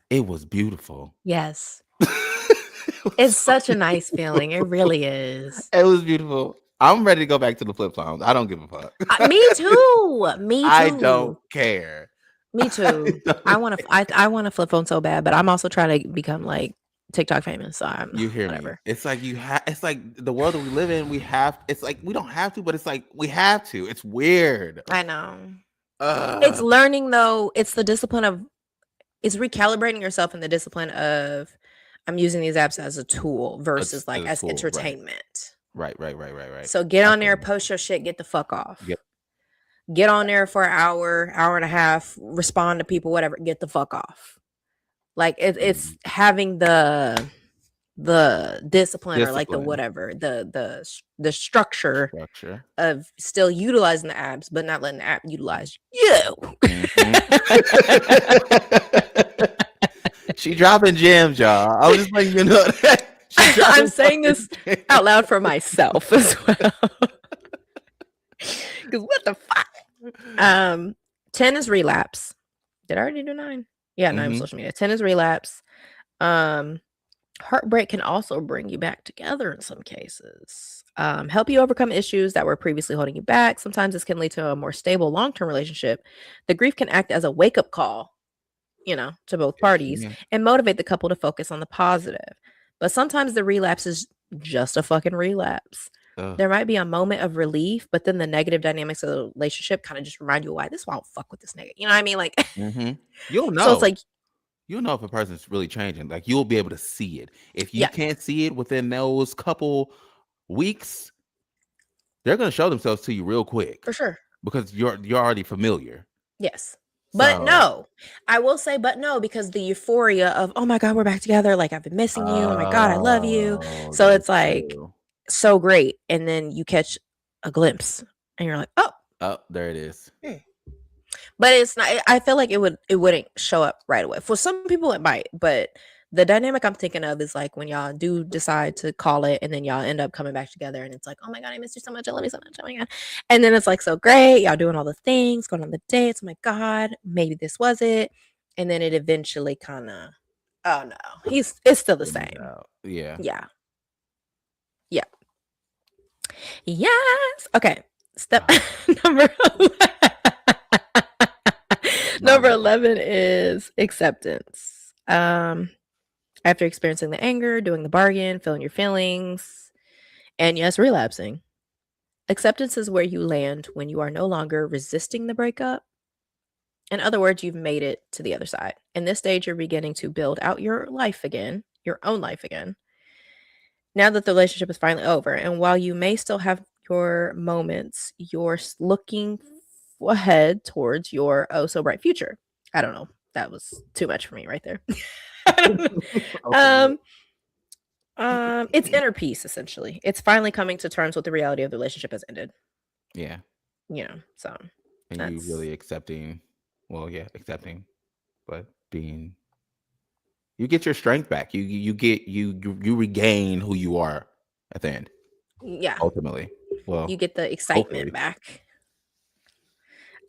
It was beautiful. yes. It was It's so such a nice beautiful. feeling. It really is. It was beautiful. I'm ready to go back to the flip phones. I don't give a fuck. Me too. Me I don't too. care. Me I too. I don't want to. care. I want to flip phone so bad, but I'm also trying to become like TikTok famous. So I'm You hear me? whatever. It's like you have. It's like the world that we live in. We have. It's like we don't have to, but it's like we have to. It's weird. I know. It's Ugh. learning though. It's the discipline of. It's recalibrating yourself in the discipline of. I'm using these apps as a tool versus As like a as tool, right? entertainment. Right. Right. Right. Right. Right. So get I on feel there, you. post your shit, get the fuck off. Yep. Get on there for an hour, hour and a half, respond to people, whatever, get the fuck off. Like it's Mhm. having the discipline or like the Discipline, whatever, the structure structure. of still utilizing the apps, but not letting the app utilize you. Mhm. She dropping gems, y'all. I was just letting you know that she I'm dropping saying fucking this gems. out loud for myself as well. Because what the fuck? Um, 10 is relapse. Did I already do 9? Yeah, 9 was Mhm. social media. 10 is relapse. Um, Heartbreak can also bring you back together in some cases. Help you overcome issues that were previously holding you back. Sometimes this can lead to a more stable long term relationship. The grief can act as a wake up call, you know, to both parties Yeah. and motivate the couple to focus on the positive. But sometimes the relapse is just a fucking relapse. Ugh. There might be a moment of relief, but then the negative dynamics of the relationship kind of just remind you why this why I don't fuck with this nigga. You know what I mean? Like, Mhm. You'll so it's know. like, You'll know if a person's really changing. Like you'll be able to see it. If you yeah, can't see it within those couple weeks, they're gonna show themselves to you real quick for sure. because you're already familiar. Yes. But So, no, I will say, but no, because the euphoria of, oh my God, we're back together. Like, I've been missing you. Oh my God, I love you. oh, So that is it's like true. so great. And then you catch a glimpse and you're like, oh, Oh, there it is. hmm. But it's not, I feel like it wouldn't show up right away. For some people, it might. But the dynamic I'm thinking of is like when y'all do decide to call it and then y'all end up coming back together and it's like, oh my God, I miss you so much. I love you so much. Oh my God. And then it's like so great. Y'all doing all the things, going on the dates. Oh my God, maybe this was it. And then it eventually kind of, oh no, it's still the Figures same. out. Yeah. Yeah. Yeah. Yes. Okay. Step Ah, number 11. my Number lord. 11 is acceptance. After experiencing the anger, doing the bargain, feeling your feelings, and yes, relapsing. Acceptance is where you land when you are no longer resisting the breakup. In other words, you've made it to the other side. In this stage, you're beginning to build out your life again, your own life again, now that the relationship is finally over. And while you may still have your moments, you're looking ahead towards your oh so bright future. I don't know. That was too much for me right there. I don't know. Okay. It's inner peace essentially. It's finally coming to terms with the reality of the relationship has ended. Yeah. You know, so And you that's really accepting, well, yeah, accepting, but being you get your strength back. You get you regain who you are at the end, yeah. ultimately. You Well, get the excitement hopefully. back.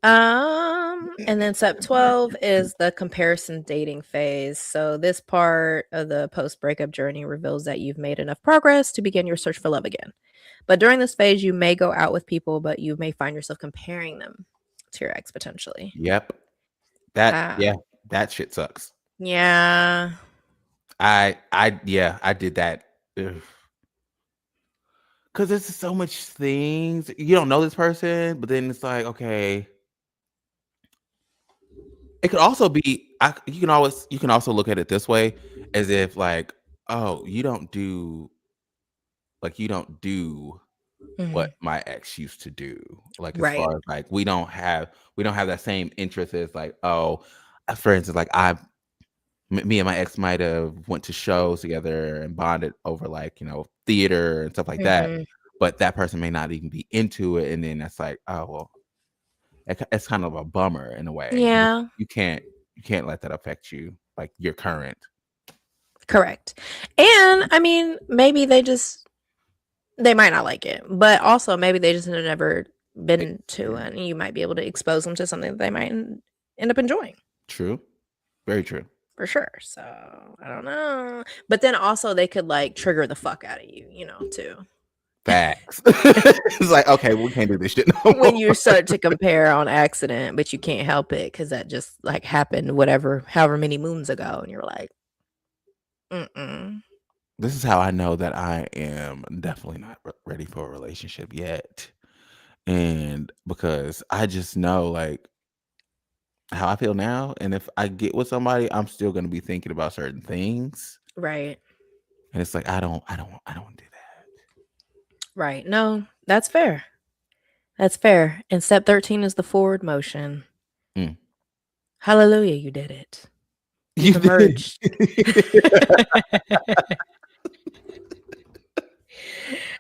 And then step 12 is the comparison dating phase. So this part of the post breakup journey reveals that you've made enough progress to begin your search for love again. But during this phase, you may go out with people, but you may find yourself comparing them to your ex potentially. Yep. Uh, That shit sucks. yeah. I did that. Cause there's so much things. You don't know this person, but then it's like, okay. It could also be you can also look at it this way as if like, oh, you don't do what Mhm. my ex used to do. Like as Right. far as like we don't have that same interest as like, oh, for instance, like me and my ex might have went to shows together and bonded over like, theater and stuff like that. Mhm. But that person may not even be into it. And then that's like, oh well, it's kind of a bummer in a way. Yeah. You can't let that affect you, like your current. Correct. And I mean, maybe they might not like it, but also maybe they just have never Eh, been to, yeah. and you might be able to expose them to something that they might end up enjoying. True. Very true. For sure. So I don't know. But then also they could like trigger the fuck out of you, too. Facts. It's like, okay, we can't do this shit no When you more. start to compare on accident, but you can't help it because that just like happened however many moons ago, and you're like, mm-mm. This is how I know that I am definitely not ready for a relationship yet. And because I just know like how I feel now, and if I get with somebody, I'm still gonna be thinking about certain things. Right. And it's like I don't wanna do that. Right. No, that's fair. That's fair. And step 13 is the forward motion. Mm. Hallelujah, you did it. You You've did. emerged.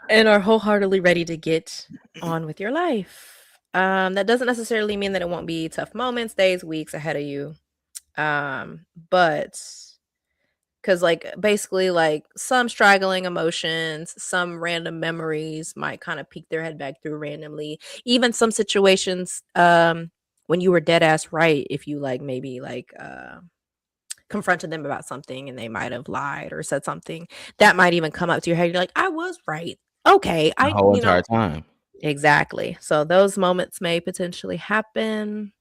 And are wholeheartedly ready to get on with your life. That doesn't necessarily mean that it won't be tough moments, days, weeks ahead of you. But because like basically like some straggling emotions, some random memories might kind of peek their head back through randomly. Even some situations, when you were dead ass right, if you like maybe like confronted them about something and they might have lied or said something that might even come up to your head. You're like, I was right. Okay. The whole entire time. Exactly. So those moments may potentially happen.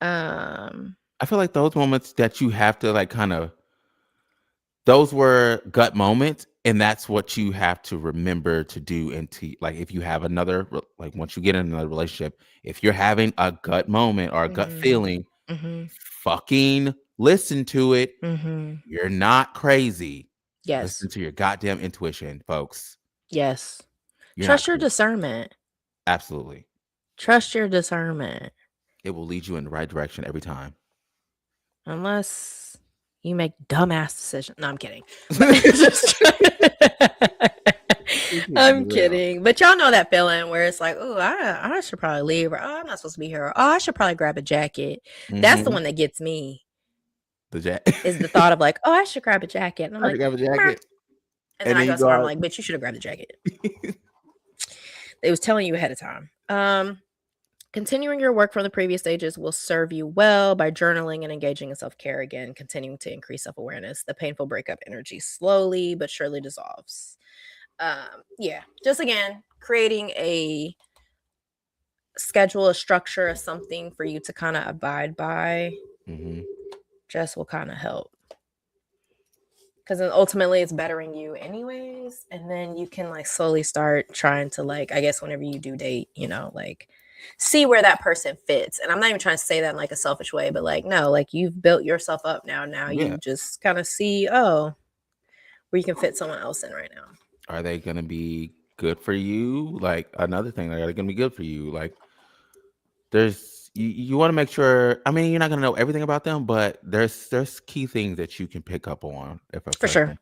Um, I feel like those moments that you have to like those were gut moments, and that's what you have to remember to do. And to like, if you have like once you get in another relationship, if you're having a gut moment or a gut mhm, feeling, mhm, fucking listen to it. mhm. You're not crazy. Yes. Listen to your goddamn intuition, folks. Yes. You're not Trust your crazy. discernment. Absolutely. Trust your discernment. It will lead you in the right direction every time. Unless you make dumbass decisions. No, I'm kidding. But just We keep it I'm real. kidding. But y'all know that feeling where it's like, oh, I should probably leave, or oh, I'm not supposed to be here, or oh, I should probably grab a jacket. That's the Mhm. one that gets me. The jack. Is the thought of like, oh, I should grab a jacket, and I'm I should like, grab a "Meh." jacket, And then and I then go you go somewhere, I'm out. like, bitch, you should have grabbed the jacket. They was telling you ahead of time. Continuing your work from the previous stages will serve you well by journaling and engaging in self care again, continuing to increase self awareness. The painful breakup energy slowly but surely dissolves. Yeah, just again, creating a schedule, a structure, or something for you to kind of abide by Mhm. just will kind of help. Because then ultimately it's bettering you anyways. And then you can like slowly start trying to like, I guess whenever you do date, like see where that person fits. And I'm not even trying to say that in like a selfish way, but like, no, like you've built yourself up now. Now Yeah. you just kind of see, oh, where you can fit someone else in right now. Are they gonna be good for you? Like another thing, like, are they gonna be good for you? Like you want to make sure. I mean, you're not gonna know everything about them, but there's key things that you can pick up on if a For sure. person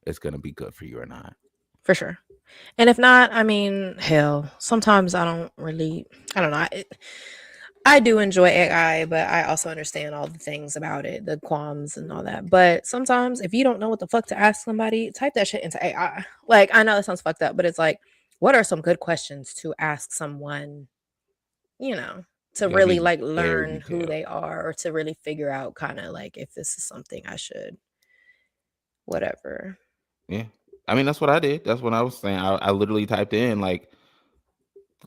is gonna be good for you or not. For sure. And if not, I mean, hell, sometimes I don't know. I do enjoy AI, but I also understand all the things about it, the qualms and all that. But sometimes if you don't know what the fuck to ask somebody, type that shit into AI. Like, I know that sounds fucked up, but it's like, what are some good questions to ask someone, you know? to You gotta really be like very learn who detailed. they are or to really figure out kind of like if this is something I should whatever. Yeah. I mean, that's what I did. That's what I was saying. I literally typed in like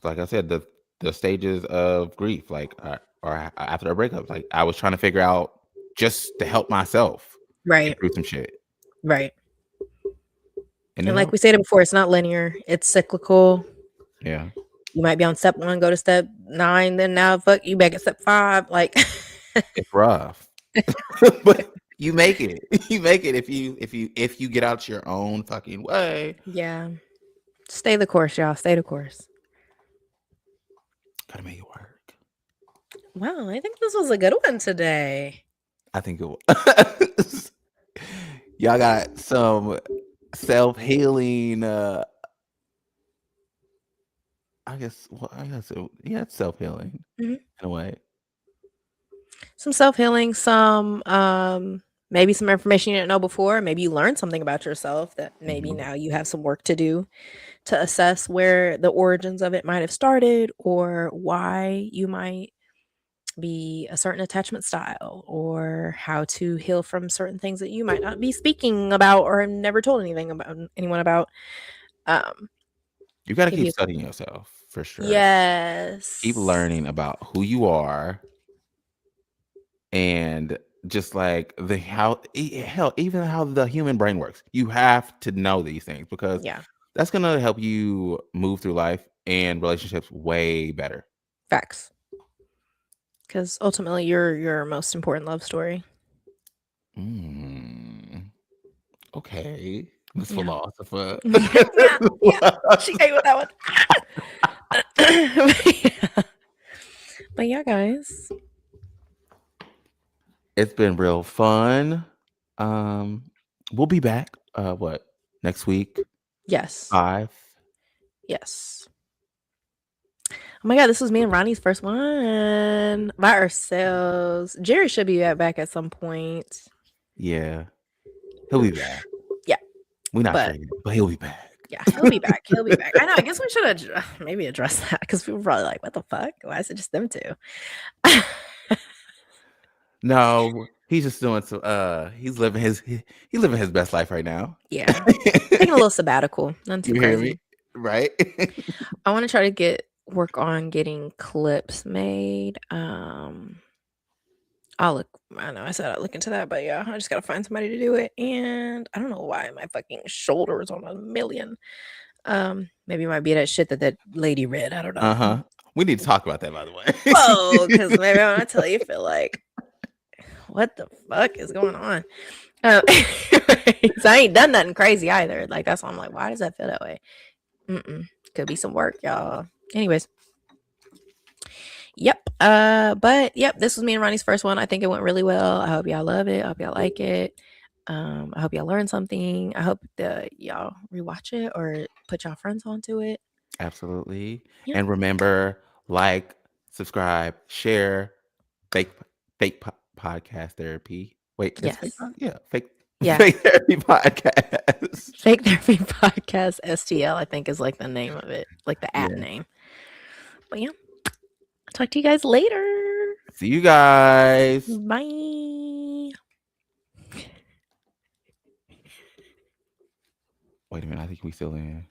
I said, the stages of grief, like or after a breakup. Like I was trying to figure out just to help myself get Right. through some shit, Right. and And it like we helped. stated before, it's not linear. It's cyclical. Yeah, You might be on step 1, go to step 9, then now fuck you back at step 5 like it's rough, but you make it. You make it if you get out your own fucking way. yeah. Stay the course, y'all. Stay the course. Gotta make it work. Wow, I think this was a good one today. I think it was. Y'all got some self healing. I guess. Well, I guess. Yeah, it's self healing Mhm. in a way. Some self-healing, some maybe some information you didn't know before. Maybe you learned something about yourself that maybe Mhm. now you have some work to do to assess where the origins of it might have started or why you might be a certain attachment style or how to heal from certain things that you might not be speaking about or have never told anything about anyone about. Um, You got to give keep you studying yourself for sure. Keep yes. learning about who you are and just like the how hell even how the human brain works. You have to know these things because Yeah, that's gonna help you move through life and relationships way better. facts. Because ultimately, you're your most important love story. Mm, okay, Miss Yeah. Philosopher. Yeah, yeah, yeah. She ate with that one. But yeah. But yeah, guys. It's been real fun. Um, we'll be back. What next week? Yes. 5. Yes. Oh my god, this was me and Ronnie's first one by ourselves. Jerry should be back at some point. Yeah, he'll be back. Yeah, We're not sure but yet, but he'll be back. yeah, he'll be back. He'll be back. I know. I guess we should maybe address that because people were probably like, "What the fuck? Why is it just them two?" No, he's just doing some. He's living his best life right now. Yeah, taking a little sabbatical. Nothing too You hear me? crazy. Right? I want to try to work on getting clips made. I'll look. I know I said I'd look into that, but yeah, I just gotta find somebody to do it. And I don't know why my fucking shoulder is on a million. Maybe it might be that shit that lady read. I don't know. Uh-huh. We need to talk about that, by the Whoa, way. because maybe when I tell you, feel like what the fuck is going on? So I ain't done nothing crazy either. Like that's why I'm like, why does that feel that way? Could be some work, y'all. Anyways, yep. But yep, this was me and Ronnie's first one. I think it went really well. I hope y'all love it. I hope y'all like it. I hope y'all learn something. I hope that y'all rewatch it or put y'all friends onto it. Absolutely. Yeah. And remember, like, subscribe, share, fake fake podcast therapy. Wait, it's fake. Yes. Yeah, fake Yeah. fake therapy podcast. Fake Therapy Podcast STL, I think is like the name of it, like the app Yeah. name. But yeah, I'll talk to you guys later. See you guys. Bye. Wait a minute. I think we still in.